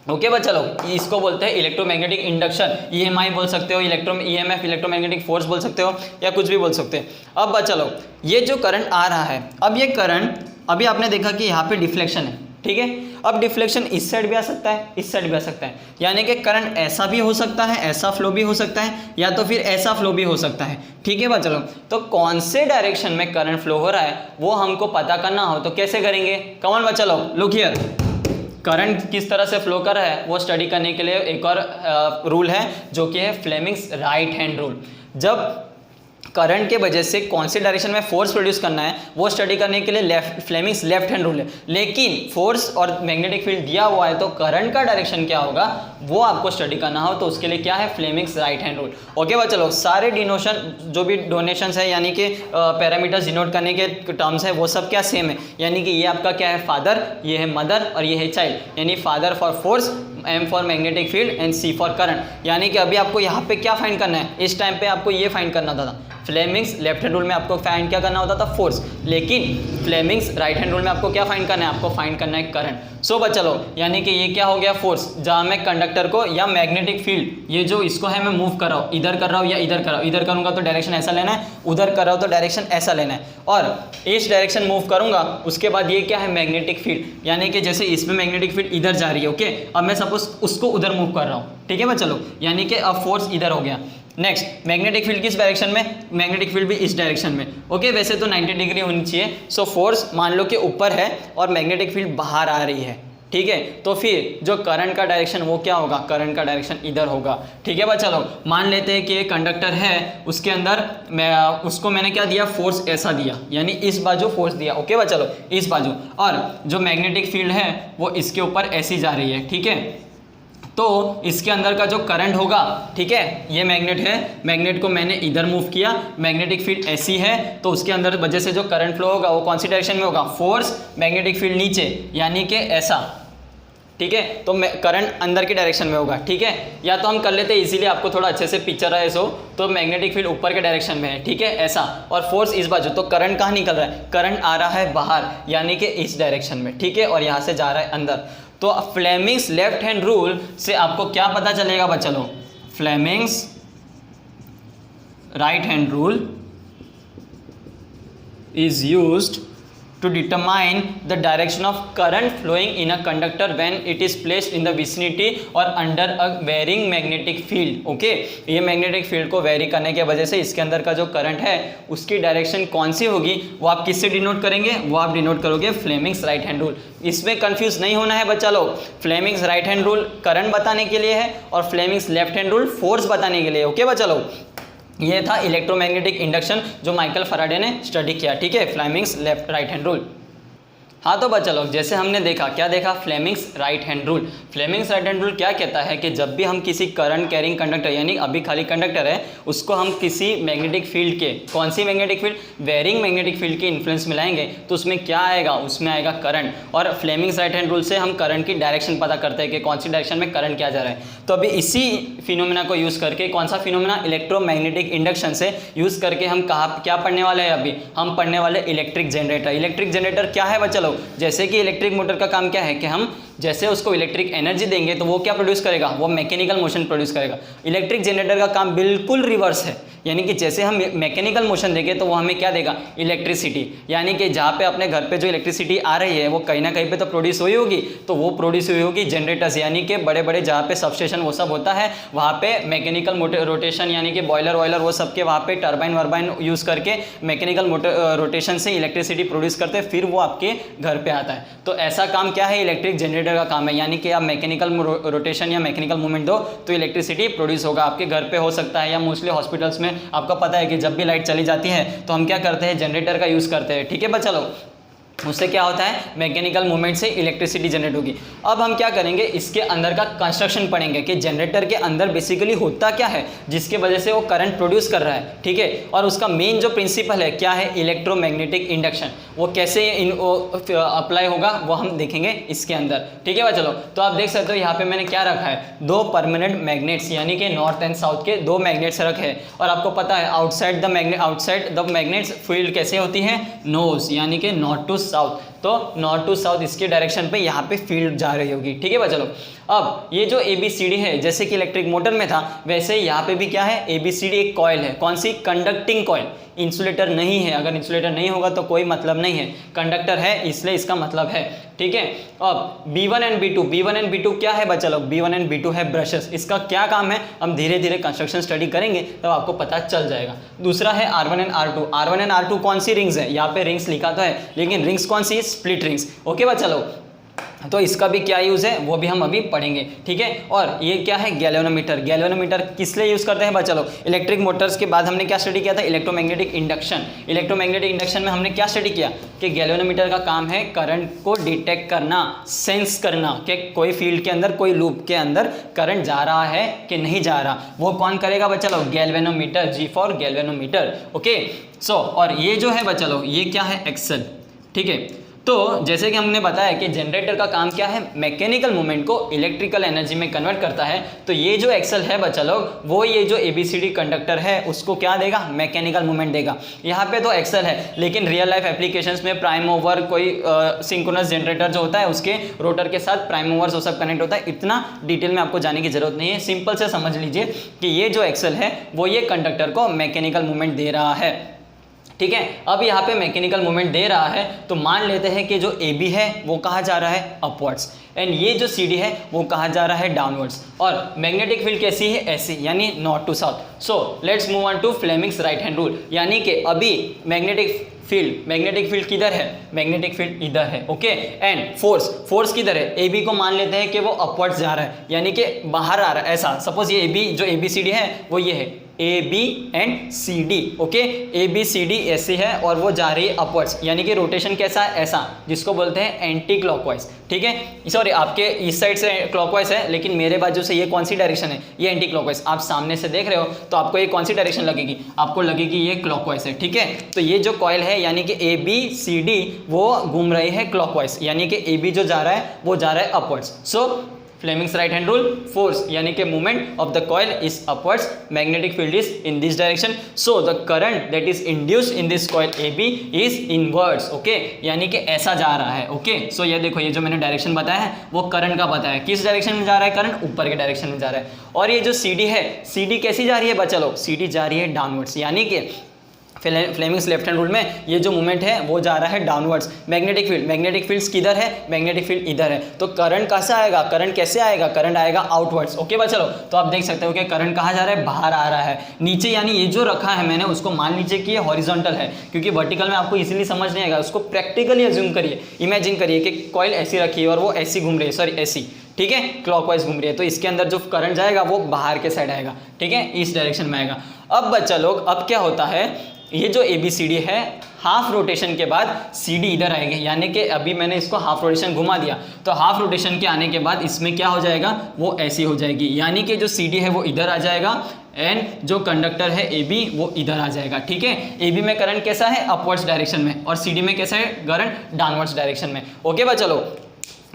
[SPEAKER 1] ओके बच्चा लोग, इसको बोलते हैं इलेक्ट्रोमैग्नेटिक इंडक्शन। ईएमआई बोल सकते हो, ईएमएफ इलेक्ट्रोमैग्नेटिक फोर्स बोल सकते हो, या कुछ भी बोल सकते हैं। अब बच्चा लोग, ये जो करंट आ रहा है, अब ये करंट, अभी आपने देखा कि यहाँ पे डिफ्लेक्शन है, ठीक है। अब डिफ्लेक्शन इस साइड भी आ सकता है, इस साइड भी आ सकता है, यानी कि करंट ऐसा भी हो सकता है, ऐसा फ्लो भी हो सकता है, या तो फिर ऐसा फ्लो भी हो सकता है, ठीक है बच्चा लोग। तो कौन से डायरेक्शन में करंट फ्लो हो रहा है वो हमको पता करना हो तो कैसे करेंगे, कमॉन बच्चा लोग, लुक हियर। करंट किस तरह से फ्लो कर रहा है वो स्टडी करने के लिए एक और रूल है जो कि है फ्लेमिंग्स राइट हैंड रूल। जब करंट के वजह से कौन से डायरेक्शन में फोर्स प्रोड्यूस करना है वो स्टडी करने के लिए फ्लेमिंग्स लेफ्ट हैंड रूल है। लेकिन फोर्स और मैग्नेटिक फील्ड दिया हुआ है तो करंट का डायरेक्शन क्या होगा वो आपको स्टडी करना हो तो उसके लिए क्या है, Fleming's right hand rule. Okay बच्चा लोग, सारे डिनोशन जो भी डोनेशंस है यानी कि पैरामीटर्स डिनोट करने के टर्म्स है वो सब क्या सेम है। यानी कि ये आपका क्या है, फादर, ये है मदर और ये है चाइल्ड। यानी father for force, M for magnetic field and C for current. यानी कि अभी आपको यहाँ पे क्या फाइंड करना है, इस टाइम पे आपको ये फाइंड करना था। फ्लेमिंग्स लेफ्ट हैंड रूल में आपको फाइंड क्या करना होता था, फोर्स, लेकिन फ्लेमिंग्स राइट हैंड रूल में आपको क्या फाइंड करना है, आपको फाइंड करना है करंट। सो बच्चा लोग, यानी कि ये क्या हो गया फोर्स, जहाँ मैं कंडक्टर को या मैग्नेटिक फील्ड, ये जो इसको है मैं मूव कर रहा हूँ, इधर कर रहा हूँ या इधर कर रहा हूँ, इधर करूँगा तो डायरेक्शन ऐसा लेना है, उधर कर रहा हूँ तो डायरेक्शन ऐसा लेना है, और इस डायरेक्शन मूव करूँगा, उसके बाद ये क्या है मैग्नेटिक फील्ड, यानी कि जैसे इसमें मैग्नेटिक फील्ड इधर जा रही है, ओके, अब मैं सपोज उसको उधर मूव कर रहा हूँ, ठीक है बच्चा लोग, यानी कि अब फोर्स इधर हो गया। नेक्स्ट, मैग्नेटिक फील्ड किस डायरेक्शन में, मैग्नेटिक फील्ड भी इस डायरेक्शन में, ओके, वैसे तो 90 डिग्री होनी चाहिए। सो फोर्स मान लो कि ऊपर है और मैग्नेटिक फील्ड बाहर आ रही है, ठीक है, तो फिर जो करंट का डायरेक्शन वो क्या होगा, करंट का डायरेक्शन इधर होगा, ठीक है बच्चा लोग। मान लेते हैं कि ये कंडक्टर है, उसके अंदर उसको मैंने क्या दिया, फोर्स ऐसा दिया, यानी इस बाजू फोर्स दिया, ओके बच्चा लोग, इस बाजू, और जो मैग्नेटिक फील्ड है वो इसके ऊपर ऐसी जा रही है, ठीक है, तो इसके अंदर का जो करंट होगा, ठीक है, ये मैग्नेट है, मैग्नेट को मैंने इधर मूव किया, मैग्नेटिक फील्ड ऐसी है, तो उसके अंदर वजह से जो करंट फ्लो होगा वो कौन सी डायरेक्शन में होगा, फोर्स, मैग्नेटिक फील्ड नीचे, यानी कि ऐसा, ठीक है, तो करंट अंदर की डायरेक्शन में होगा, ठीक है, या तो हम कर लेते हैं इसीलिए आपको थोड़ा अच्छे से पिक्चर आए सो, तो मैग्नेटिक फील्ड ऊपर के डायरेक्शन में है, ठीक है, ऐसा, और फोर्स इस बाजू, तो करंट कहाँ निकल रहा है, करंट आ रहा है बाहर, यानी कि इस डायरेक्शन में, ठीक है, और यहाँ से जा रहा है अंदर। तो फ्लेमिंग्स लेफ्ट हैंड रूल से आपको क्या पता चलेगा बच्चा लोग, Fleming's right hand rule is used to determine the direction of current flowing in a conductor when it is placed in the vicinity or under a varying magnetic field, okay, ये magnetic field को vary करने की वजह से इसके अंदर का जो current है उसकी direction कौन सी होगी, वो आप किससे डिनोट करेंगे, वो आप डिनोट करोगे फ्लेमिंग्स राइट हैंड रूल। इसमें कंफ्यूज नहीं होना है बच्चा लोग, Fleming's right hand rule current बताने के लिए है और Fleming's left hand rule force बताने के लिए, ओके बच्चा लोग। ये था इलेक्ट्रोमैग्नेटिक इंडक्शन जो माइकल फैराडे ने स्टडी किया, ठीक है, Fleming's left right hand rule. हाँ तो बच्चा लोग, जैसे हमने देखा, क्या देखा, Fleming's right hand rule. Fleming's right hand rule क्या कहता है कि जब भी हम किसी करंट कैरिंग कंडक्टर, यानी अभी खाली कंडक्टर है, उसको हम किसी मैग्नेटिक फील्ड के, कौन सी magnetic field, varying magnetic field के इन्फ्लुएंस मिलाएंगे तो उसमें क्या आएगा, उसमें आएगा करंट, और फ्लेमिंग्स राइट हैंड रूल से हम करंट की डायरेक्शन पता करते हैं कि कौन सी डायरेक्शन में करंट क्या जा रहा है। तो अभी इसी फिनोमेना को यूज़ करके, कौन सा फिनोमेना, इलेक्ट्रोमैग्नेटिक इंडक्शन से यूज़ करके हम कहाँ क्या पढ़ने वाले हैं, अभी हम पढ़ने वाले इलेक्ट्रिक जनरेटर। इलेक्ट्रिक जनरेटर क्या है बच्चा लोग, जैसे कि इलेक्ट्रिक मोटर का काम क्या है कि हम जैसे उसको इलेक्ट्रिक एनर्जी देंगे तो वो क्या प्रोड्यूस करेगा, वो मैकेनिकल मोशन प्रोड्यूस करेगा। इलेक्ट्रिक जनरेटर का काम बिल्कुल रिवर्स है, यानी कि जैसे हम मैकेनिकल मोशन देंगे तो वो हमें क्या देगा, इलेक्ट्रिसिटी, यानी कि जहाँ पे अपने घर पे जो इलेक्ट्रिसिटी आ रही है वो कहीं ना कहीं पे तो प्रोड्यूस हुई होगी, तो वो प्रोड्यूस हुई होगी जनरेटर्स, यानी कि बड़े बड़े जहाँ पे सबस्टेशन वो सब होता है वहाँ पे मैकेनिकल रोटेशन, यानी कि बॉयलर वॉयलर वो सब के वहाँ पे टर्बाइन वर्बाइन यूज़ करके मैकेनिकल रोटेशन से इलेक्ट्रिसिटी प्रोड्यूस करते हैं, फिर वो आपके घर पे आता है। तो ऐसा काम क्या है, इलेक्ट्रिक जनरेटर का काम है, यानी कि आप मैकेनिकल रोटेशन या मैकेनिकल मूवमेंट दो तो इलेक्ट्रिसिटी प्रोड्यूस होगा। आपके घर पे हो सकता है या मोस्टली हॉस्पिटल्स में आपको पता है कि जब भी लाइट चली जाती है तो हम क्या करते हैं, जनरेटर का यूज़ करते हैं, ठीक है बच्चा लोग। उससे क्या होता है, मैकेनिकल मूवमेंट से इलेक्ट्रिसिटी जनरेट होगी। अब हम क्या करेंगे, इसके अंदर का कंस्ट्रक्शन पढ़ेंगे कि जनरेटर के अंदर बेसिकली होता क्या है जिसके वजह से वो करंट प्रोड्यूस कर रहा है, ठीक है, और उसका मेन जो प्रिंसिपल है क्या है, इलेक्ट्रोमैग्नेटिक इंडक्शन। वो कैसे अप्लाई होगा वो हम देखेंगे इसके अंदर, ठीक है चलो। तो आप देख सकते हो यहाँ पे मैंने क्या रखा है, दो परमानेंट मैग्नेट्स, यानी कि नॉर्थ एंड साउथ के दो मैग्नेट्स रखे हैं, और आपको पता है आउटसाइड द मैग्नेट्स फील्ड कैसे होती है, नोज, यानी कि नॉर्थ टू साउथ, तो नॉर्थ टू साउथ इसके डायरेक्शन पे यहाँ पे फील्ड जा रही होगी, ठीक है बच्चा लोग। अब ये जो ABCD है, जैसे कि इलेक्ट्रिक मोटर में था वैसे यहाँ पे भी क्या है, ABCD एक कॉइल है, कौन सी, कंडक्टिंग कॉइल, इंसुलेटर नहीं है। अगर इंसुलेटर नहीं होगा तो कोई मतलब नहीं है, कंडक्टर है इसलिए इसका मतलब है, ठीक है। अब B1 एंड B2 क्या है बच्चा लोग, B1 एंड B2 है ब्रशेस। इसका क्या काम है हम धीरे धीरे कंस्ट्रक्शन स्टडी करेंगे तब आपको पता चल जाएगा। दूसरा है R1 एंड R2 कौन सी रिंग्स है, यहाँ पे रिंग्स लिखा तो है लेकिन रिंग्स कौन सी, स्प्लिट रिंग्स, ओके बच्चा लोग। तो इसका भी क्या यूज़ है वो भी हम अभी पढ़ेंगे, ठीक है। और ये क्या है, गैल्वेनोमीटर किस लिए यूज़ करते हैं बच्चा लोग, इलेक्ट्रिक मोटर्स के बाद हमने क्या स्टडी किया था, इलेक्ट्रोमैग्नेटिक इंडक्शन। इलेक्ट्रोमैग्नेटिक इंडक्शन में हमने क्या स्टडी किया कि गैल्वेनोमीटर का काम है करंट को डिटेक्ट करना, सेंस करना कि कोई फील्ड के अंदर, कोई लूप के अंदर करंट जा रहा है कि नहीं जा रहा, वो कौन करेगा बच्चा लोग, galvanometer, G for galvanometer, okay. So और ये जो है बच्चा लोग, ये क्या है, एक्सल, ठीक है। तो जैसे कि हमने बताया कि जनरेटर का काम क्या है, मैकेनिकल मूवमेंट को इलेक्ट्रिकल एनर्जी में कन्वर्ट करता है। तो ये जो एक्सल है बच्चा लोग, वो ये जो ABCD कंडक्टर है उसको क्या देगा, मैकेनिकल मूवमेंट देगा। यहाँ पे तो एक्सल है, लेकिन रियल लाइफ एप्लीकेशंस में प्राइम मूवर, कोई सिंक्रोनस जनरेटर जो होता है उसके रोटर के साथ प्राइम मूवर वो सब कनेक्ट होता है। इतना डिटेल में आपको जाने की जरूरत नहीं है, सिंपल से समझ लीजिए कि ये जो एक्सल है वो ये कंडक्टर को मैकेनिकल मूवमेंट दे रहा है। ठीक है, अब यहाँ पे मैकेनिकल मूवमेंट दे रहा है तो मान लेते हैं कि जो AB है वो कहाँ जा रहा है, अपवर्ड्स, एंड ये जो CD है वो कहाँ जा रहा है, डाउनवर्ड्स। और मैग्नेटिक फील्ड कैसी है, ऐसी, यानी north to south. So let's move on to Fleming's right hand rule, यानी कि अभी मैग्नेटिक फील्ड किधर है, मैग्नेटिक फील्ड इधर है, ओके। एंड फोर्स किधर है, AB को मान लेते हैं कि वो अपवर्ड्स जा रहा है, यानी कि बाहर आ रहा है, ऐसा। सपोज ये AB जो ABCD है वो ये है AB and CD, okay. ABCD ऐसी है और वो जा रही है अपवर्ड्स, यानी कि रोटेशन कैसा है, ऐसा, जिसको बोलते हैं एंटी क्लॉकवाइज। ठीक है, सॉरी आपके इस साइड से क्लॉकवाइज है, लेकिन मेरे बाजू से ये कौन सी डायरेक्शन है, ये एंटी क्लॉकवाइज। आप सामने से देख रहे हो तो आपको ये कौन सी डायरेक्शन लगेगी, आपको लगेगी ये क्लॉकवाइज है। ठीक है, तो ये जो कॉइल है यानी कि ABCD वो घूम रही है क्लॉकवाइज, यानी कि AB जो जा रहा है वो जा रहा है upwards. So Fleming's right hand rule, force यानी कि movement of the coil is upwards, magnetic field is in this direction, so the current that is induced in this coil AB is inwards, okay, यानी कि ऐसा जा रहा है, okay. सो ये देखो, ये जो मैंने डायरेक्शन बताया है वो करंट का बताया है, किस डायरेक्शन में जा रहा है करंट, ऊपर के डायरेक्शन में जा रहा है। और ये जो CD है, CD कैसी जा रही है बच्चा लोग, CD जा रही है डाउनवर्ड्स, यानी कि फ्लेमिंग्स लेफ्ट हैंड रूल में ये जो मूवमेंट है वो जा रहा है डाउनवर्ड्स। मैग्नेटिक फील्ड्स किधर है, मैग्नेटिक फील्ड इधर है, तो करंट कैसा आएगा, करंट कैसे आएगा, करंट आएगा आउटवर्ड्स, ओके बच्चा लोग। तो आप देख सकते हो कि करंट कहाँ जा रहा है, बाहर आ रहा है, नीचे, यानी ये जो रखा है मैंने उसको मान लीजिए कि ये हॉरिजॉन्टल है, क्योंकि वर्टिकल में आपको इजीली समझ नहीं आएगा, उसको प्रैक्टिकली अज्यूम करिए, इमेजिन करिए कि कॉइल ऐसी रखी है और वो ऐसी घूम रही है, सॉरी ऐसी, ठीक है, क्लॉकवाइज घूम रही है, तो इसके अंदर जो करंट जाएगा वो बाहर के साइड आएगा, ठीक है, इस डायरेक्शन में आएगा। अब बच्चा लोग, अब क्या होता है, ये जो ABCD है हाफ रोटेशन के बाद CD इधर आएगी, यानी कि अभी मैंने इसको हाफ रोटेशन घुमा दिया, तो हाफ रोटेशन के आने के बाद इसमें क्या हो जाएगा, वो ऐसी हो जाएगी, यानी कि जो CD है वो इधर आ जाएगा एंड जो कंडक्टर है AB वो इधर आ जाएगा। ठीक है, AB में करंट कैसा है, अपवर्ड्स डायरेक्शन में, और CD में कैसा है, करंट डाउनवर्ड्स डायरेक्शन में, ओके बा। चलो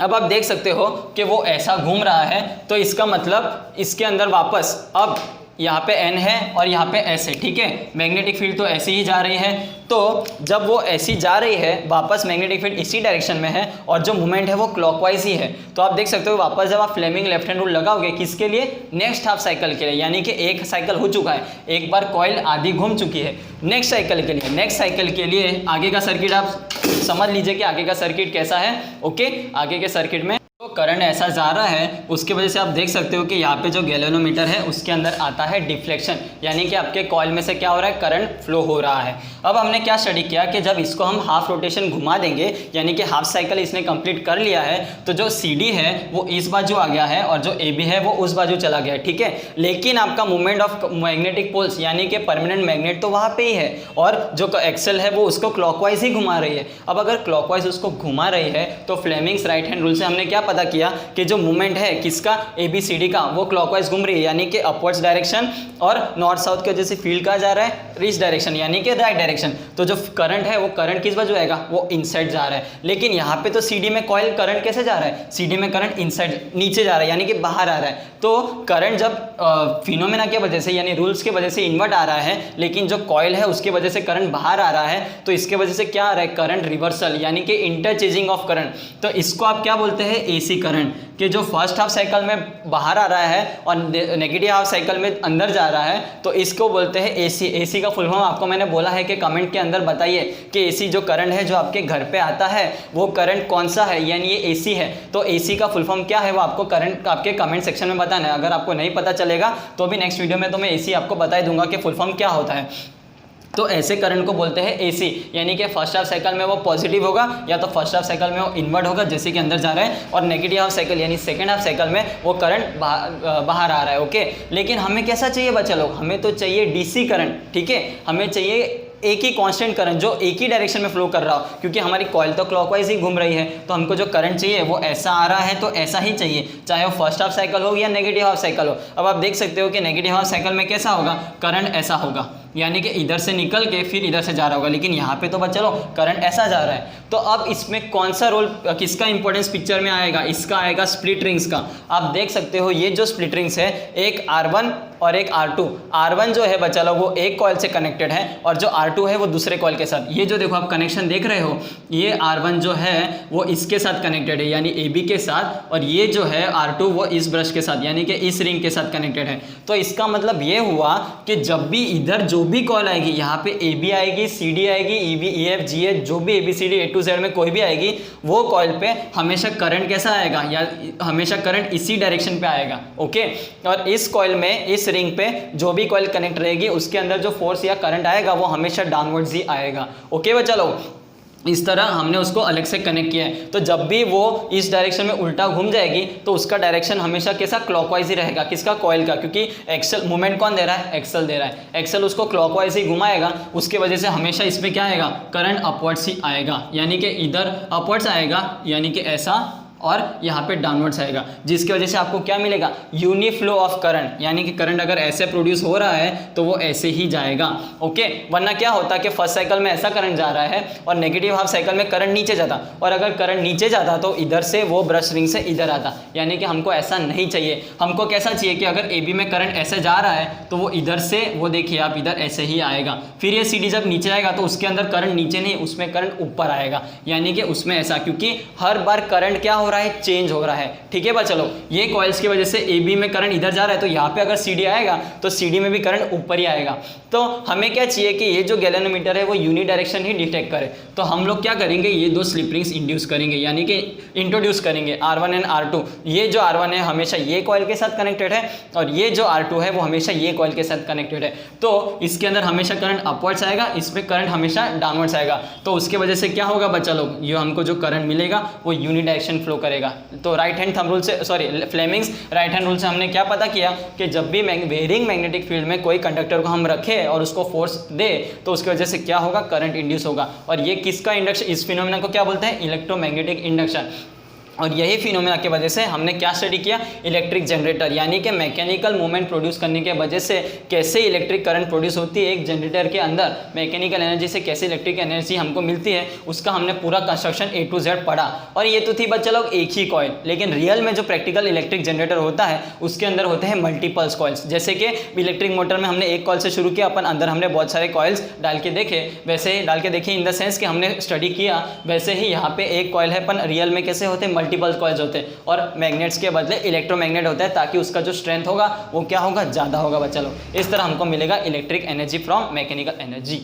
[SPEAKER 1] अब आप देख सकते हो कि वो ऐसा घूम रहा है, तो इसका मतलब इसके अंदर वापस अब यहाँ पे N है और यहाँ पे S है, ठीक है, मैग्नेटिक फील्ड तो ऐसे ही जा रही है, तो जब वो ऐसी जा रही है वापस मैग्नेटिक फील्ड इसी डायरेक्शन में है और जो मूवमेंट है वो क्लॉकवाइज ही है, तो आप देख सकते हो वापस जब आप फ्लेमिंग लेफ्ट हैंड रूल लगाओगे, किसके लिए, नेक्स्ट हाफ साइकिल के लिए, यानी कि एक साइकिल हो चुका है, एक बार कॉइल आधी घूम चुकी है, नेक्स्ट साइकिल के लिए आगे का सर्किट आप समझ लीजिए कि आगे का सर्किट कैसा है, ओके। आगे के सर्किट में तो करंट ऐसा जा रहा है, उसके वजह से आप देख सकते हो कि यहाँ पे जो गैल्वेनोमीटर है उसके अंदर आता है डिफ्लेक्शन, यानी कि आपके कॉइल में से क्या हो रहा है, करंट फ्लो हो रहा है। अब हमने क्या स्टडी किया कि जब इसको हम हाफ रोटेशन घुमा देंगे, यानी कि हाफ साइकिल इसने कंप्लीट कर लिया है, तो जो CD है वो इस बाजू आ गया है और जो AB है वो उस बाजू चला गया है, ठीक है। लेकिन आपका मूवमेंट ऑफ मैग्नेटिक पोल्स यानी कि परमानेंट मैग्नेट तो वहाँ पे ही है, और जो एक्सल है वो उसको क्लॉकवाइज ही घुमा रही है। अब अगर क्लॉकवाइज उसको घुमा रही है तो फ्लेमिंग्स राइट हैंड रूल से हमने क्या पता किया कि जो मूवमेंट है किसका, ABCD का, वो क्लॉकवाइज घूम रही है, यानी कि अपवर्ड्स डायरेक्शन, और नॉर्थ साउथ की वजह से फील्ड कहाँ जा रहा है, ईस्ट डायरेक्शन, यानी कि राइट डायरेक्शन। तो जो करंट है वो करंट किस बाजू आएगा, वो इनसाइड जा रहा है। लेकिन यहाँ पे तो CD में कॉइल करंट कैसे जा रहा है, CD में करंट इनसाइड नीचे जा रहा है, यानी कि बाहर आ रहा है। तो करंट जब फिनोमेना की वजह से यानी रूल्स की वजह से इन्वर्ट आ रहा है, लेकिन जो कॉइल है उसकी वजह से करंट बाहर आ रहा है, तो इसके वजह से क्या आ रहा है, करंट रिवर्सल, यानी कि इंटरचेंजिंग ऑफ करंट। तो इसको आप क्या बोलते हैं, AC करंट, कि जो फर्स्ट हाफ साइकिल में बाहर आ रहा है और नेगेटिव हाफ साइकिल में अंदर जा रहा है, तो इसको बोलते हैं AC। AC का फुल फॉर्म आपको मैंने बोला है कि कमेंट के अंदर बताइए कि AC जो करंट है जो आपके घर पे आता है वो करंट कौन सा है, यानी ये AC है। तो AC का फुल फॉर्म क्या है वो आपको करंट आपके कमेंट सेक्शन में बताना है। अगर आपको नहीं पता चलेगा तो भी नेक्स्ट वीडियो में तो मैं AC आपको बता ही दूंगा कि फुल फॉर्म क्या होता है। तो ऐसे करंट को बोलते हैं AC, यानी कि फर्स्ट हाफ साइकिल में वो पॉजिटिव होगा या तो फर्स्ट हाफ साइकिल में वो इनवर्ट होगा जैसे कि अंदर जा रहा है, और नेगेटिव हाफ साइकिल यानी सेकंड हाफ साइकिल में वो करंट बाहर आ रहा है, ओके। लेकिन हमें कैसा चाहिए बच्चा लोग, हमें तो चाहिए DC करंट, ठीक है, हमें चाहिए एक ही कांस्टेंट करंट जो एक ही डायरेक्शन में फ्लो कर रहा हो, क्योंकि हमारी कॉइल तो क्लॉकवाइज ही घूम रही है, तो हमको जो करंट चाहिए वो ऐसा आ रहा है तो ऐसा ही चाहिए, चाहे वो फर्स्ट हाफ साइकिल हो या नेगेटिव हाफ साइकिल हो। अब आप देख सकते हो कि नेगेटिव हाफ साइकिल में कैसा होगा, करंट ऐसा होगा, यानी कि इधर से निकल के फिर इधर से जा रहा होगा, लेकिन यहाँ पे तो बच्चा लोग करंट ऐसा जा रहा है। तो अब इसमें कौन सा रोल, किसका इंपॉर्टेंस पिक्चर में आएगा, इसका आएगा स्प्लिट रिंग्स का। आप देख सकते हो ये जो स्प्लिट रिंग्स है, एक R1 और एक R2। R1 जो है बच्चा लोग वो एक कॉइल से कनेक्टेड है और जो R2 है वो दूसरे कॉइल के साथ। ये जो देखो आप कनेक्शन देख रहे हो, ये R1 जो है वो इसके साथ कनेक्टेड है यानी AB के साथ, और ये जो है R2 वो इस ब्रश के साथ यानी कि इस रिंग के साथ कनेक्टेड है। तो इसका मतलब ये हुआ कि जब भी इधर जो भी कॉइल आएगी, यहाँ पे AB आएगी, CD आएगी, EB EF GH जो भी ABCD A to Z में कोई भी आएगी, वो कॉइल पे हमेशा करंट कैसा आएगा, या हमेशा करंट इसी डायरेक्शन पे आएगा। ओके, और इस कॉइल में, इस रिंग पे जो भी कॉइल कनेक्ट रहेगी उसके अंदर जो फोर्स या करंट आएगा वो हमेशा डाउनवर्ड्स ही आएगा। ओके बच्चा लोग, इस तरह हमने उसको अलग से कनेक्ट किया है। तो जब भी वो इस डायरेक्शन में उल्टा घूम जाएगी तो उसका डायरेक्शन हमेशा कैसा, क्लॉकवाइज ही रहेगा। किसका, कॉइल का, क्योंकि एक्सल मूवमेंट कौन दे रहा है, एक्सल दे रहा है। एक्सल उसको क्लॉकवाइज ही घुमाएगा, उसके वजह से हमेशा इसमें क्या आएगा, करंट अपवर्ड्स ही आएगा, यानी कि इधर अपवर्ड्स आएगा यानी कि ऐसा, और यहाँ पे डाउनवर्ड्स आएगा, जिसकी वजह से आपको क्या मिलेगा, यूनिफ्लो ऑफ करंट, यानी कि करंट अगर ऐसे प्रोड्यूस हो रहा है तो वो ऐसे ही जाएगा। ओके, वरना क्या होता कि फर्स्ट साइकिल में ऐसा करंट जा रहा है और नेगेटिव हाफ साइकिल में करंट नीचे जाता, और अगर करंट नीचे जाता तो इधर से वो ब्रश रिंग से इधर आता, यानी कि हमको ऐसा नहीं चाहिए। हमको कैसा चाहिए कि अगर AB में करंट ऐसे जा रहा है तो वो इधर से, वो देखिए आप इधर ऐसे ही आएगा, फिर ये CD जब नीचे आएगा तो उसके अंदर करंट नीचे नहीं, उसमें करंट ऊपर आएगा, यानी कि उसमें ऐसा, क्योंकि हर बार करंट क्या हो रहा है, चेंज हो रहा है। ठीक है बा, चलो ये कॉइल्स की वजह से AB में करंट इधर जा रहा है तो यहाँ पे अगर CD आएगा तो CD में भी करंट ऊपर ही आएगा। तो हमें क्या चाहिए कि ये जो गैल्वेनोमीटर है वो यूनि डायरेक्शन ही डिटेक्ट करे। तो हम लोग क्या करेंगे, ये दो स्लिप रिंग्स इंड्यूस करेंगे, यानी कि इंट्रोड्यूस करेंगे, R1 एंड R2। ये जो R1 है हमेशा ये कॉइल के साथ कनेक्टेड है और ये जो R2 है वो हमेशा ये कॉइल के साथ कनेक्टेड है। तो इसके अंदर हमेशा करंट अपवर्ड्स आएगा, इसमें करंट हमेशा डाउनवर्ड्स आएगा। तो उसके वजह से क्या होगा बच्चा लोग, ये हमको जो करंट मिलेगा वो यूनि डायरेक्शन फ्लो करेगा। तो राइट हैंड थंब रूल से, sorry Fleming's right hand rule से हमने क्या पता किया कि जब भी वेरिंग मैग्नेटिक फील्ड में कोई कंडक्टर को हम रखें और उसको फोर्स दे तो उसकी वजह से क्या होगा, करंट इंड्यूस होगा। और ये किसका इंडक्शन, इस फिनोमेना को क्या बोलते हैं, इलेक्ट्रोमैग्नेटिक इंडक्शन। और यही फिनोमेना की वजह से हमने क्या स्टडी किया, इलेक्ट्रिक जनरेटर, यानी कि मैकेनिकल मूवमेंट प्रोड्यूस करने के वजह से कैसे इलेक्ट्रिक करंट प्रोड्यूस होती है एक जनरेटर के अंदर, मैकेनिकल एनर्जी से कैसे इलेक्ट्रिक एनर्जी हमको मिलती है, उसका हमने पूरा कंस्ट्रक्शन A to Z पढ़ा। और ये तो थी बच्चा लोग एक ही कॉइल, लेकिन रियल में जो प्रैक्टिकल इलेक्ट्रिक जनरेटर होता है उसके अंदर होते हैं मल्टीपल्स कॉइल्स। जैसे कि इलेक्ट्रिक मोटर में हमने एक कॉइल से शुरू किया, अपन अंदर हमने बहुत सारे कॉइल्स डाल के देखे, वैसे डाल के देखे इन द सेंस कि हमने स्टडी किया, वैसे ही यहाँ पे एक कॉइल है, अपन रियल में कैसे होते हैं, मल्टीपल कॉइल्स होते हैं, और मैग्नेट्स के बदले इलेक्ट्रोमैग्नेट होता है, ताकि उसका जो स्ट्रेंथ होगा वो क्या होगा, ज्यादा होगा बच्चा लोग। इस तरह हमको मिलेगा electric energy from mechanical energy.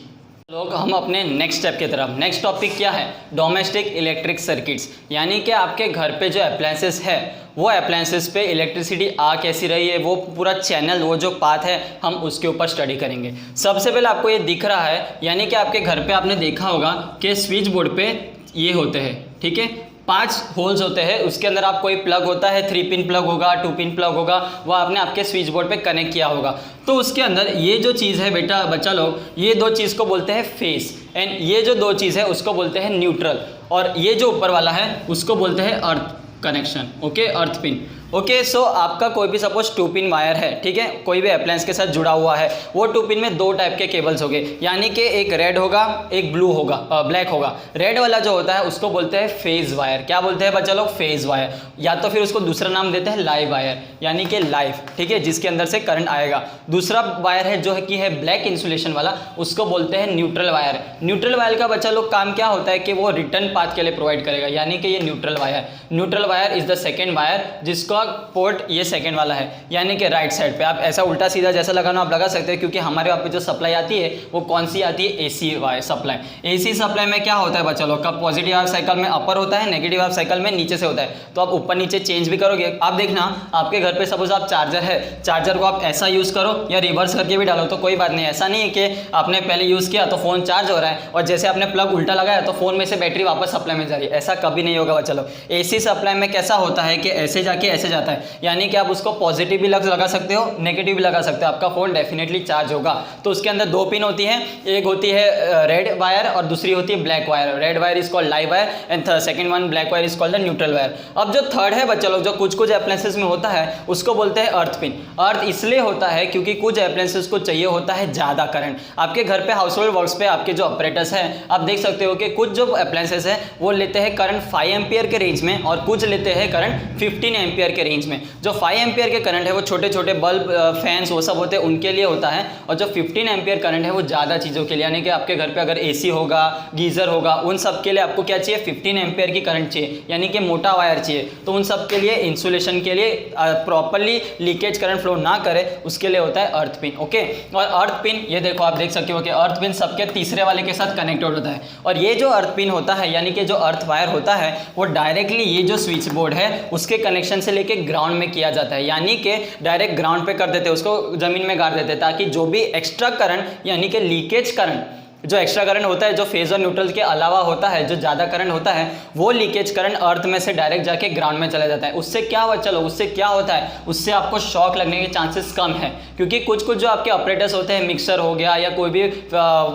[SPEAKER 1] लोग हम अपने नेक्स्ट स्टेप की तरफ, नेक्स्ट टॉपिक क्या है, डोमेस्टिक इलेक्ट्रिक सर्किट्स, यानी कि आपके घर पे जो अप्लायंसेस है वो अप्लायंसेस पे इलेक्ट्रिसिटी आ कैसी रही है, वो पूरा चैनल, वो जो पाथ है हम उसके ऊपर स्टडी करेंगे। सबसे पहले आपको ये दिख रहा है, यानी कि आपके घर पे आपने देखा होगा कि स्विच बोर्ड पे ये होते हैं, ठीक है, 5 होल्स होते हैं, उसके अंदर आप कोई प्लग होता है, 3 पिन प्लग होगा, 2 पिन प्लग होगा, वो आपने आपके स्विच बोर्ड पे कनेक्ट किया होगा। तो उसके अंदर ये जो चीज़ है बेटा बच्चा लोग, ये दो चीज़ को बोलते हैं फेस, एंड ये जो दो चीज़ है उसको बोलते हैं न्यूट्रल, और ये जो ऊपर वाला है उसको बोलते हैं अर्थ कनेक्शन। ओके, अर्थ पिन। ओके, सो आपका कोई भी सपोज 2 पिन वायर है, ठीक है, कोई भी अप्लायंस के साथ जुड़ा हुआ है, वो 2 पिन में 2 टाइप के केबल्स होंगे, यानी कि एक रेड होगा, एक ब्लू होगा, ब्लैक होगा। रेड वाला जो होता है उसको बोलते हैं फेज वायर। क्या बोलते हैं बच्चा लोग, फेज वायर, या तो फिर उसको दूसरा नाम देते हैं लाइव वायर, यानी कि लाइव, ठीक है, जिसके अंदर से करंट आएगा। दूसरा वायर है जो है कि है ब्लैक इंसुलेशन वाला, उसको बोलते हैं न्यूट्रल वायर। न्यूट्रल वायर का बच्चा लोग काम क्या होता है कि वो रिटर्न पाथ के लिए प्रोवाइड करेगा, यानी कि ये neutral wire. Neutral wire is the second wire, जिसका पोर्ट ये सेकंड वाला है, यानी कि राइट साइड पे। आप ऐसा उल्टा सीधा जैसा लगाना आप लगा सकते हैं, क्योंकि हमारे वहाँ पे जो सप्लाई आती है वो कौन सी आती है, AC wire supply. AC supply में क्या होता है बच्चा लोग, कब पॉजिटिव हाफ साइकिल में अपर होता है, नेगेटिव हाफ साइकिल में नीचे से होता है। तो आप ऊपर नीचे चेंज भी करोगे। आप देखना आपके घर पे सपोज आप चार्जर है, चार्जर को आप ऐसा यूज़ करो या रिवर्स करके भी डालो तो कोई बात नहीं। ऐसा नहीं है कि आपने पहले यूज़ किया तो फ़ोन चार्ज हो रहा है और जैसे आपने प्लग उल्टा लगाया तो फ़ोन में से बैटरी वापस सप्लाई में जा रही है, ऐसा कभी नहीं होगा बच्चा लोग। AC सप्लाई में कैसा होता है कि ऐसे जाके ऐसे जाता है, यानी कि आप उसको पॉजिटिव भी लगा सकते हो, नेगेटिव भी लगा सकते हो, आपका फ़ोन डेफिनेटली चार्ज होगा। तो उसके अंदर 2 पिन होती हैं, एक होती है रेड वायर और दूसरी होती है black wire. Red wire is called live wire and second one black wire is called the neutral wire. अब जो थर्ड है बच्चा लोग, जो कुछ कुछ अप्लायंसेस में होता है उसको बोलते हैं अर्थ पिन। अर्थ इसलिए होता है क्योंकि कुछ अप्लायंसेस को चाहिए होता है ज़्यादा करंट। आपके घर पे हाउस होल्ड वर्क्स पे आपके जो ऑपरेटर्स हैं, आप देख सकते हो कि कुछ जो अप्लायंसेस है वो लेते हैं करंट 5 एम्पियर के रेंज में और कुछ लेते हैं करंट 15 एम्पियर के रेंज में। जो 5 एम्पियर के करंट है वो छोटे छोटे बल्ब, फैंस, वो सब होते हैं, उनके लिए होता है। और जो 15 एम्पियर करंट है वो ज़्यादा चीज़ों के लिए, यानी कि आपके घर पे अगर एसी होगा, गीज़र होगा, उन सब के लिए आपको क्या चाहिए, 15 एम्पियर की करंट चाहिए, यानी कि मोटा वायर चाहिए। तो उन सब के लिए इंसुलेशन के लिए प्रॉपरली लीकेज करंट फ्लो ना करे उसके लिए होता है अर्थ पिन। ओके, और अर्थ पिन ये देखो आप देख सकते हो कि अर्थ पिन सबके तीसरे वाले के साथ कनेक्टेड होता है। और ये जो अर्थ पिन होता है यानी कि जो अर्थ वायर होता है वो डायरेक्टली ये जो स्विच बोर्ड है उसके कनेक्शन से लेके ग्राउंड में किया जाता है, यानी कि डायरेक्ट ग्राउंड पे कर देते हैं, उसको जमीन में गाड़ देते हैं, ताकि जो भी एक्स्ट्रा करंट यानी कि लीकेज करंट, जो एक्स्ट्रा करंट होता है, जो फेज और न्यूट्रल के अलावा होता है, जो ज़्यादा करंट होता है, वो लीकेज करंट अर्थ में से डायरेक्ट जाके ग्राउंड में चला जाता है। उससे क्या हुआ, चलो उससे क्या होता है, उससे आपको शॉक लगने के चांसेस कम है, क्योंकि कुछ कुछ जो आपके ऑपरेटर्स होते हैं, मिक्सर हो गया या कोई भी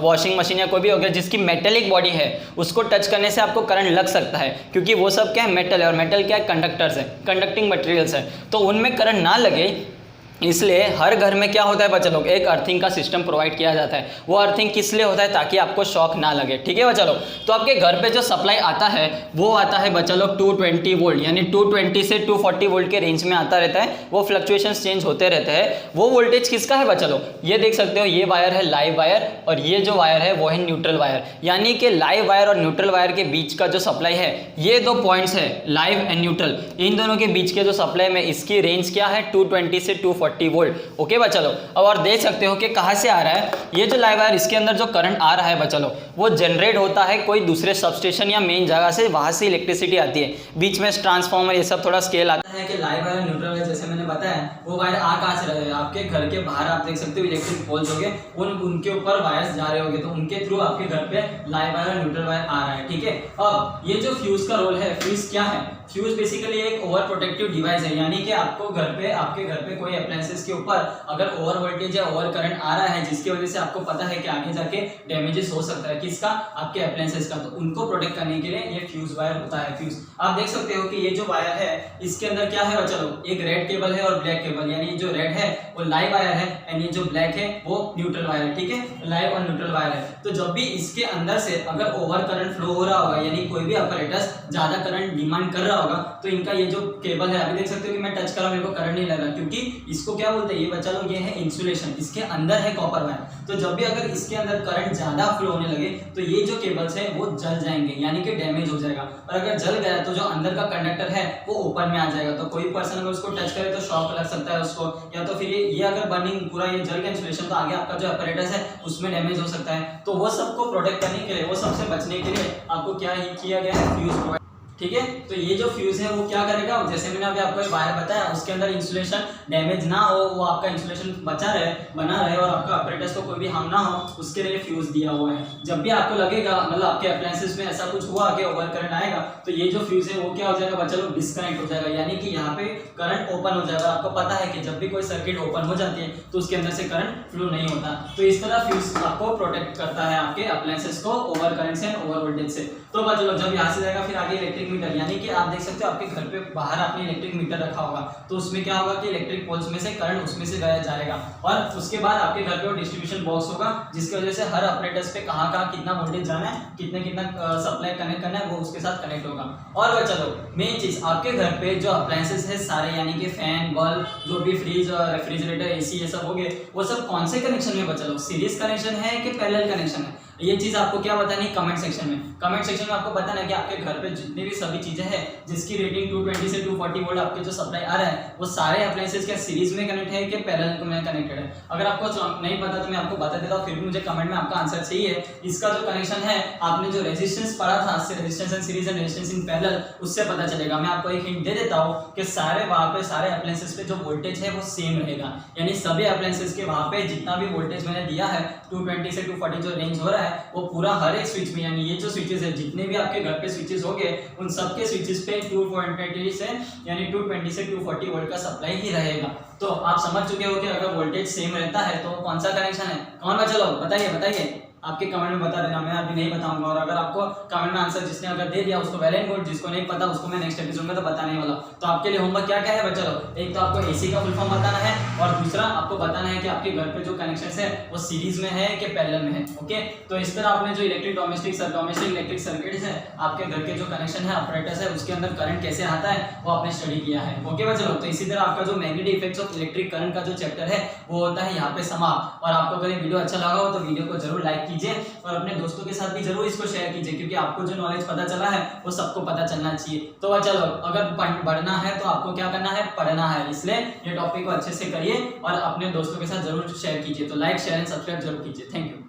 [SPEAKER 1] वॉशिंग मशीन या कोई भी हो गया जिसकी मेटेलिक बॉडी है, उसको टच करने से आपको करंट लग सकता है, क्योंकि वो सब क्या है, मेटल है, और मेटल क्या है, कंडक्टर्स है, कंडक्टिंग मटेरियल्स है। तो उनमें करंट ना लगे इसलिए हर घर में क्या होता है बच्चा लोग, एक अर्थिंग का सिस्टम प्रोवाइड किया जाता है। वो अर्थिंग किस लिए होता है, ताकि आपको शॉक ना लगे। ठीक है बच्चा लोग, तो आपके घर पे जो सप्लाई आता है वो आता है बच्चा लोग 220 वोल्ट, यानी 220 से 240 वोल्ट के रेंज में आता रहता है। वो फ्लक्चुएशंस चेंज होते रहते हैं। वो वोल्टेज किसका है बच्चा लोग, ये देख सकते हो, ये वायर है लाइव वायर और ये जो वायर है वो है न्यूट्रल वायर। यानी कि लाइव वायर और न्यूट्रल वायर के बीच का जो सप्लाई है, ये 2 पॉइंट्स है लाइव एंड न्यूट्रल, इन दोनों के बीच के जो सप्लाई में इसकी रेंज क्या है, 220 से 240 वोल्ट। ओके बच्चा लोग, अब और देख सकते हो कि कहाँ से आ रहा है ये जो लाइव वायर, इसके अंदर जो करंट आ रहा है बच्चा लोग, वो जनरेट होता है कोई दूसरे सबस्टेशन या मेन जगह से, वहां से इलेक्ट्रिसिटी आती है। बीच में ट्रांसफार्मर ये सब थोड़ा स्केल आता है कि लाइव वायर न्यूट्रल वायर, जैसे मैंने बताया, वो वायर आ कहाँ से रहे हैं, आपके घर के बाहर आप देख सकते हो इलेक्ट्रिक पोल्स हो गए, उनके ऊपर वायर्स जा रहे होंगे, तो उनके थ्रू आपके घर पे लाइव वायर और न्यूट्रल वायर आ रहा है। ठीक है, अब ये जो फ्यूज का रोल है, फ्यूज क्या है, फ्यूज बेसिकली एक ओवर प्रोटेक्टिव डिवाइस है, यानी कि आपको घर पे, आपके घर पे कोई अप्लायंसेस के ऊपर अगर ओवर वोल्टेज या ओवर करंट आ रहा है, जिसकी वजह से आपको पता है कि आगे जाके डैमेजेस हो सकता है, किसका, आपके अप्लायंसेस का, तो उनको प्रोटेक्ट करने के लिए ये फ्यूज वायर होता है। फ्यूज आप देख सकते हो कि ये जो वायर है इसके अंदर क्या है बच्चा लोग, एक रेड केबल है और ब्लैक केबल, यानी जो रेड है वो लाइव वायर है एंड ये जो ब्लैक है वो न्यूट्रल वायर है। ठीक है, लाइव और न्यूट्रल वायर है। तो जब भी इसके अंदर से अगर ओवर करंट फ्लो हो रहा होगा, यानी कोई भी ऑपरेटर्स ज्यादा करंट डिमांड कर रहा होगा, तो इनका ये जो केबल है, अभी देख सकते हो कि मैं टच कर रहा हूं, मेरे को करंट नहीं लग रहा, क्योंकि इसको क्या बोलते हैं ये बच्चा लोग, ये है इंसुलेशन, इसके अंदर है कॉपर वायर। तो जब भी अगर इसके अंदर करंट ज्यादा फ्लो होने लगे तो ये जो केबल्स है वो जल जाएंगे, यानी कि डैमेज हो जाएगा, और अगर जल गया तो जो अंदर का कंडक्टर है वो ओपन में आ जाएगा, तो कोई पर्सन अगर उसको टच करे तो शॉक लग सकता है उसको, या तो फिर ये अगर बर्निंग पूरा ये जल गया इंसुलेशन, तो आगे आपका जो apparatus है उसमें डैमेज हो सकता है। तो वो सबको प्रोटेक्ट करने के लिए, वो सबसे बचने के लिए आपको क्या ही किया गया है, फ्यूज प्रोवाइड। ठीक है, तो ये जो फ्यूज है वो क्या करेगा, जैसे मैंने अभी आपको एक वायर बताया, उसके अंदर इंसुलेशन डैमेज ना हो, वो आपका इंसुलेशन बना रहे और आपका ऑपरेटर्स को कोई भी हार्म ना हो, उसके लिए फ्यूज दिया हुआ है। जब भी आपको लगेगा, मतलब आपके अप्लायंसेस में ऐसा कुछ हुआ कि ओवर करंट आएगा, तो ये जो फ्यूज है वो क्या हो जाएगा बच्चा लोग, डिस्कनेक्ट हो जाएगा, यानी कि यहाँ पे करंट ओपन हो जाएगा। आपको पता है कि जब भी कोई सर्किट ओपन हो जाती है तो उसके अंदर से करंट फ्लो नहीं होता, तो इस तरह फ्यूज आपको प्रोटेक्ट करता है आपके अप्लायंसेस को ओवर करंट से, ओवर वोल्टेज से। तो बच्चा लोग जब यहाँ से जाएगा फिर आगे इलेक्ट्रिक मीटर, यानी कि आप देख सकते हो आपके घर पे बाहर आपने इलेक्ट्रिक मीटर रखा होगा, तो उसमें क्या होगा कि इलेक्ट्रिक पोल्स में से करंट उसमें से गया जाएगा, और उसके बाद आपके घर पे वो डिस्ट्रीब्यूशन बॉक्स होगा, जिसकी वजह से हर ऑपरेटर्स पे कहाँ कितना वोल्टेज जाना है, कितना सप्लाई कनेक्ट करना है, वो उसके साथ कनेक्ट होगा। और बच्चा लोग मेन चीज, आपके घर पे जो अप्लायंसेस है सारे, यानी कि फैन, बल्ब, जो भी फ्रिज और रेफ्रिजरेटर, एसी, ये सब हो गए, वो सब कौन से कनेक्शन में बच्चा लोग, सीरीज कनेक्शन है कि पैरेलल कनेक्शन है, ये चीज आपको क्या बतानी, कमेंट सेक्शन में। कमेंट सेक्शन में आपको बताना है कि आपके घर पे जितनी भी सभी चीजें हैं जिसकी रेटिंग 220 से 240 वोल्ट आपके जो सप्लाई आ रहा है, वो सारे अप्लायंसेस क्या सीरीज में कनेक्ट है कि पैरेलल में कनेक्टेड है। अगर आपको नहीं पता तो मैं आपको बता देता हूँ, फिर भी मुझे कमेंट में आपका आंसर चाहिए। इसका जो कनेक्शन है, आपने जो रेजिस्टेंस पढ़ा था, resistance in series and resistance in parallel, उससे पता चलेगा। मैं आपको एक हिंट दे देता हूँ कि सारे वहां पे सारे अप्लायंसेस पे जो वोल्टेज है वो सेम रहेगा, यानी सभी अप्लायंसेस के वहां पे जितना भी वोल्टेज मैंने दिया है 220 से 240 जो रेंज हो रहा है है वो पूरा हर एक स्विच में, यानी ये जो स्विचेस है जितने भी आपके घर पे स्विचेस होंगे उन सबके स्विचेस पे 220 से यानी 220 से 240 वोल्ट का सप्लाई ही रहेगा। तो आप समझ चुके हो कि अगर वोल्टेज सेम रहता है तो कौन सा कनेक्शन है, कौन बच्चे लोग बताइए बताइए, आपके कमेंट में बता देना, मैं अभी नहीं बताऊंगा। और अगर आपको कमेंट में आंसर जिसने अगर दे दिया उसको वेल एंड गुड, जिसको नहीं पता उसको मैं नेक्स्ट एपिसोड में तो बताने वाला। तो आपके लिए होमवर्क क्या क्या है बच्चों लोग, एक तो आपको एसी का फुल फॉर्म बताना है और दूसरा आपको बताना है कि आपके घर पे जो कनेक्शन है वो सीरीज में है कि पैरेलल में है। ओके, तो इस तरह आपने जो इलेक्ट्रिक डोमेस्टिक इलेक्ट्रिक सर्किट है, आपके घर के जो कनेक्शन है अपरेटस है उसके अंदर करंट कैसे आता है वो आपने स्टडी किया है। ओके बच्चों लोग, तो इसी तरह आपका जो magnetic effects of electric current का जो चैप्टर है वो होता है यहाँ पे समाप्त। और आपको अगर ये वीडियो अच्छा लगा हो तो वीडियो को जरूर लाइक कीजिए और अपने दोस्तों के साथ भी जरूर इसको शेयर कीजिए, क्योंकि आपको जो नॉलेज पता चला है वो सबको पता चलना चाहिए। तो चलो, अगर बढ़ना है तो आपको क्या करना है, पढ़ना है, इसलिए ये टॉपिक को अच्छे से करिए और अपने दोस्तों के साथ जरूर शेयर कीजिए। तो लाइक शेयर एंड सब्सक्राइब जरूर कीजिए। Thank you.